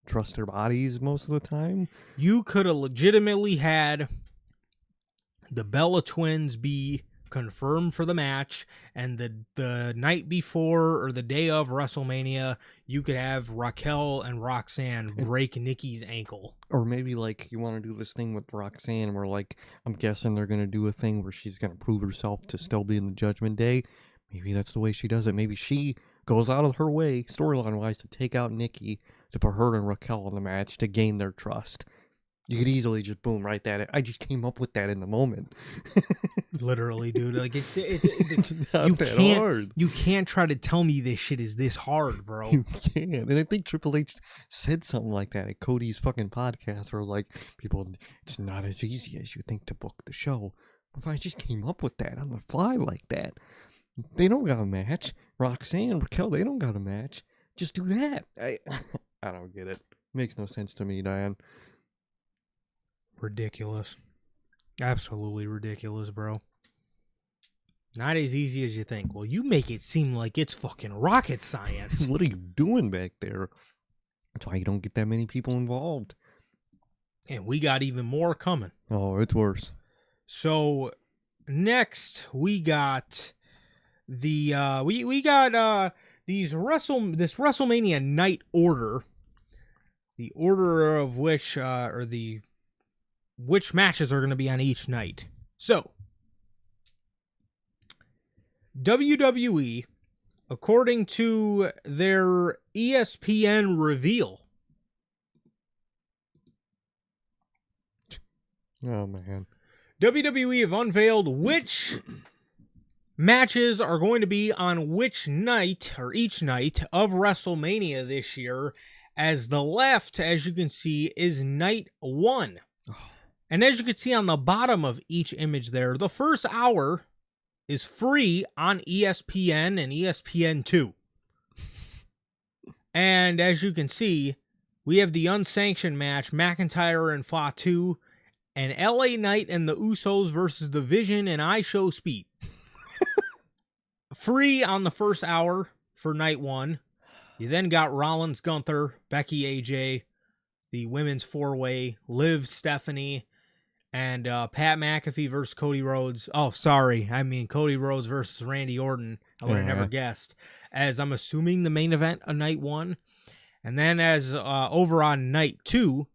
trust their bodies most of the time. You could have legitimately had the Bella Twins be confirmed for the match, and the night before or the day of WrestleMania, you could have Raquel and Roxanne break Nikki's ankle. Or maybe, like, you want to do this thing with Roxanne where, like, I'm guessing they're going to do a thing where she's going to prove herself to still be in the Judgment Day. Maybe that's the way she does it. Maybe she goes out of her way, storyline-wise, to take out Nikki, to put her and Raquel in the match to gain their trust. You could easily just boom right that. I just came up with that in the moment. Literally, dude. Like it's not you that can't, hard. You can't try to tell me this shit is this hard, bro. You can't. And I think Triple H said something like that at Cody's fucking podcast, where like people, it's not as easy as you think to book the show. If I just came up with that on the fly like that, they don't got a match. Roxanne, Raquel, they don't got a match. Just do that. I don't get it. Makes no sense to me, Diane. Ridiculous. Absolutely ridiculous, bro. Not as easy as you think. Well, you make it seem like it's fucking rocket science. What are you doing back there? That's why you don't get that many people involved. And we got even more coming. Oh, it's worse. So next we got the we got this WrestleMania night order. The order of which which matches are going to be on each night. So, WWE, according to their ESPN reveal. Oh, man. WWE have unveiled which matches are going to be on which night, or each night, of WrestleMania this year. As the left, as you can see, is night 1. And as you can see on the bottom of each image there, the first hour is free on ESPN and ESPN2. And as you can see, we have the unsanctioned match, McIntyre and Fatu, and LA Knight and the Usos versus The Vision and I Show Speed. Free on the first hour for night 1. You then got Rollins, Gunther, Becky, AJ, the women's 4-way, Liv, Stephanie, and Pat McAfee versus Cody Rhodes. Oh, sorry. I mean, Cody Rhodes versus Randy Orton. I would have never guessed. As I'm assuming the main event of night 1. And then as over on night 2,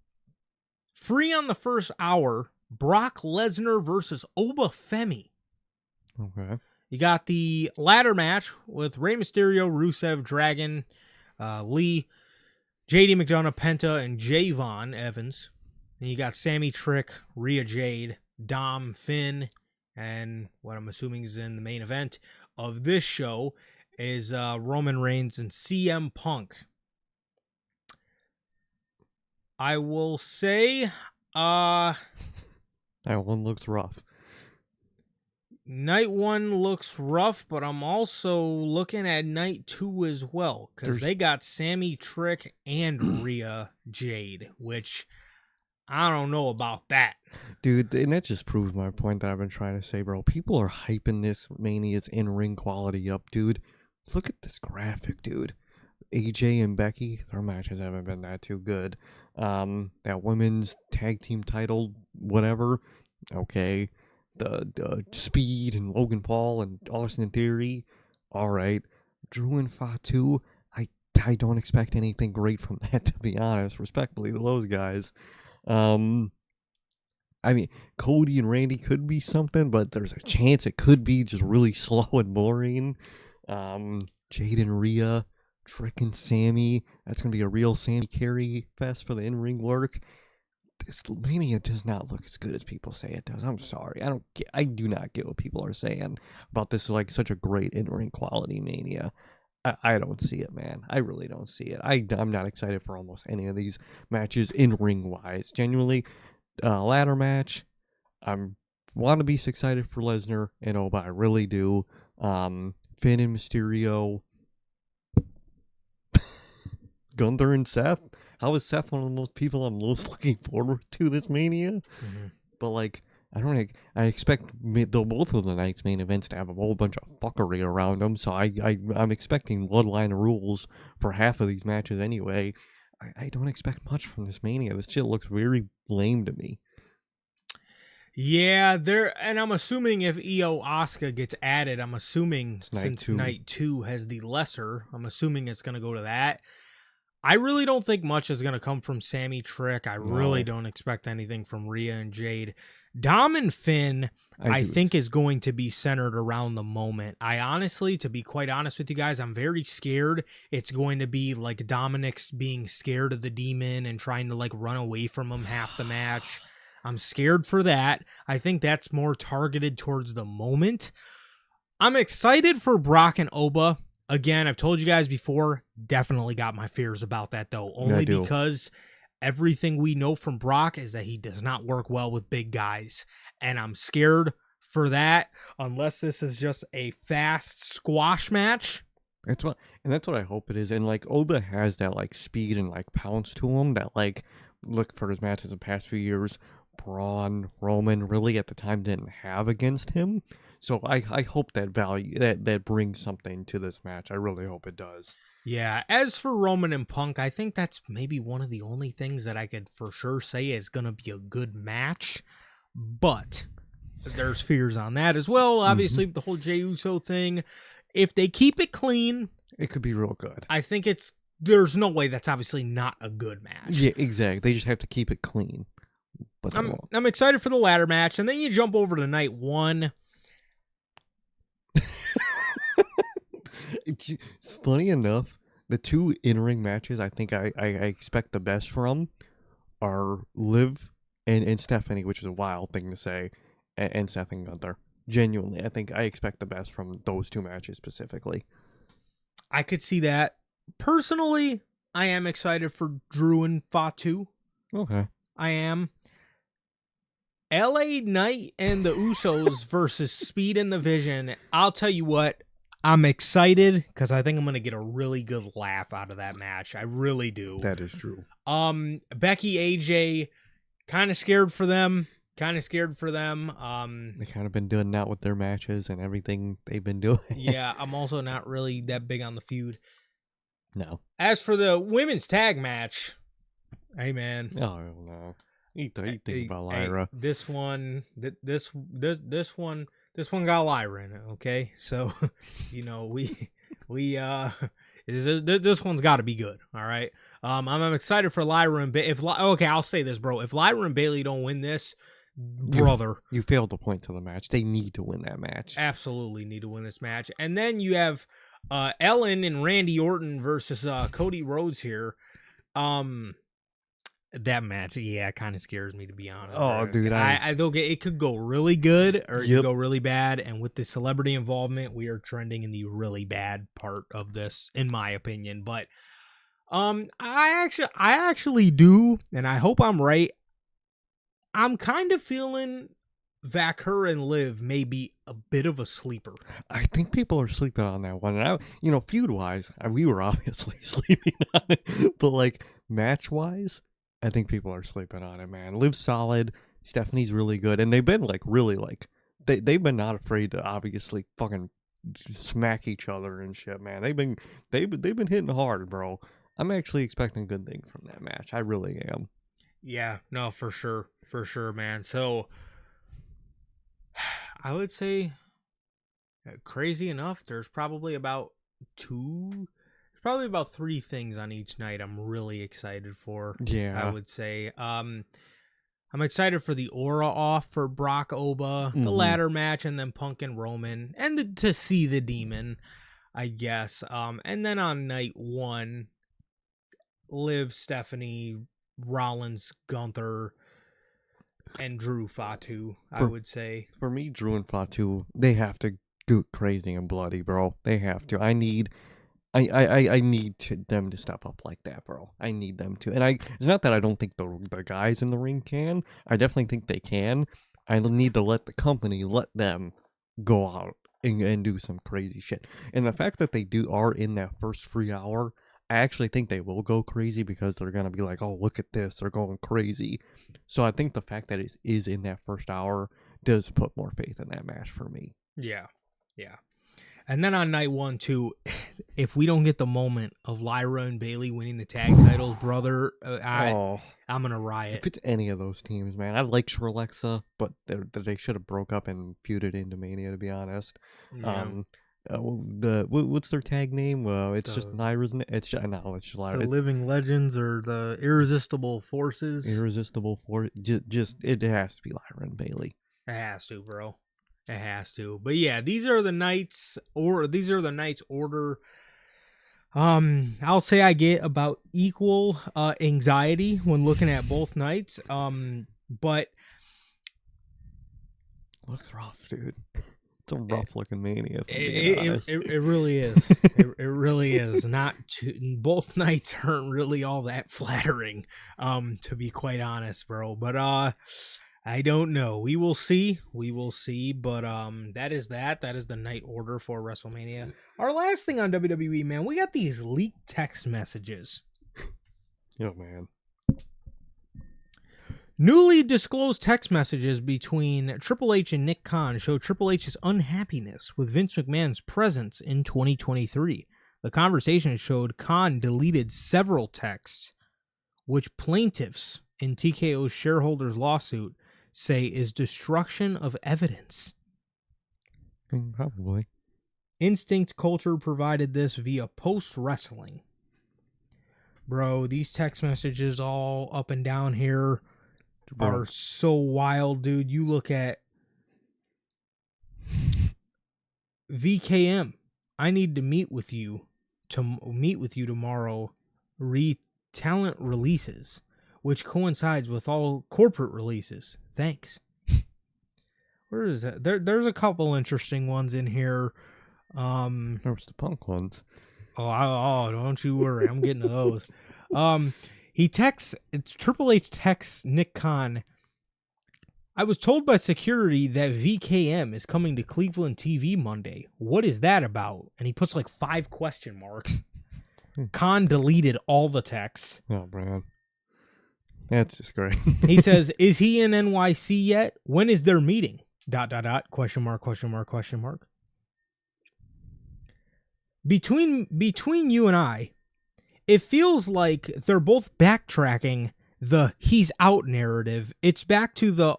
free on the first hour, Brock Lesnar versus Oba Femi. Okay. You got the ladder match with Rey Mysterio, Rusev, Dragon, Lee, JD McDonough, Penta, and Javon Evans. And you got Sammy Trick, Rhea Jade, Dom, Finn, and what I'm assuming is in the main event of this show is Roman Reigns and CM Punk. I will say that one looks rough. Night 1 looks rough, but I'm also looking at night 2 as well, because they got Sammy Trick and Rhea Jade, which I don't know about that. Dude, and that just proves my point that I've been trying to say, bro. People are hyping this Mania's in-ring quality up, dude. Look at this graphic, dude. AJ and Becky, their matches haven't been that too good. That women's tag team title, whatever, okay. The Speed and Logan Paul and Austin Theory, all right. Drew and Fatu, I don't expect anything great from that, to be honest, respectfully to those guys. I mean, Cody and Randy could be something, but there's a chance it could be just really slow and boring. Jade and Rhea, Trick and Sammy, that's going to be a real Sammy Carey fest for the in-ring work. This Mania does not look as good as people say it does. I'm sorry. I do not get what people are saying about this, like, such a great in-ring quality Mania. I don't see it, man. I really don't see it. I'm not excited for almost any of these matches in-ring wise. Genuinely, ladder match, I'm want to be excited for Lesnar and Oba. I really do. Finn and Mysterio, Gunther and Seth. How is Seth one of those people I'm most looking forward to this Mania? Mm-hmm. But like, I expect both of the night's main events to have a whole bunch of fuckery around them. So I'm expecting bloodline rules for half of these matches anyway. I don't expect much from this Mania. This shit looks very lame to me. Yeah, and I'm assuming if Io Asuka gets added, I'm assuming since night 2 has the lesser, I'm assuming it's going to go to that. I really don't think much is going to come from Sammy Trick. I really don't expect anything from Rhea and Jade. Dom and Finn, I think, is going to be centered around the moment. I honestly, to be quite honest with you guys, I'm very scared it's going to be like Dominic's being scared of the demon and trying to like run away from him half the match. I'm scared for that. I think that's more targeted towards the moment. I'm excited for Brock and Oba. Again, I've told you guys before, definitely got my fears about that though. Only because everything we know from Brock is that he does not work well with big guys. And I'm scared for that unless this is just a fast squash match. That's what I hope it is. And like Oba has that like speed and like pounce to him that like look for his matches the past few years. Braun, Roman really at the time didn't have against him. So I hope that value that brings something to this match. I really hope it does. Yeah, as for Roman and Punk, I think that's maybe one of the only things that I could for sure say is going to be a good match. But there's fears on that as well. Obviously, the whole Jey Uso thing. If they keep it clean, it could be real good. I think there's no way that's obviously not a good match. Yeah, exactly. They just have to keep it clean. But I'm excited for the ladder match, and then you jump over to night 1. It's funny enough, the two in-ring matches I think I expect the best from are Liv and Stephanie, which is a wild thing to say, and Seth and Gunther. Genuinely, I think I expect the best from those two matches specifically. I could see that. Personally, I am excited for Drew and Fatu. Okay. I am. LA Knight and the Usos versus Speed and the Vision. I'll tell you what, I'm excited because I think I'm going to get a really good laugh out of that match. I really do. That is true. Becky, AJ, kind of scared for them. They kind of been doing that with their matches and everything they've been doing. Yeah, I'm also not really that big on the feud. No. As for the women's tag match, hey man. Oh no. You think about Lyra. This one got Lyra in it, okay? So, you know, this one's got to be good, all right? I'm excited for Lyra and okay, I'll say this, bro. If Lyra and Bayley don't win this, brother, you failed to point to the match. They need to win that match. Absolutely need to win this match. And then you have Ellen and Randy Orton versus Cody Rhodes here. That match, yeah, kind of scares me, to be honest. Oh, dude, it could go really good or it could go really bad. And with the celebrity involvement, we are trending in the really bad part of this, in my opinion. But I actually do, and I hope I'm right. I'm kind of feeling Vacker and Liv may be a bit of a sleeper. I think people are sleeping on that one. And feud wise, we were obviously sleeping on it, but like match wise, I think people are sleeping on it, man. Liv's solid. Stephanie's really good. And they've been like really like they've been not afraid to obviously fucking smack each other and shit, man. They've been hitting hard, bro. I'm actually expecting good things from that match. I really am. Yeah, no, for sure. For sure, man. So I would say Crazy enough, there's probably about 3 things on each night I'm really excited for. Yeah. I would say. I'm excited for the aura off for Brock Oba, the Mhm. ladder match, and then Punk and Roman, and to see the Demon, I guess. And then on night 1, Liv, Stephanie, Rollins, Gunther, and Drew Fatu, I would say. For me, Drew and Fatu, they have to go crazy and bloody, bro. They have to. I need them to step up like that, bro. I need them to. And it's not that I don't think the guys in the ring can. I definitely think they can. I need to let the company let them go out and do some crazy shit. And the fact that they are in that first free hour, I actually think they will go crazy because they're gonna be like, oh, look at this, they're going crazy. So I think the fact that it is in that first hour does put more faith in that match for me. Yeah. And then on night 1, too, if we don't get the moment of Lyra and Bailey winning the tag titles, brother, I'm gonna riot. If it's any of those teams, man, I like Alexa, but they should have broke up and feuded into Mania, to be honest. Yeah. What's their tag name? It's just Lyra, isn't it? It's just Lyra. The Living Legends or the Irresistible Forces. Irresistible Force. Just it has to be Lyra and Bailey. It has to, bro. It has to. But yeah, these are the nights order. I'll say I get about equal anxiety when looking at both nights. But looks rough, dude. It's a rough looking Mania. It really is. it really is. Both nights aren't really all that flattering, to be quite honest, bro. But I don't know. We will see. But that is the night order for WrestleMania. Our last thing on WWE, man, we got these leaked text messages. Oh, man. Newly disclosed text messages between Triple H and Nick Khan show Triple H's unhappiness with Vince McMahon's presence in 2023. The conversation showed Khan deleted several texts, which plaintiffs in TKO's shareholders lawsuit say is destruction of evidence. Probably. Instinct Culture provided this via Post Wrestling. Bro, these text messages all up and down here are so wild, dude. You look at VKM. I need to meet with you tomorrow. Talent releases, which coincides with all corporate releases. Thanks. Where is that? There's a couple interesting ones in here. There's the Punk ones. Oh, don't you worry. I'm getting to those. Triple H texts Nick Khan. I was told by security that VKM is coming to Cleveland TV Monday. What is that about? And he puts like 5 question marks. Khan deleted all the texts. Oh, man. That's just great. He says, is he in NYC yet? When is their meeting? ... Question mark. Between you and I, it feels like they're both backtracking the he's out narrative. It's back to the,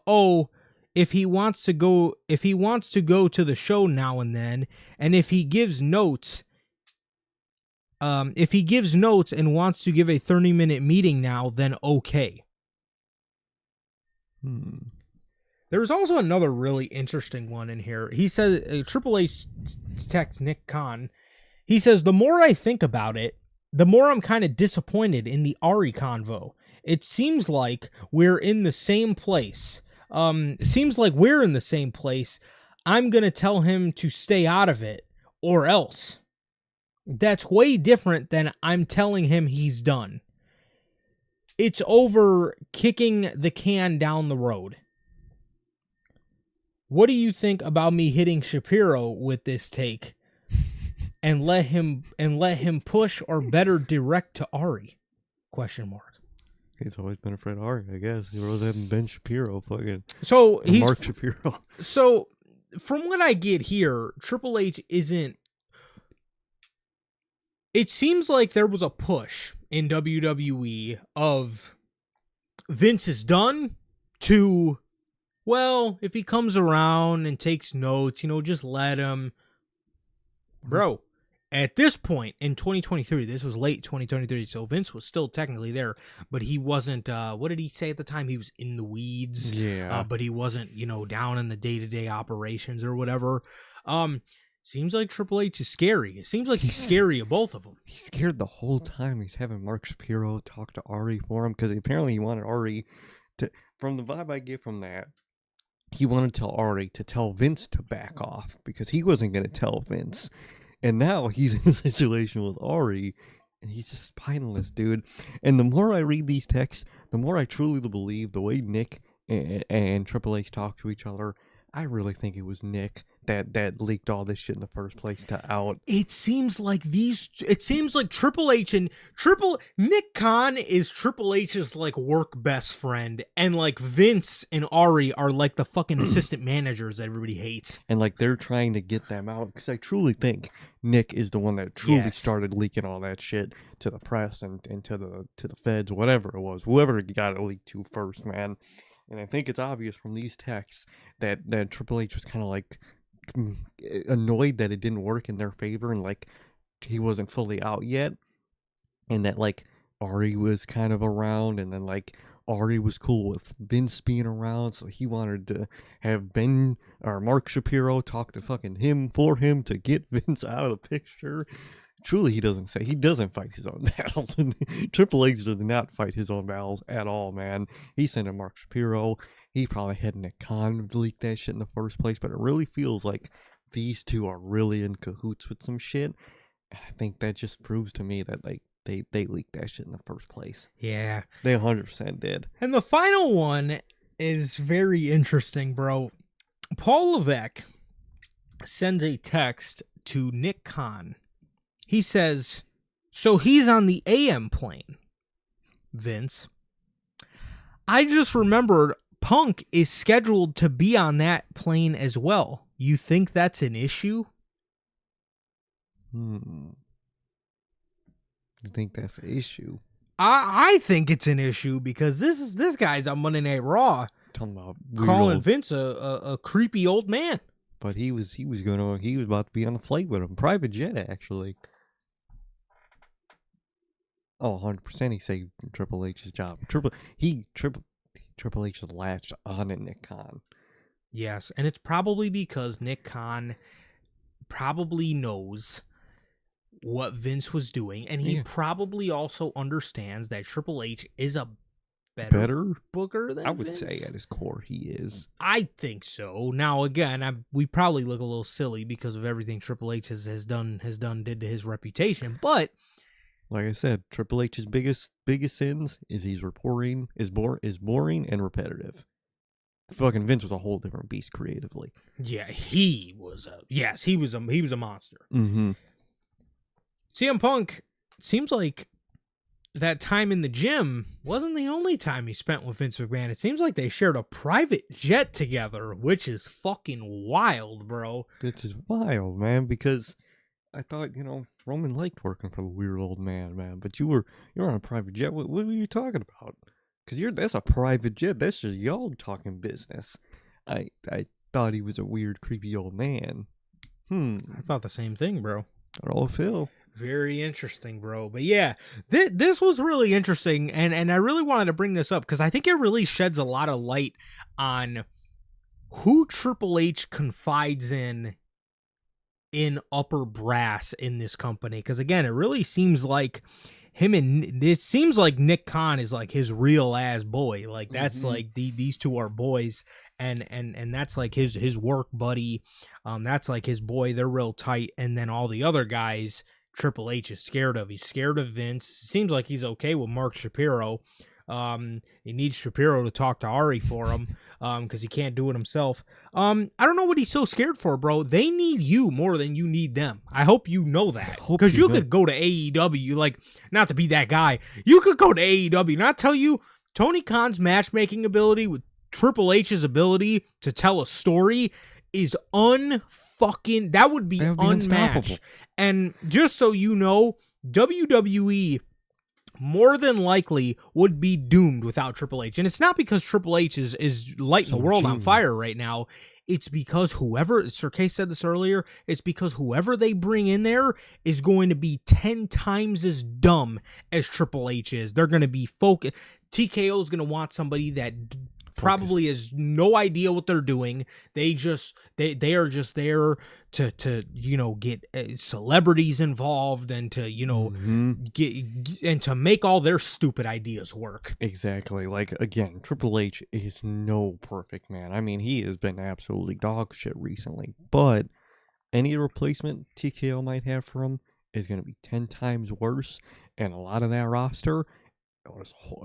if he wants to go to the show now and then, and if he gives notes and wants to give a 30-minute meeting now, then okay. There's also another really interesting one in here. He says, Triple H texts Nick Khan. He says, the more I think about it, the more I'm kind of disappointed in the Ari convo. It seems like we're in the same place. I'm going to tell him to stay out of it or else. That's way different than I'm telling him he's done. It's over kicking the can down the road. What do you think about me hitting Shapiro with this take and let him push or better direct to Ari? Question mark. He's always been afraid of Ari, I guess. He really hasn't been Shapiro, fucking. So he's Mark Shapiro. So from what I get here, Triple H isn't. It seems like there was a push in WWE of Vince is done to, well, if he comes around and takes notes, just let him. bro. At this point in 2023, this was late 2023, so Vince was still technically there, but he wasn't, what did he say at the time? He was in the weeds, Yeah. but he wasn't, down in the day-to-day operations or whatever. Seems like Triple H is scary. It seems like he's scary of both of them. He's scared the whole time. He's having Mark Shapiro talk to Ari for him, because apparently he wanted Ari to, from the vibe I get from that, he wanted to tell Ari to tell Vince to back off, because he wasn't going to tell Vince. And now he's in a situation with Ari, and he's just spineless, dude. And the more I read these texts, the more I truly believe the way Nick and Triple H talk to each other. I really think it was Nick that leaked all this shit in the first place to out. It seems like Triple H and Nick Khan is Triple H's like work best friend, and like Vince and Ari are like the fucking assistant managers that everybody hates. And like they're trying to get them out, because I truly think Nick is the one that truly started leaking all that shit to the press and to the feds, whatever it was, whoever got it leaked to first, man. And I think it's obvious from these texts that Triple H was kind of like annoyed that it didn't work in their favor, and like he wasn't fully out yet, and that like Ari was kind of around, and then like Ari was cool with Vince being around, so he wanted to have Ben or Mark Shapiro talk to fucking him for him to get Vince out of the picture. Truly, he doesn't fight his own battles. Triple H does not fight his own battles at all, man. He sent in Mark Shapiro. He probably had Nick Khan leak that shit in the first place, but it really feels like these two are really in cahoots with some shit. And I think that just proves to me that like they leaked that shit in the first place. Yeah. They 100% did. And the final one is very interesting, bro. Paul Levesque sends a text to Nick Khan. He says, so he's on the AM plane, Vince. I just remembered Punk is scheduled to be on that plane as well. You think that's an issue? You think that's an issue? I think it's an issue, because this guy's on Monday Night Raw Talking about calling Vince a creepy old man. But he was about to be on the flight with him, private jet actually. Oh, 100% he saved Triple H's job. Triple H latched on to Nick Khan. Yes, and it's probably because Nick Khan probably knows what Vince was doing, and he probably also understands that Triple H is a better booker than I would Vince. say at his core he is. I think so. Now again, we probably look a little silly because of everything Triple H did to his reputation, but like I said, Triple H's biggest sins is he's boring and repetitive. Fucking Vince was a whole different beast creatively. Yeah, he was a monster. Mm-hmm. CM Punk seems like that time in the gym wasn't the only time he spent with Vince McMahon. It seems like they shared a private jet together, which is fucking wild, bro. This is wild, man, because I thought, Roman liked working for the weird old man, but you're on a private jet. What were you talking about? Because that's a private jet. That's just y'all talking business. I thought he was a weird, creepy old man. I thought the same thing, bro. Oh, Phil. Very interesting, bro. But yeah, this was really interesting, and I really wanted to bring this up because I think it really sheds a lot of light on who Triple H confides in upper brass in this company. Because again, it really seems like Nick Khan is like his real ass boy. Like that's like these two are boys, and that's like his work buddy. That's like his boy. They're real tight, and then all the other guys Triple H is scared of. He's scared of Vince. Seems like he's okay with Mark Shapiro. He needs Shapiro to talk to Ari for him, because he can't do it himself. I don't know what he's so scared for, bro. They need you more than you need them. I hope you know that, because you could go to AEW, like, not to be that guy. You could go to AEW, and I tell you, Tony Khan's matchmaking ability with Triple H's ability to tell a story is that would be unmatched. And just so you know, WWE more than likely would be doomed without Triple H. And it's not because Triple H is lighting the world on fire right now. It's because whoever, Sir K said this earlier, it's because whoever they bring in there is going to be 10 times as dumb as Triple H is. They're going to be focused. TKO is going to want somebody that probably has no idea what they're doing. They are just there to get celebrities involved and to get and to make all their stupid ideas work. Exactly. Like, again, Triple H is no perfect man. I mean, he has been absolutely dog shit recently, but any replacement TKO might have for him is going to be 10 times worse, and a lot of that roster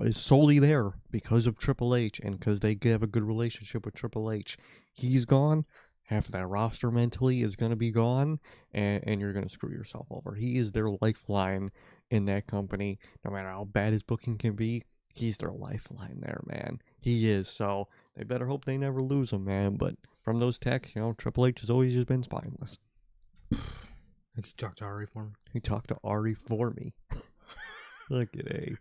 is solely there because of Triple H and because they have a good relationship with Triple H. He's gone, half of that roster mentally is going to be gone, and you're going to screw yourself over. He is their lifeline in that company. No matter how bad his booking can be, he's their lifeline there, man. He is. So they better hope they never lose him, man. But from those texts, Triple H has always just been spineless. He talked to Ari for me. He talked to Ari for me. Look at A.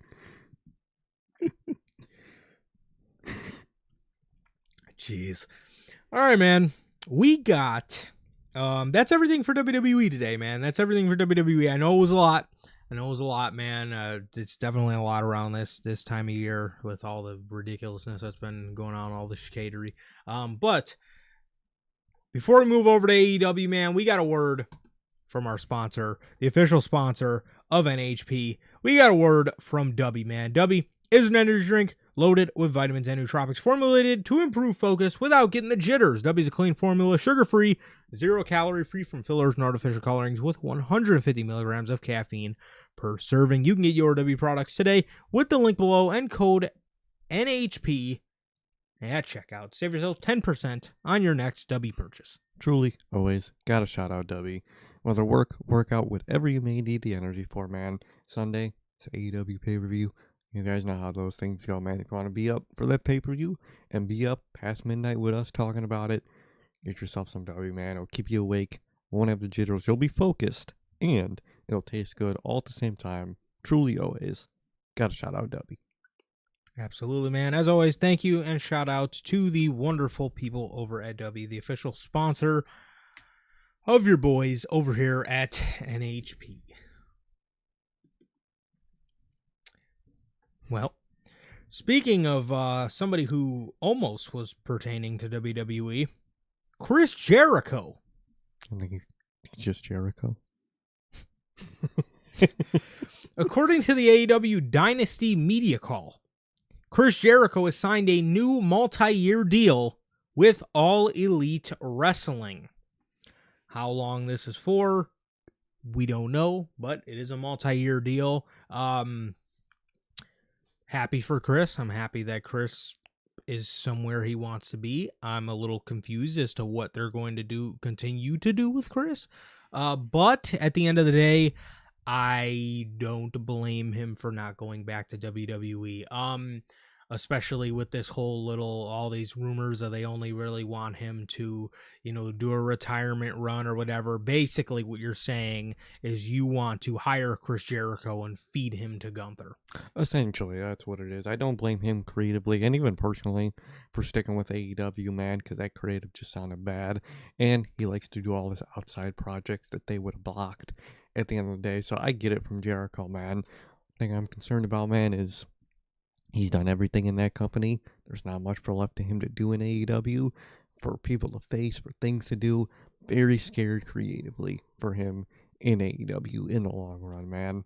Jeez. All right, man. We got that's everything for WWE today, man. That's everything for WWE. I know it was a lot, man. It's definitely a lot around this time of year with all the ridiculousness that's been going on, all the chicanery. But before we move over to AEW, man, we got a word from our sponsor, the official sponsor of NHP. We got a word from Dubby, man. Dubby is an energy drink loaded with vitamins and nootropics formulated to improve focus without getting the jitters. Dubby's a clean formula, sugar-free, 0-calorie, free from fillers and artificial colorings with 150 milligrams of caffeine per serving. You can get your Dubby products today with the link below and code NHP at checkout. Save yourself 10% on your next Dubby purchase. Truly, always, gotta shout out Dubby. Whether workout, whatever you may need the energy for, man. Sunday, it's AEW pay-per-view. You guys know how those things go, man. If you want to be up for that pay-per-view and be up past midnight with us talking about it, get yourself some W, man. It'll keep you awake. Won't have the jitters. You'll be focused, and it'll taste good all at the same time. Truly, always. Got to shout out W. Absolutely, man. As always, thank you and shout out to the wonderful people over at W, the official sponsor of your boys over here at NHP. Well, speaking of somebody who almost was pertaining to WWE, Chris Jericho. I think he's just Jericho. According to the AEW Dynasty media call, Chris Jericho has signed a new multi-year deal with All Elite Wrestling. How long this is for, we don't know, but it is a multi-year deal. Happy for Chris. I'm happy that Chris is somewhere he wants to be. I'm a little confused as to what they're going to continue to do with Chris. But at the end of the day, I don't blame him for not going back to WWE. Especially with this all these rumors that they only really want him to, do a retirement run or whatever. Basically what you're saying is you want to hire Chris Jericho and feed him to Gunther. Essentially, that's what it is. I don't blame him creatively and even personally for sticking with AEW, man, because that creative just sounded bad. And he likes to do all his outside projects that they would have blocked at the end of the day. So I get it from Jericho, man. The thing I'm concerned about, man, is he's done everything in that company. There's not much left to him to do in AEW, for people to face, for things to do. Very scared creatively for him in AEW in the long run, man.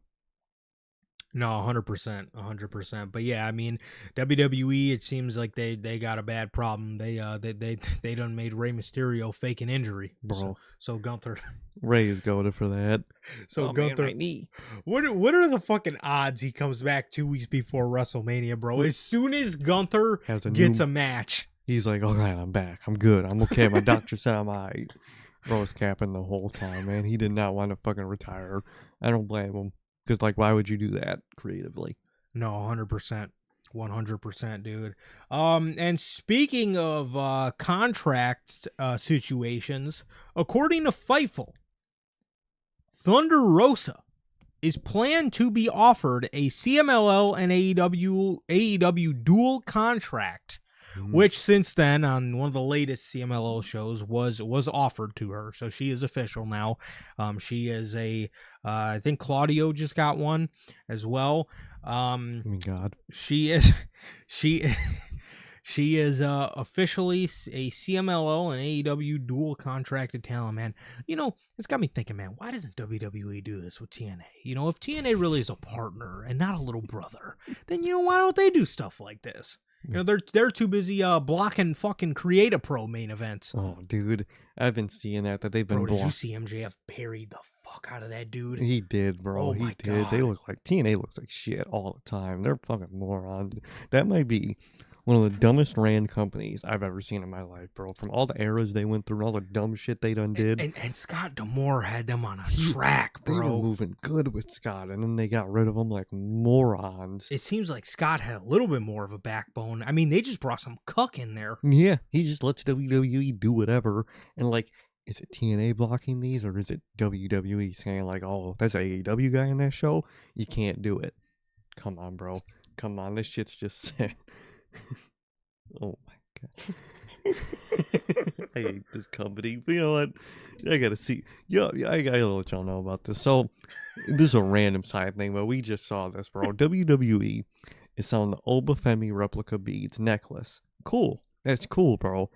No, 100%, 100%. But yeah, I mean, WWE, it seems like they got a bad problem. They done made Rey Mysterio fake an injury, bro. So Gunther, Ray is goated for that. So Gunther, man, my knee. What are the fucking odds he comes back 2 weeks before WrestleMania, bro? As soon as Gunther gets a match, he's like, all right, I'm back. I'm good. I'm okay. My doctor said I'm all right. Bro was capping the whole time, man. He did not want to fucking retire. I don't blame him. Because, why would you do that creatively? No, 100%. 100%, dude. And speaking of contract situations, according to Fightful, Thunder Rosa is planned to be offered a CMLL and AEW dual contract, which since then on one of the latest CMLL shows was offered to her. So she is official now. She is I think Claudio just got one as well. Oh my God. She is officially a CMLL and AEW dual contracted talent, man. You know, it's got me thinking, man, why doesn't WWE do this with TNA? You know, if TNA really is a partner and not a little brother, then, you know, why don't they do stuff like this? You know, they're too busy blocking fucking Create a Pro main events. Oh, dude, I've been seeing that they've been. Bro, did you see MJF parried the fuck out of that dude? He did, bro. Oh he my did. God. They look like TNA looks like shit all the time. They're fucking morons. That might be one of the dumbest ran companies I've ever seen in my life, bro. From all the eras they went through, all the dumb shit they done did. And Scott D'Amore had them on a track, bro. They were moving good with Scott, and then they got rid of him like morons. It seems like Scott had a little bit more of a backbone. I mean, they just brought some cuck in there. Yeah, he just lets WWE do whatever. And like, is it TNA blocking these, or is it WWE saying like, oh, that's an AEW guy in that show? You can't do it. Come on, bro. Come on, this shit's just... Oh my God. I hate this company. But you know what? I gotta see. Yeah, I gotta let y'all know about this. So, this is a random side thing, but we just saw this, bro. WWE is selling the Obafemi replica beads necklace. Cool. That's cool, bro.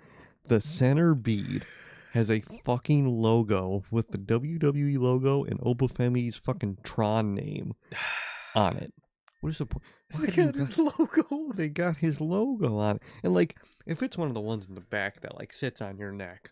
The center bead has a fucking logo with the WWE logo and Obafemi's fucking Tron name on it. What is the point? They got his logo. They got his logo on it. And like, if it's one of the ones in the back that like sits on your neck,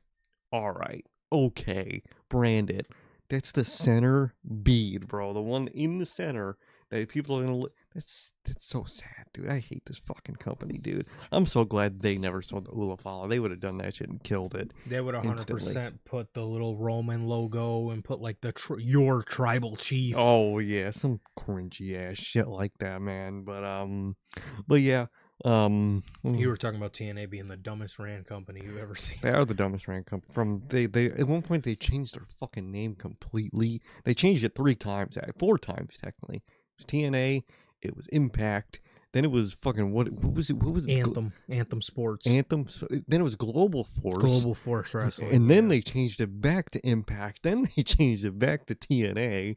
all right, okay, brand it. That's the center bead, bro. The one in the center that people are gonna. That's so sad, dude. I hate this fucking company, dude. I'm so glad they never sold the Ulafala. They would have done that shit and killed it. They would 100% put the little Roman logo and put like the your tribal chief. Oh yeah, some cringy ass shit like that, man. But yeah. You were talking about TNA being the dumbest ran company you've ever seen. They are the dumbest ran company. They at one point they changed their fucking name completely. They changed it 4 times technically. It was TNA. It was Impact. Then it was fucking what was it? What was it? Anthem Sports. Anthem. Then it was Global Force. Global Force Wrestling. And then they changed it back to Impact. Then they changed it back to TNA.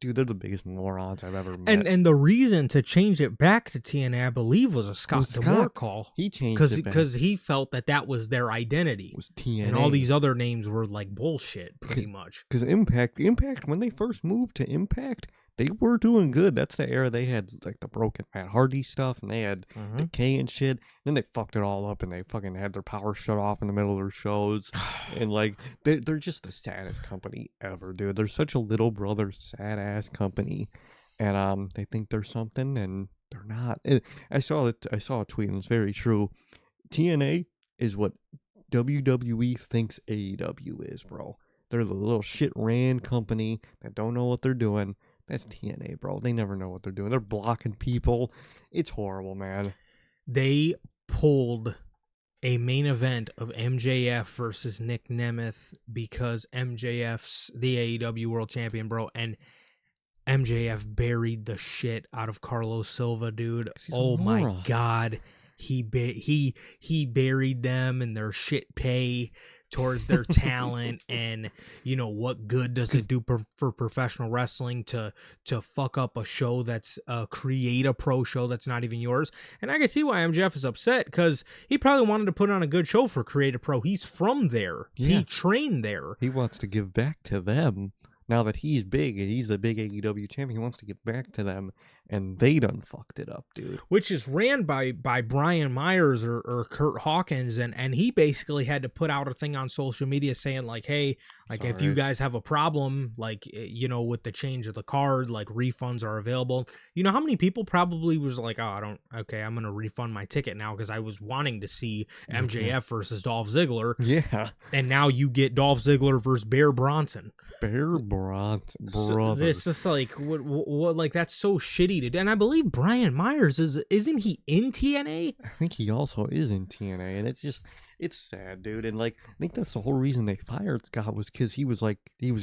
Dude, they're the biggest morons I've ever met. And the reason to change it back to TNA, I believe, was a Scott D'Amore call. He changed it because he felt that was their identity. It was TNA. And all these other names were like bullshit, pretty much. Because Impact, when they first moved to Impact, they were doing good. That's the era they had like the broken Matt Hardy stuff, and they had Decay and shit. Then they fucked it all up, and they fucking had their power shut off in the middle of their shows. And like they're just the saddest company ever, dude. They're such a little brother sad ass company, and they think they're something, and they're not. I saw a tweet, and it's very true. TNA is what WWE thinks AEW is, bro. They're the little shit ran company that don't know what they're doing. That's TNA, bro. They never know what they're doing. They're blocking people. It's horrible, man. They pulled a main event of MJF versus Nick Nemeth because MJF's the AEW World Champion, bro, and MJF buried the shit out of Carlos Silva, dude. Oh my God. He buried them and their shit pay towards their talent, and you know what good does it do for professional wrestling to fuck up a show that's create a pro show that's not even yours. And I can see why MJF is upset, because he probably wanted to put on a good show for Create a Pro. He's from there. Yeah. He trained there. He wants to give back to them. Now that he's big and he's the big AEW champion, he wants to get back to them, and they done fucked it up, dude. Which is ran by Brian Myers or Kurt Hawkins, and he basically had to put out a thing on social media saying like, hey, like if you guys have a problem, like, you know, with the change of the card, like refunds are available. You know how many people probably was like, oh, I'm going to refund my ticket now because I was wanting to see MJF versus Dolph Ziggler. Yeah. And now you get Dolph Ziggler versus Bear Bronson. Bear Bronson, brother. So this is like, what, like, that's so shitty undefeated, and I believe Brian Myers isn't he in TNA? I think he also is in TNA, and it's sad, dude. And like, I think that's the whole reason they fired Scott was because he was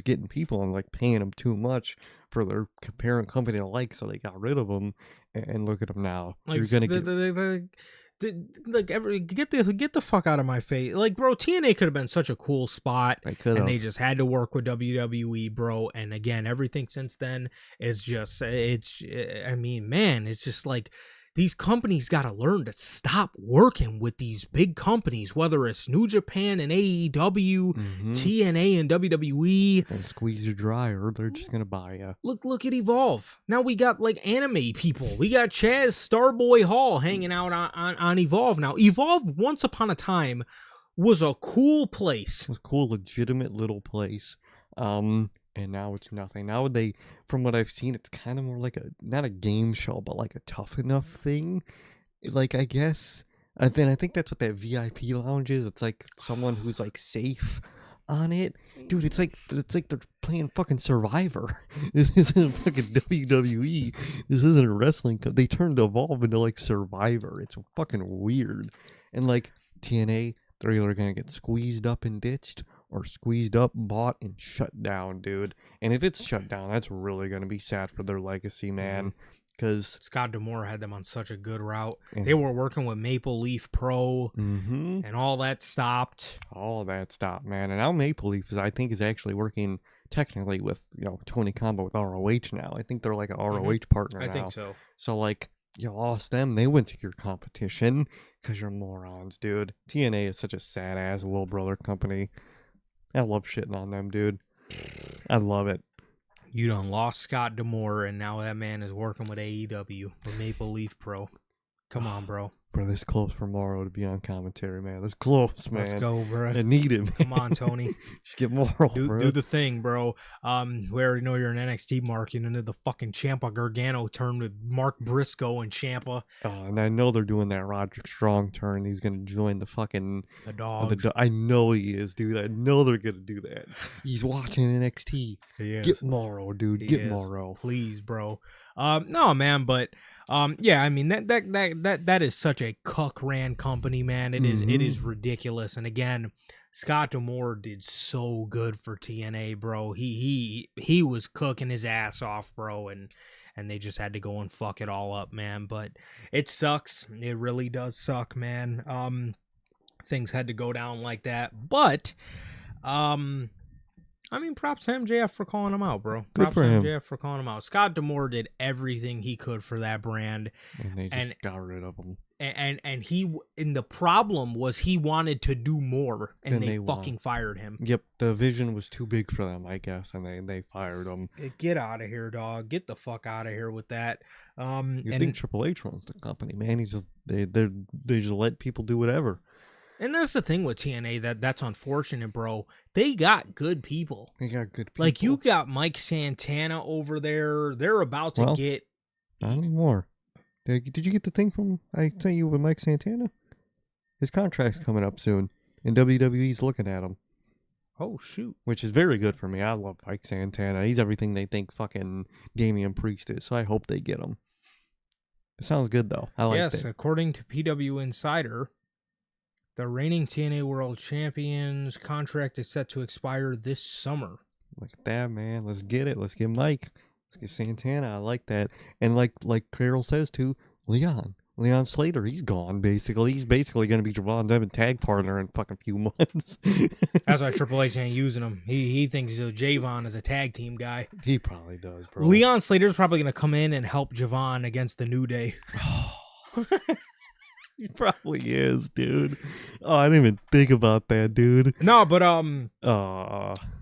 getting people and like paying them too much for their parent company alike, so they got rid of him. And look at him now. Like, You're gonna get the fuck out of my face. Like, bro, TNA could have been such a cool spot, and they just had to work with WWE, bro. And again, everything since then is just I mean, man, it's just like these companies got to learn to stop working with these big companies, whether it's New Japan and AEW, TNA and WWE. And squeeze you dry, or they're just gonna buy you. Look at Evolve. Now we got like anime people. We got Chaz Starboy Hall hanging out on Evolve. Now Evolve, once upon a time, was a cool place. It was a cool, legitimate little place. And now it's nothing. Now from what I've seen, it's kind of more like not a game show, but like a Tough Enough thing. Like, I guess. I think that's what that VIP lounge is. It's like someone who's like safe on it. Dude, it's like they're playing fucking Survivor. This isn't fucking WWE. This isn't a wrestling. They turned Evolve into like Survivor. It's fucking weird. And like TNA, they're either gonna get squeezed up and ditched, or squeezed up, bought, and shut down, dude. And if it's shut down, that's really going to be sad for their legacy, man. Because Scott D'Amore had them on such a good route. They were working with Maple Leaf Pro, and all that stopped. All that stopped, man. And now Maple Leaf I think is actually working technically with Tony Khan with ROH now. I think they're like an ROH partner now. I think so. So like, you lost them. They went to your competition because you're morons, dude. TNA is such a sad ass little brother company. I love shitting on them, dude. I love it. You done lost Scott D'Amore, and now that man is working with AEW, with Maple Leaf Pro. Come on, bro. Bro, this close for Morrow to be on commentary, man. This close, man. Let's go, bro. I need it, man. Come on, Tony. Just get Morrow, bro. Do the thing, bro. We already know you're an NXT mark. You into the fucking Ciampa Gargano turn with Mark Briscoe and Ciampa. And I know they're doing that Roderick Strong turn. He's going to join the fucking... The dogs. I know he is, dude. I know they're going to do that. He's watching NXT. He is. Get Morrow, dude. Get Morrow. Please, bro. No, man, but... yeah, I mean that is such a cuck ran company, man. It is ridiculous. And again, Scott D'Amore did so good for TNA, bro. He was cooking his ass off, bro, and they just had to go and fuck it all up, man. But it sucks. It really does suck, man. Things had to go down like that. But I mean, props to MJF for calling him out, bro. Good for him. MJF for calling him out. Scott D'Amore did everything he could for that brand, and they just got rid of him. And the problem was he wanted to do more, and they fucking fired him. Yep, the vision was too big for them, I guess, and they fired him. Get out of here, dog. Get the fuck out of here with that. You think Triple H runs the company, man? They just let people do whatever. And that's the thing with TNA that's unfortunate, bro. They got good people. They got good people. Like, you got Mike Santana over there. They're about to get... Not anymore. Did you get the thing from I sent you with Mike Santana? His contract's coming up soon, and WWE's looking at him. Oh, shoot. Which is very good for me. I love Mike Santana. He's everything they think fucking Damian Priest is, so I hope they get him. It sounds good, though. I like that. Yes, according to PW Insider... The reigning TNA World Champions contract is set to expire this summer. Look at that, man. Let's get it. Let's get Mike. Let's get Santana. I like that. And like Carol says too, Leon Slater, he's gone basically. He's basically going to be Javon's Evans tag partner in fucking few months. That's why Triple H ain't using him. He thinks Javon is a tag team guy. He probably does, bro. Leon Slater's probably going to come in and help Javon against the New Day. He probably is, dude. Oh, I didn't even think about that, dude. No, but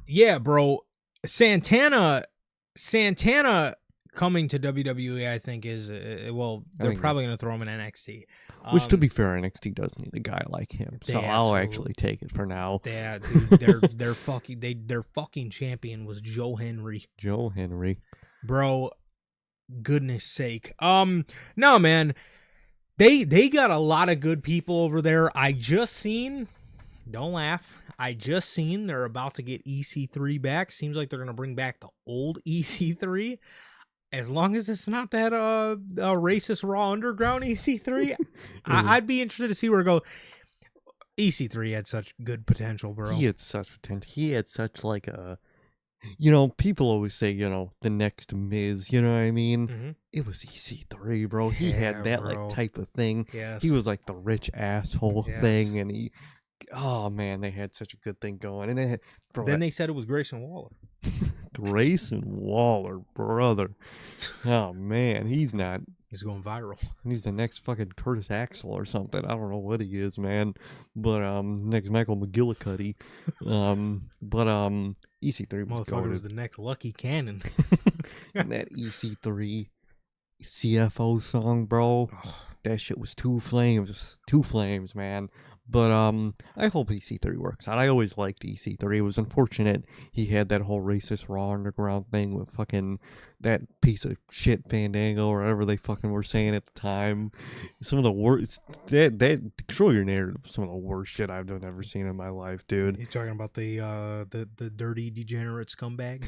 yeah, bro. Santana coming to WWE, I think is they're probably gonna throw him in NXT. Which, to be fair, NXT does need a guy like him, so I'll actually take it for now. Yeah, dude, their fucking champion was Joe Henry. Joe Henry, bro. Goodness sake. No, man. They got a lot of good people over there. I just seen, don't laugh, they're about to get EC3 back. Seems like they're going to bring back the old EC3. as long as it's not that racist Raw Underground EC3, I'd be interested to see where it goes. EC3 had such good potential, bro. He had such potential. He had such like a, people always say, the next Miz, you know what I mean? Mm-hmm. It was EC3, bro. He had that bro. like type of thing. Yes. He was like the rich asshole thing, and oh man, they had such a good thing going. And they had, bro, then they said it was Grayson Waller. Grayson Waller, brother. Oh man, he's not. He's going viral. He's the next fucking Curtis Axel or something. I don't know what he is, man. But next Michael McGillicuddy. But EC3 was Motherfucker was the next Lucky Cannon. And that EC3 CFO song, bro. That shit was two flames, man. But I hope EC3 works out. I always liked EC3. It was unfortunate he had that whole racist Raw Underground thing with fucking that piece of shit Fandango or whatever they fucking were saying at the time. Some of the worst, that Control Your Narrative, some of the worst shit I've ever seen in my life, dude. You talking about the dirty degenerate scumbag?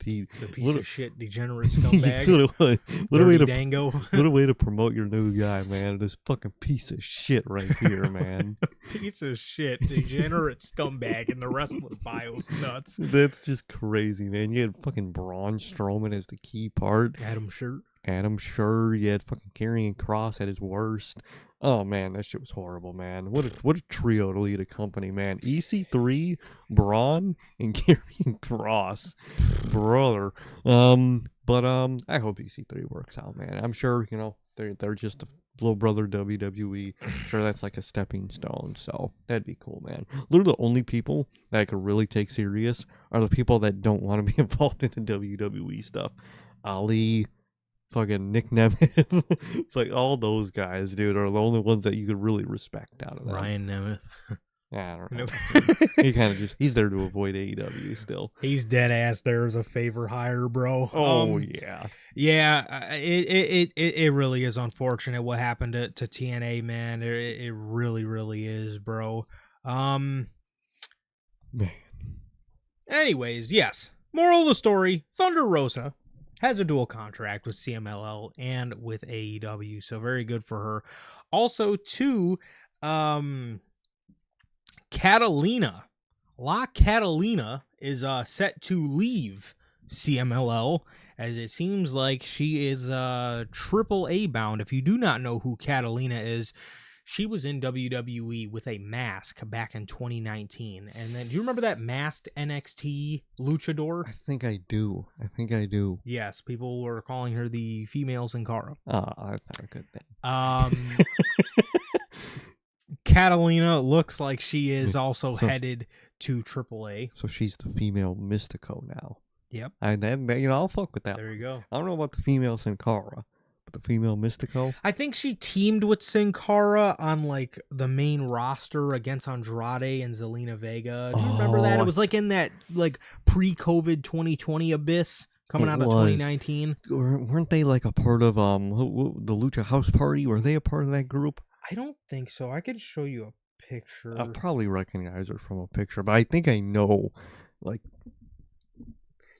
The piece of shit degenerate scumbag. What a way to dango. What a way to promote your new guy, man. This fucking piece of shit right here, man. Piece of shit degenerate scumbag, and the rest of the bio's nuts. That's just crazy, man. You had fucking Braun Strowman as the key part. Adam Scherr. You had fucking Karrion Kross at his worst. Oh man, that shit was horrible, man. What a trio to lead a company, man. EC3, Braun, and Karrion Kross, brother. But I hope EC3 works out, man. I'm sure they're just a little brother WWE. I'm sure that's like a stepping stone. So that'd be cool, man. Literally, the only people that I could really take serious are the people that don't want to be involved in the WWE stuff. Ali. Fucking Nick Nemeth, like all those guys, dude, are the only ones that you could really respect out of them. Ryan Nemeth. Yeah, I don't know. He kind of he's there to avoid AEW still. He's dead ass there as a favor hire, bro. Oh yeah. Yeah, it really is unfortunate what happened to TNA, man. It really, really is, bro. Man. Anyways, yes. Moral of the story, Thunder Rosa has a dual contract with CMLL and with AEW, so very good for her. Also, too, Catalina. La Catalina is set to leave CMLL, as it seems like she is AAA bound. If you do not know who Catalina is, she was in WWE with a mask back in 2019. And then, do you remember that masked NXT luchador? I think I do. Yes, people were calling her the female Sin Cara. Oh, that's not a good thing. Catalina looks like she is also headed to AAA. So she's the female Mystico now. Yep. And then, I'll fuck with that. There you go. I don't know about the female Sin Cara. The female Mystico? I think she teamed with Sin Cara on like the main roster against Andrade and Zelina Vega. Do you remember that? It was like in that like pre-COVID 2020 abyss coming out of 2019. Weren't they like a part of the Lucha House Party? Were they a part of that group? I don't think so. I can show you a picture. I'll probably recognize her from a picture, but I think I know like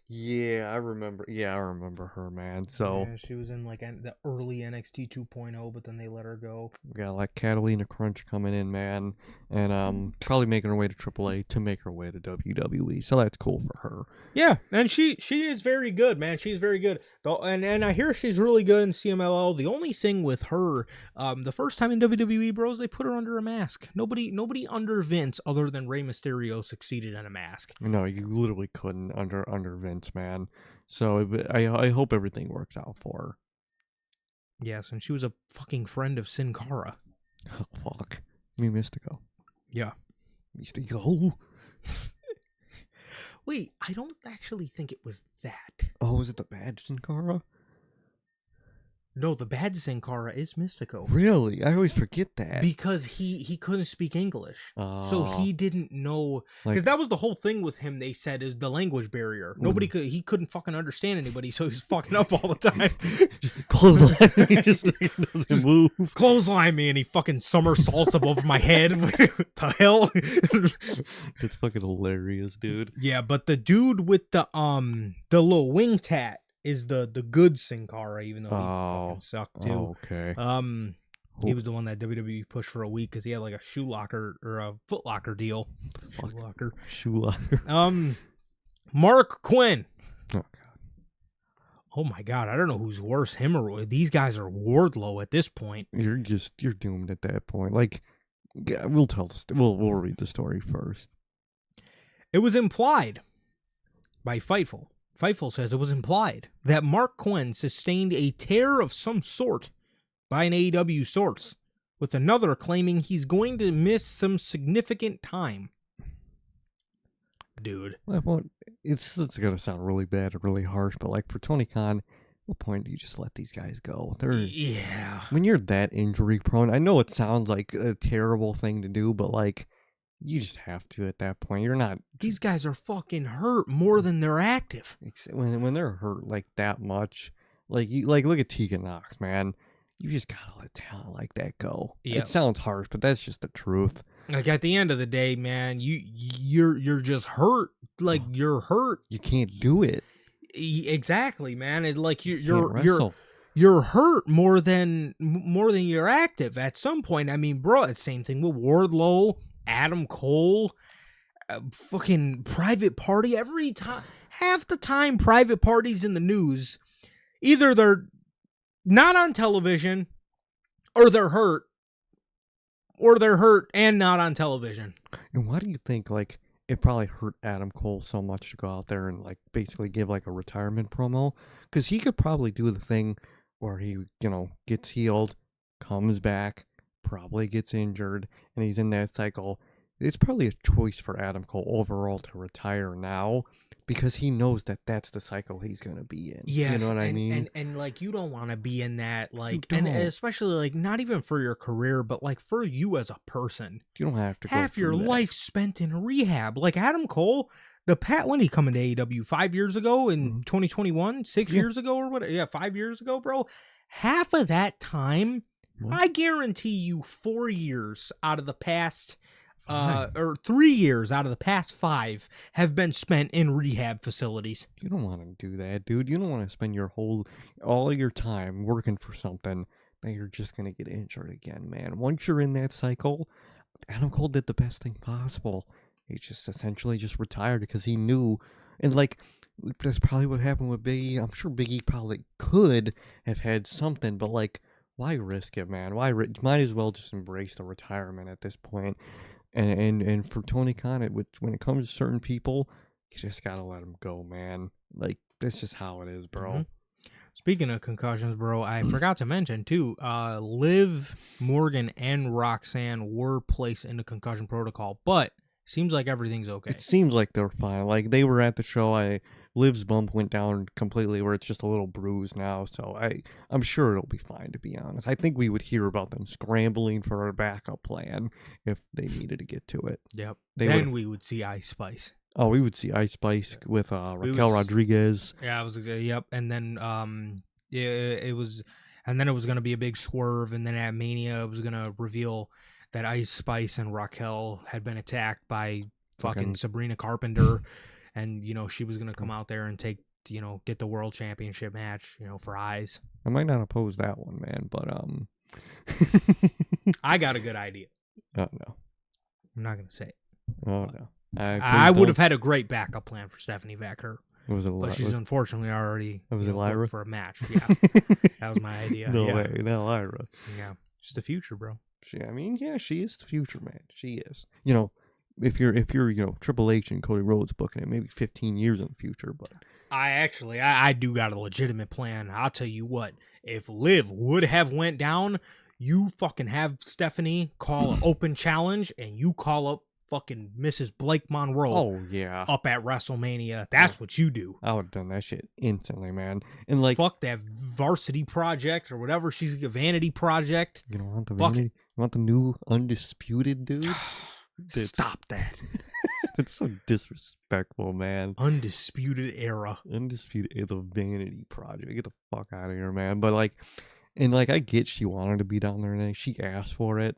Yeah, I remember. Yeah, I remember her, man. So yeah, she was in like the early NXT 2.0, but then they let her go. We got like Catalina Crunch coming in, man, and probably making her way to AAA to make her way to WWE. So that's cool for her. Yeah, and she is very good, man. She's very good. And I hear she's really good in CMLL. The only thing with her, the first time in WWE, bros, they put her under a mask. Nobody under Vince other than Rey Mysterio succeeded in a mask. No, you literally couldn't under Vince, man. So I hope everything works out for her. Yes, and she was a fucking friend of Sin Cara. Oh, fuck. Me Mystico. Yeah. Mystico. Wait, I don't actually think it was that. Oh, was it the bad Sin Cara? No, the bad Sin Cara is Mystico. Really? I always forget that. Because he couldn't speak English. So he didn't know. Because that was the whole thing with him, they said, is the language barrier. He couldn't fucking understand anybody, so he's fucking up all the time. Clothesline. He just doesn't move. Clothesline me, and he fucking somersaults above my head. What the hell? It's fucking hilarious, dude. Yeah, but the dude with the little wing tat is the good Sin Cara, even though he fucking sucked too. Oh, okay. He was the one that WWE pushed for a week because he had like a shoe locker or a Foot Locker deal. Shoe locker. Mark Quinn. Oh god. Oh my god, I don't know who's worse, him or these guys are Wardlow at this point. You're doomed at that point. Like, yeah, we'll read the story first. It was implied by Fightful. Fightful says it was implied that Mark Quinn sustained a tear of some sort by an AEW source, with another claiming he's going to miss some significant time. Dude. Well, it's going to sound really bad and really harsh, but like for Tony Khan, what point do you just let these guys go? Yeah. When you're that injury prone, I know it sounds like a terrible thing to do, but like, you just have to at that point. You're not. These guys are fucking hurt more than they're active. When they're hurt like that much, like look at Tegan Knox, man. You just gotta let talent like that go. Yep. It sounds harsh, but that's just the truth. Like at the end of the day, man, you're just hurt. Like you're hurt. You can't do it. Exactly, man. It's like you're hurt more than you're active. At some point, I mean, bro, it's the same thing with Wardlow, Adam Cole, fucking Private Party. Every time, half the time, Private Party's in the news. Either they're not on television, or they're hurt, and not on television. And why do you think, like, it probably hurt Adam Cole so much to go out there and, like, basically give, like, a retirement promo? Because he could probably do the thing where he, gets healed, comes back, probably gets injured, and he's in that cycle. It's probably a choice for Adam Cole overall to retire now, because he knows that that's the cycle he's going to be in. Yes, you know what I mean? And like, you don't want to be in that, like, and especially, like, not even for your career, but, like, for you as a person. You don't have to half your life spent in rehab. Like, Adam Cole, when he come into AEW 5 years ago in 2021, 6 years ago or whatever. Yeah, 5 years ago, bro. Half of that time, I guarantee you 4 years out of the past... or 3 years out of the past 5 have been spent in rehab facilities. You don't want to do that, dude. You don't want to spend all of your time working for something that you're just going to get injured again, man. Once you're in that cycle, Adam Cole did the best thing possible. He just essentially just retired because he knew, and like, that's probably what happened with Big E. I'm sure Big E probably could have had something, but like, why risk it, man? Might as well just embrace the retirement at this point. And for Tony Khan, when it comes to certain people, you just gotta let them go, man. Like, that's just how it is, bro. Mm-hmm. Speaking of concussions, bro, I forgot to mention too. Liv Morgan and Roxanne were placed into concussion protocol, but seems like everything's okay. It seems like they're fine. Like, they were at the show. Liv's bump went down completely, where it's just a little bruise now. So I'm sure it'll be fine, to be honest. I think we would hear about them scrambling for a backup plan if they needed to get to it. Yep. Then we would see Ice Spice. Oh, we would see Ice Spice with Raquel Rodriguez. Yeah, I was yep. And then it was going to be a big swerve, and then at Mania it was going to reveal that Ice Spice and Raquel had been attacked by fucking Sabrina Carpenter. And, she was going to come out there and take, get the world championship match, for eyes. I might not oppose that one, man, but, I got a good idea. Oh, no. I'm not going to say it. Oh, no. I would have had a great backup plan for Stephanie Becker. But she's unfortunately already Lyra for a match. Yeah. That was my idea. No way. Not Lyra. Yeah. Just the future, bro. She is the future, man. She is. If you're Triple H and Cody Rhodes booking it, maybe 15 years in the future, but I do got a legitimate plan. I'll tell you what, if Liv would have went down, you fucking have Stephanie call an open challenge, and you call up fucking Mrs. Blake Monroe. Oh yeah, up at WrestleMania. That's what you do. I would have done that shit instantly, man. And like, fuck that Varsity Project or whatever. She's a Vanity Project. You don't want the Vanity? You want the new Undisputed, dude? Stop that. It's so disrespectful, man. Undisputed Era. Undisputed, the Vanity Project. Get the fuck out of here, man. But like, I get she wanted to be down there and she asked for it.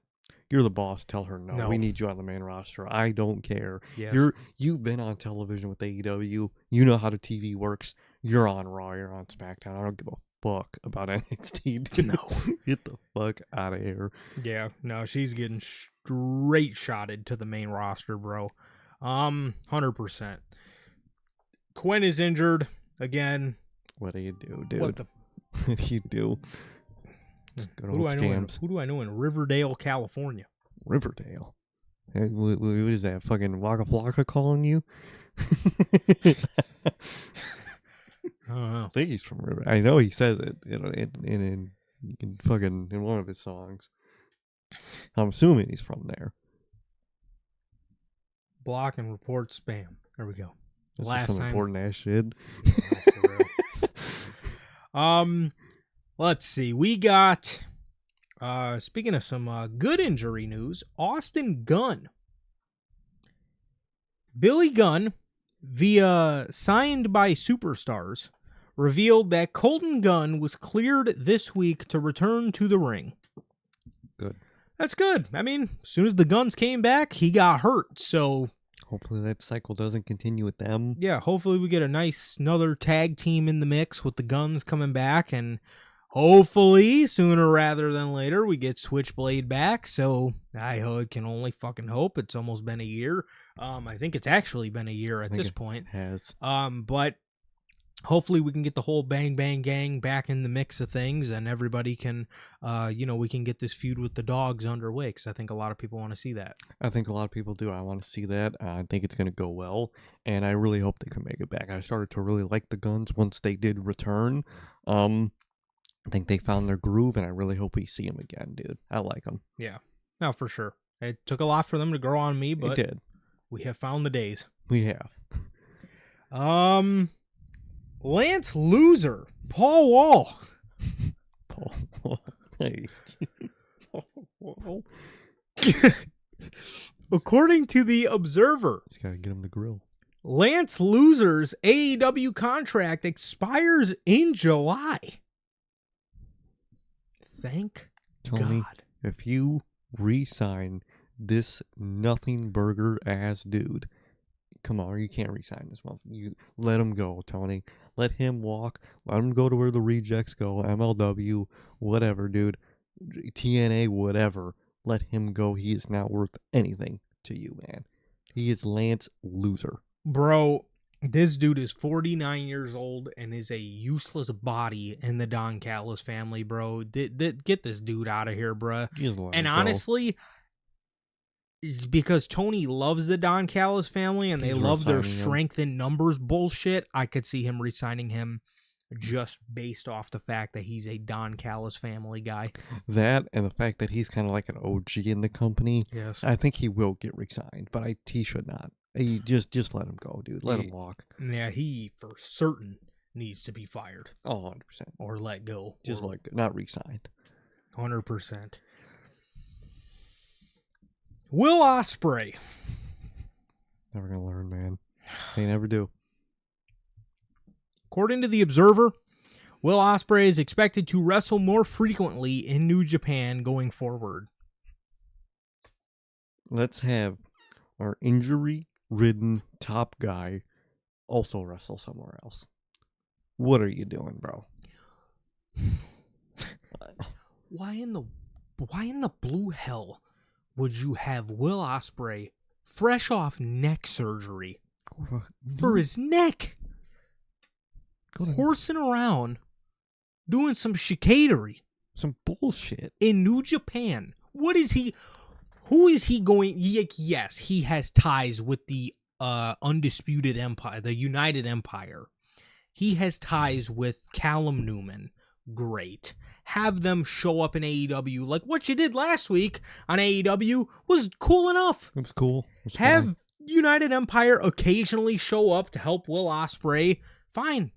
You're the boss. Tell her no. No. We need you on the main roster. I don't care. Yes. You've been on television with AEW. You know how the TV works. You're on Raw. You're on SmackDown. I don't give a fuck about NXT. Dude. No. Get the fuck out of here. Yeah, no, she's getting straight shotted to the main roster, bro. 100%. Quinn is injured again. What do you do, dude? What the? What do you do? Who do I know in Riverdale, California? Riverdale. Hey, what is that? Fucking Waka Flocka calling you? I don't know. I think he's from Riverdale. I know he says it in fucking in one of his songs. I'm assuming he's from there. Block and report spam. There we go. That's Last some time. important ass shit. Let's see. We got speaking of some good injury news, Austin Gunn. Billy Gunn, via Signed by Superstars, revealed that Colton Gunn was cleared this week to return to the ring. Good. That's good. I mean, as soon as the Guns came back, he got hurt. So hopefully that cycle doesn't continue with them. Yeah, hopefully we get another tag team in the mix with the Guns coming back, and hopefully sooner rather than later we get Switchblade back. So I can only fucking hope. It's almost been a year. I think it's actually been a year at this point. It has. But hopefully we can get the whole Bang Bang Gang back in the mix of things, and everybody can, we can get this feud with the Dogs underway, because I think a lot of people want to see that. I think a lot of people do. I want to see that. I think it's going to go well, and I really hope they can make it back. I started to really like the Guns once they did return. I think they found their groove, and I really hope we see them again, dude. I like them. Yeah. No, for sure. It took a lot for them to grow on me, but it did. We have found the days. We have. Lance Loser, Paul Wall. Paul Wall. Hey. Paul Wall. According to the Observer, just gotta get him the grill. Lance Loser's AEW contract expires in July. Thank Tony, God. If you re-sign this nothing burger ass dude, come on, you can't re-sign this one. You let him go, Tony. Let him walk. Let him go to where the rejects go. MLW, whatever, dude. TNA, whatever. Let him go. He is not worth anything to you, man. He is Lance Loser. Bro, this dude is 49 years old and is a useless body in the Don Callis family, bro. Get this dude out of here, bro. And honestly, it's because Tony loves the Don Callis family and they love their strength in numbers bullshit. I could see him re-signing him just based off the fact that he's a Don Callis family guy. That and the fact that he's kind of like an OG in the company. Yes. I think he will get re-signed, but he should not. He just let him go, dude. Let him walk. Yeah, he for certain needs to be fired. Oh, 100%. Or let go. Just let go. Not re-signed. 100%. Will Ospreay. Never gonna learn, man. They never do. According to the Observer, Will Ospreay is expected to wrestle more frequently in New Japan going forward. Let's have our injury-ridden top guy also wrestle somewhere else. What are you doing, bro? Why in the blue hell would you have Will Ospreay fresh off neck surgery for his neck horsing around doing some chicanery, some bullshit in New Japan? What is he? Who is he going? Yes, he has ties with the Undisputed Empire, the United Empire. He has ties with Callum Newman. Great. Have them show up in AEW. Like what you did last week on AEW was cool enough. It was cool. Have United Empire occasionally show up to help Will Ospreay. Fine.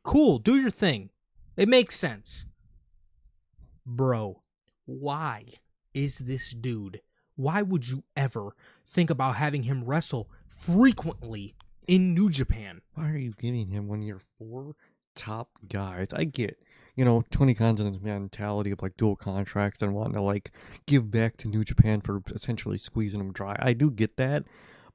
Cool. Do your thing. It makes sense. Bro, why is this dude? Why would you ever think about having him wrestle frequently in New Japan? Why are you giving him one of your 4 top guys? I get Tony Khan's in this mentality of like dual contracts and wanting to like give back to New Japan for essentially squeezing him dry. I do get that,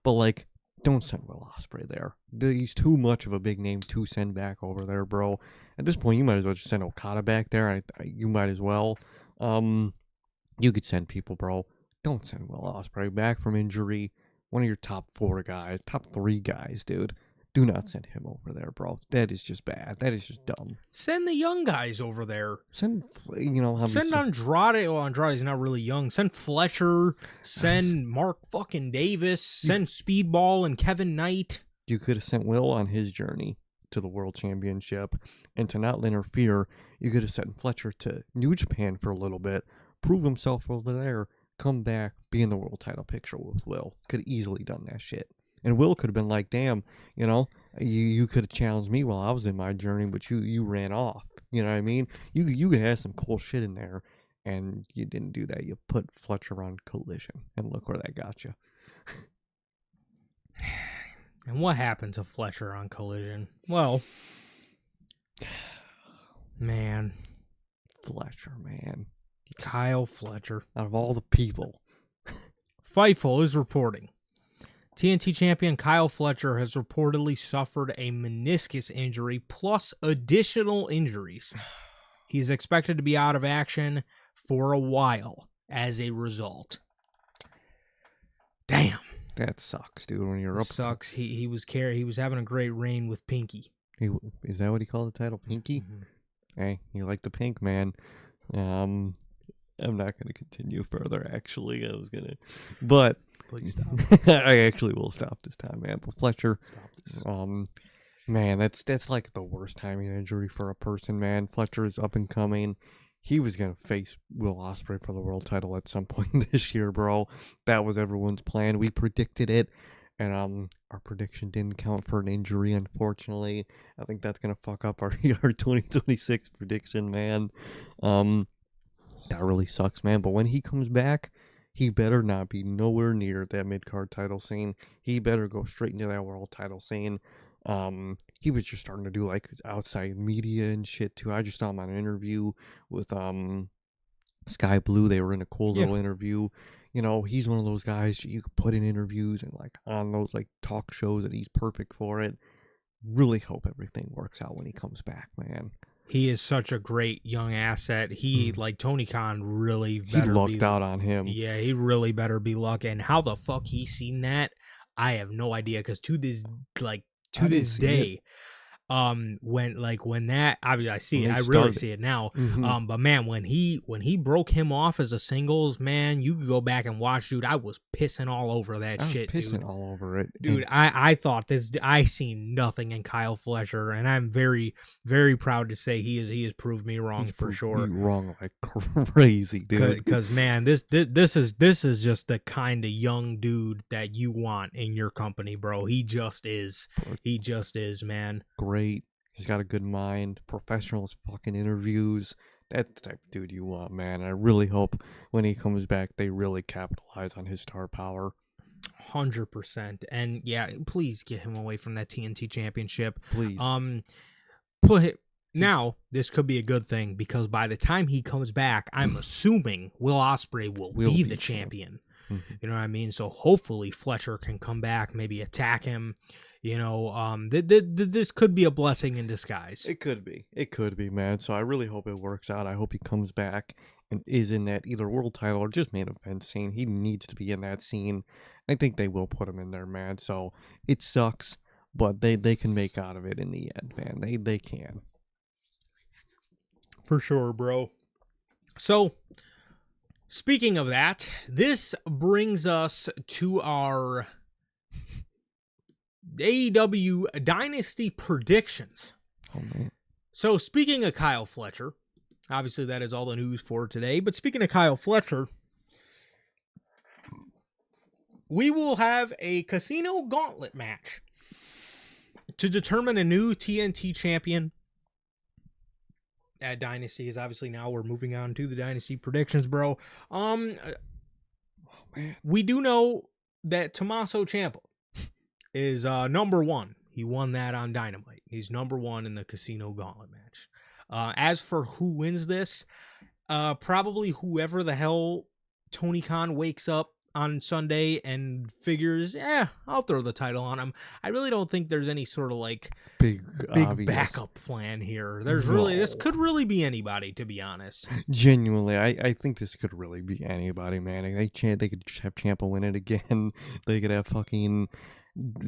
but like, don't send Will Ospreay there. He's too much of a big name to send back over there, bro. At this point, you might as well just send Okada back there. You might as well. You could send people, bro. Don't send Will Ospreay back from injury. One of your top 4 guys, top 3 guys, dude. Do not send him over there, bro. That is just bad. That is just dumb. Send the young guys over there. Send Andrade. Well, Andrade's not really young. Send Fletcher. Send Mark fucking Davis. Send Speedball and Kevin Knight. You could have sent Will on his journey to the World Championship, and to not interfere, you could have sent Fletcher to New Japan for a little bit, prove himself over there, come back, be in the world title picture with Will. Could have easily done that shit. And Will could have been like, damn, you could have challenged me while I was in my journey, but you ran off. You know what I mean? You had some cool shit in there, and you didn't do that. You put Fletcher on Collision, and look where that got you. And what happened to Fletcher on Collision? Well, man. Fletcher, man. Kyle Fletcher. Out of all the people. Fightful is reporting. TNT champion Kyle Fletcher has reportedly suffered a meniscus injury plus additional injuries. He is expected to be out of action for a while as a result. Damn. That sucks, dude. When you're up, sucks. He was having a great reign with Pinky. Is that what he called the title, Pinky? Mm-hmm. Hey, you like the pink, man. I'm not going to continue further. Actually, I was gonna, but please stop. I actually will stop this time, man. But Fletcher, man, that's like the worst timing injury for a person, man. Fletcher is up and coming. He was going to face Will Ospreay for the world title at some point this year, bro. That was everyone's plan. We predicted it, and our prediction didn't count for an injury, unfortunately. I think that's going to fuck up our 2026 prediction, man. That really sucks, man. But when he comes back, he better not be nowhere near that mid-card title scene. He better go straight into that world title scene. He was just starting to do like outside media and shit too. I just saw him on an interview with Sky Blue. They were in a cool little interview. He's one of those guys you could put in interviews and like on those like talk shows, and he's perfect for it. Really hope everything works out when he comes back, man. He is such a great young asset. He, like Tony Khan, really better he lucked out on him. Yeah, he really better be lucky. And how the fuck he seen that, I have no idea. Because to this day, when that I see it, I really see it now. Mm-hmm. But man, when he broke him off as a singles, man, you could go back and watch, dude. I was pissing all over that shit, dude. All over it, dude. I thought I seen nothing in Kyle Fletcher, and I'm very, very proud to say he has proved me wrong for sure. Wrong like crazy, dude. Because man, this is just the kind of young dude that you want in your company, bro. He just is. He just is, man. Great. He's got a good mind, professional as fucking interviews. That's the type of dude you want, man. I really hope when he comes back, they really capitalize on his star power. 100%. And yeah, please get him away from that TNT championship. Please. Now, this could be a good thing, because by the time he comes back, I'm assuming Will Ospreay will be the champion. Mm-hmm. You know what I mean? So hopefully Fletcher can come back, maybe attack him. This could be a blessing in disguise. It could be, man. So I really hope it works out. I hope he comes back and is in that either world title or just main event scene. He needs to be in that scene. I think they will put him in there, man. So it sucks, but they can make out of it in the end, man. They can. For sure, bro. So, speaking of that, this brings us to our AEW Dynasty predictions. Oh, man. So, speaking of Kyle Fletcher, obviously that is all the news for today, but speaking of Kyle Fletcher, we will have a casino gauntlet match to determine a new TNT champion at Dynasty. Is obviously now we're moving on to the Dynasty predictions, bro. We do know that Tommaso Ciampa is number one. He won that on Dynamite. He's number one in the Casino Gauntlet match. As for who wins this, probably whoever the hell Tony Khan wakes up on Sunday and figures, I'll throw the title on him. I really don't think there's any sort of like big obvious backup plan here. This could really be anybody, to be honest. Genuinely, I think this could really be anybody, man. They could just have Ciampa win it again. They could have fucking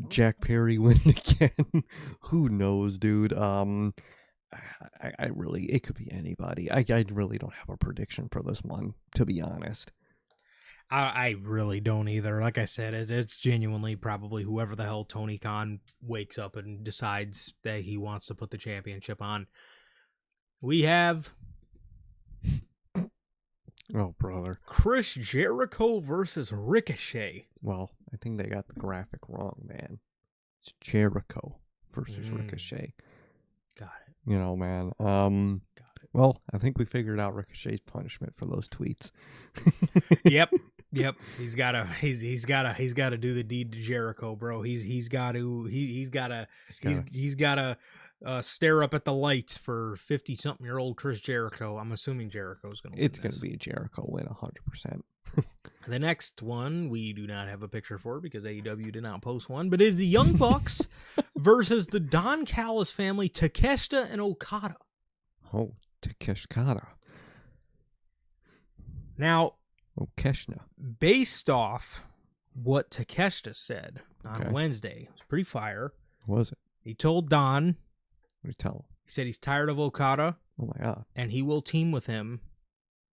Jack Perry win it again. Who knows, dude? I really, it could be anybody. I really don't have a prediction for this one, to be honest. I really don't either. Like I said, it's genuinely probably whoever the hell Tony Khan wakes up and decides that he wants to put the championship on. We have... Oh, brother. Chris Jericho versus Ricochet. Well, I think they got the graphic wrong, man. It's Jericho versus Ricochet. Got it. You know, man. Got it. Well, I think we figured out Ricochet's punishment for those tweets. Yep. He's gotta do the deed to Jericho, bro. He's gotta stare up at the lights for 50-something-year-old Chris Jericho. I'm assuming Jericho's gonna win. It's gonna be a Jericho win, 100%. The next one we do not have a picture for because AEW did not post one, but is the Young Bucks versus the Don Callis family, Takeshita and Okada. Oh, Takeshita. Now, Okeshna. Based off what Takeshita said on Wednesday, it was pretty fire. What was it? He told Don. What did he tell him? He said he's tired of Okada. Oh my God. And he will team with him,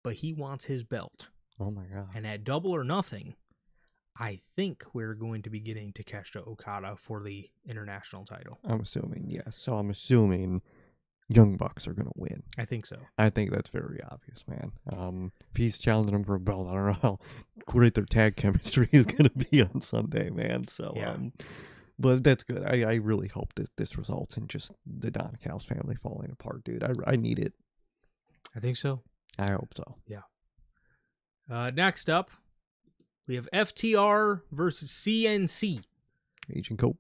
but he wants his belt. Oh my God. And at Double or Nothing, I think we're going to be getting Takeshita Okada for the international title. I'm assuming, yes. So I'm assuming Young Bucks are going to win. I think so. I think that's very obvious, man. If he's challenging him for a belt, I don't know how great their tag chemistry is going to be on Sunday, man. So, yeah. But that's good. I really hope this results in just the Don Callis family falling apart, dude. I need it. I think so. I hope so. Yeah. Next up, we have FTR versus CNC. Cage and Cope.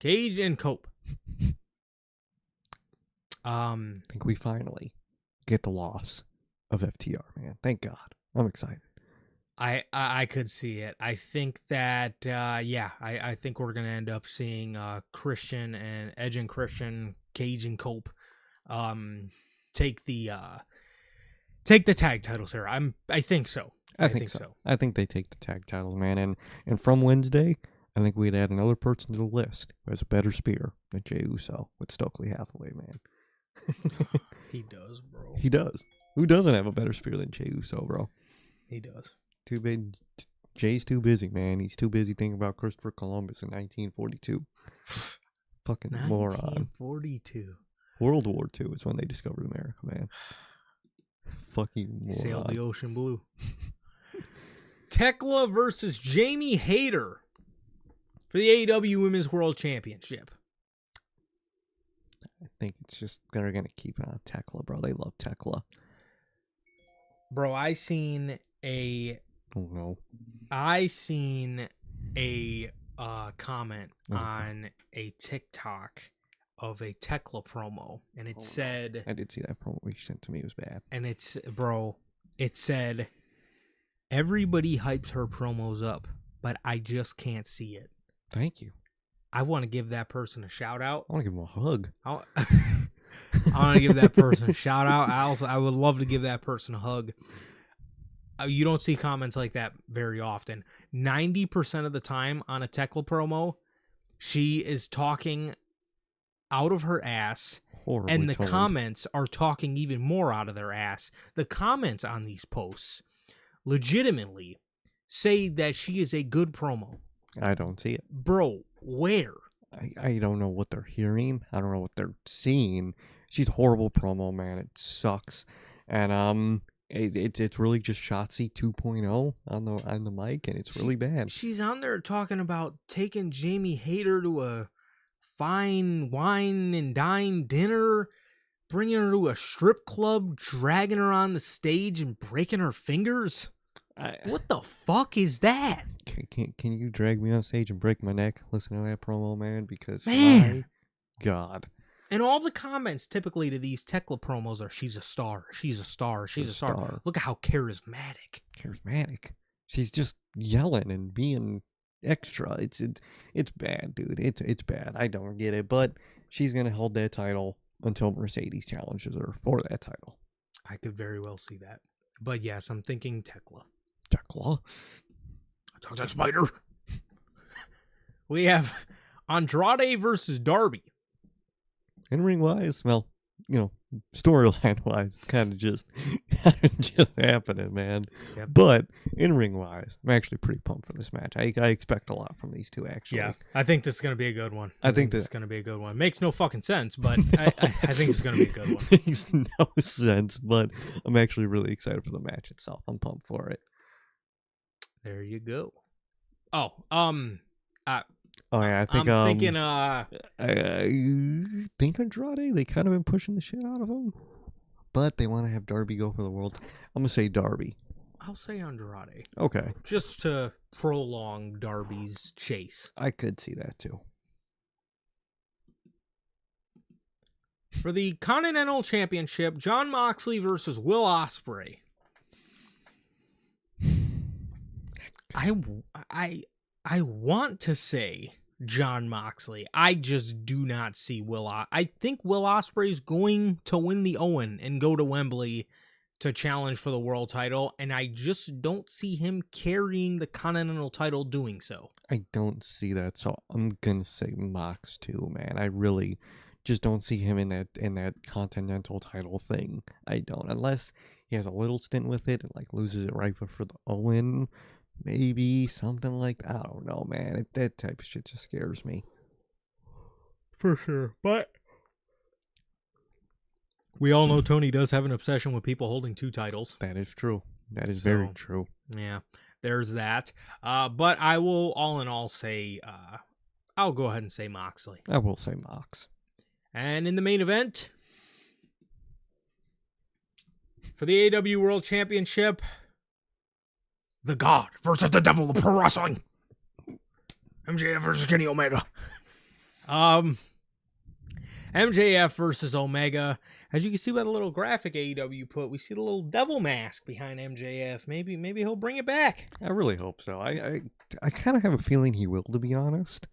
Cage and Cope. I think we finally get the loss of FTR, man. Thank God. I'm excited. I could see it. I think that I think we're gonna end up seeing Christian and Edge and Christian, Cage and Cope take the tag titles here. I think so. I think so. I think they take the tag titles, man. And from Wednesday, I think we'd add another person to the list who has a better spear than Jey Uso with Stokely Hathaway, man. He does, bro. He does. Who doesn't have a better spear than Jey Uso, bro? He does. Too big. Jay's too busy, man. He's too busy thinking about Christopher Columbus in 1942. Fucking moron. 1942. World War II is when they discovered America, man. Fucking moron. Sailed the ocean blue. Tekla versus Jamie Hayter for the AEW Women's World Championship. I think it's just they're going to keep it on Tekla, bro. They love Tekla. Bro, I seen a comment on a TikTok of a Tekla promo, and it said... I did see that promo you sent to me. It was bad. And it said, everybody hypes her promos up, but I just can't see it. Thank you. I want to give that person a shout out. I want to give him a hug. I want to give that person a shout out. I would love to give that person a hug. You don't see comments like that very often. 90% of the time on a Tekla promo, she is talking out of her ass, horribly and the told. comments are talking even more out of their ass. The comments on these posts legitimately say that she is a good promo. I don't see it. Bro, where? I don't know what they're hearing. I don't know what they're seeing. She's a horrible promo, man. It sucks. And it's really just Shotzi 2.0 on the mic, and it's really bad. She's on there talking about taking Jamie Hayter to a fine wine and dine dinner, bringing her to a strip club, dragging her on the stage and breaking her fingers. What the fuck is that? Can you drag me on stage and break my neck? Listen to that promo, man, because man, my God. And all the comments typically to these Tekla promos are, she's a star, she's a star, she's a star. Look at how charismatic. She's just yelling and being extra. It's bad, dude. It's bad. I don't get it, but she's gonna hold that title until Mercedes challenges her for that title. I could very well see that. But yes, I'm thinking Tekla. Talk that spider. We have Andrade versus Darby. In ring wise, well, storyline wise, kind of just happening, man. Yep. But in ring wise, I'm actually pretty pumped for this match. I expect a lot from these two, actually. Yeah, I think this is going to be a good one. I think this is going to be a good one. Makes no fucking sense, but I think it's going to be a good one. Makes no sense, but I'm actually really excited for the match itself. I'm pumped for it. There you go. Oh, yeah, I think I'm thinking I think Andrade, they kind of been pushing the shit out of him, but they want to have Darby go for the world. I'm gonna say Darby. I'll say Andrade. Okay. Just to prolong Darby's chase. I could see that too. For the Continental Championship, Jon Moxley versus Will Ospreay. I want to say Jon Moxley. I just do not see Will. I think Will Ospreay is going to win the Owen and go to Wembley to challenge for the world title, and I just don't see him carrying the Continental title doing so. I don't see that, so I'm gonna say Mox too, man. I really just don't see him in that Continental title thing. I don't, unless he has a little stint with it and like loses it right before the Owen. Maybe something like that. I don't know, man. That type of shit just scares me. For sure. But we all know Tony does have an obsession with people holding two titles. That is true. That is very true. Yeah, there's that. But I will all in all say, I'll go ahead and say Moxley. I will say Mox. And in the main event, for the AEW World Championship, the God versus the Devil of Pro Wrestling. MJF versus Kenny Omega. MJF versus Omega. As you can see by the little graphic AEW put, we see the little devil mask behind MJF. Maybe he'll bring it back. I really hope so. I kind of have a feeling he will, to be honest.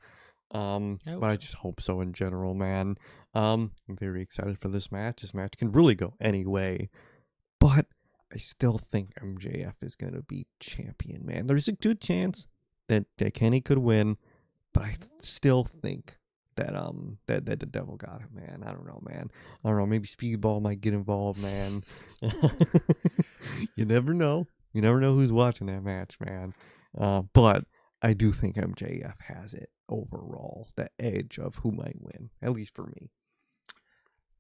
But I just hope so in general, man. I'm very excited for this match. This match can really go any way. But I still think MJF is going to be champion, man. There's a good chance that Kenny could win, but I still think that the devil got him, man. I don't know, man. I don't know. Maybe Speedball might get involved, man. You never know. You never know who's watching that match, man. But I do think MJF has it overall, the edge of who might win, at least for me.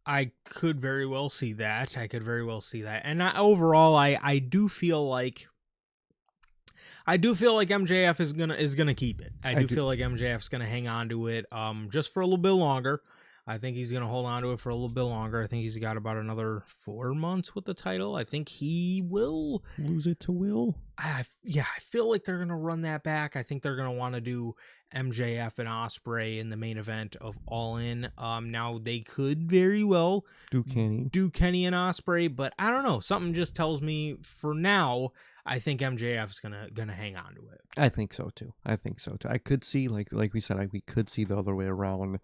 I could very well see that. And overall, I do feel like MJF is gonna keep it. I do feel like MJF's gonna hang on to it just for a little bit longer. I think he's gonna hold on to it for a little bit longer. I think he's got about another 4 months with the title. I think he will lose it to Will. I feel like they're gonna run that back. I think they're gonna want to do MJF and Ospreay in the main event of All In. Now they could very well do Kenny and Ospreay, but I don't know. Something just tells me for now, I think MJF's gonna hang on to it. I think so too. I could see like we said, we could see the other way around.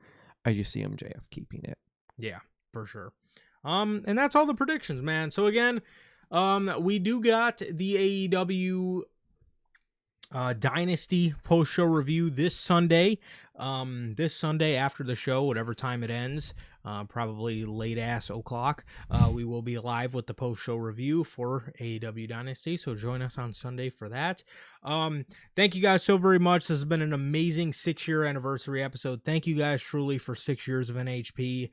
I just see MJF keeping it. Yeah, for sure. And that's all the predictions, man. So again, we do got the AEW Dynasty post-show review this Sunday. This Sunday after the show, whatever time it ends, probably late-ass o'clock, we will be live with the post-show review for AEW Dynasty, so join us on Sunday for that. Thank you guys so very much. This has been an amazing 6-year anniversary episode. Thank you guys truly for 6 years of NHP.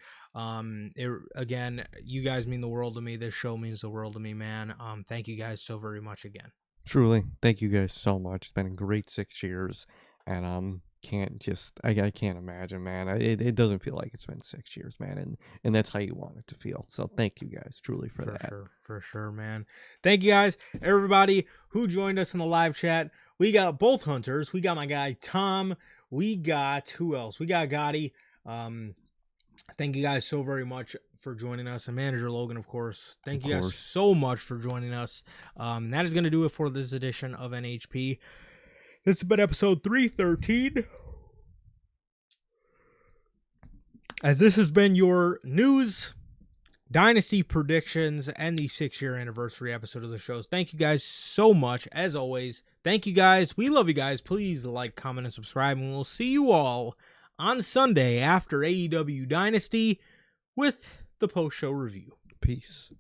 Again, you guys mean the world to me. This show means the world to me, man. Thank you guys so very much again. Truly, thank you guys so much. It's been a great 6 years, and I can't imagine, man. It doesn't feel like it's been 6 years, man, and that's how you want it to feel. So thank you guys truly for that. For sure, man. Thank you guys, everybody who joined us in the live chat. We got both hunters. We got my guy Tom. We got who else? We got Gotti. Thank you guys so very much for joining us. And Manager Logan, of course. Thank you guys course. so much for joining us. That is going to do it for this edition of NHP. This has been episode 313. As this has been your news, Dynasty predictions, and the 6-year anniversary episode of the shows. Thank you guys so much. As always, thank you guys. We love you guys. Please like, comment, and subscribe. And we'll see you all on Sunday after AEW Dynasty with the post-show review. Peace.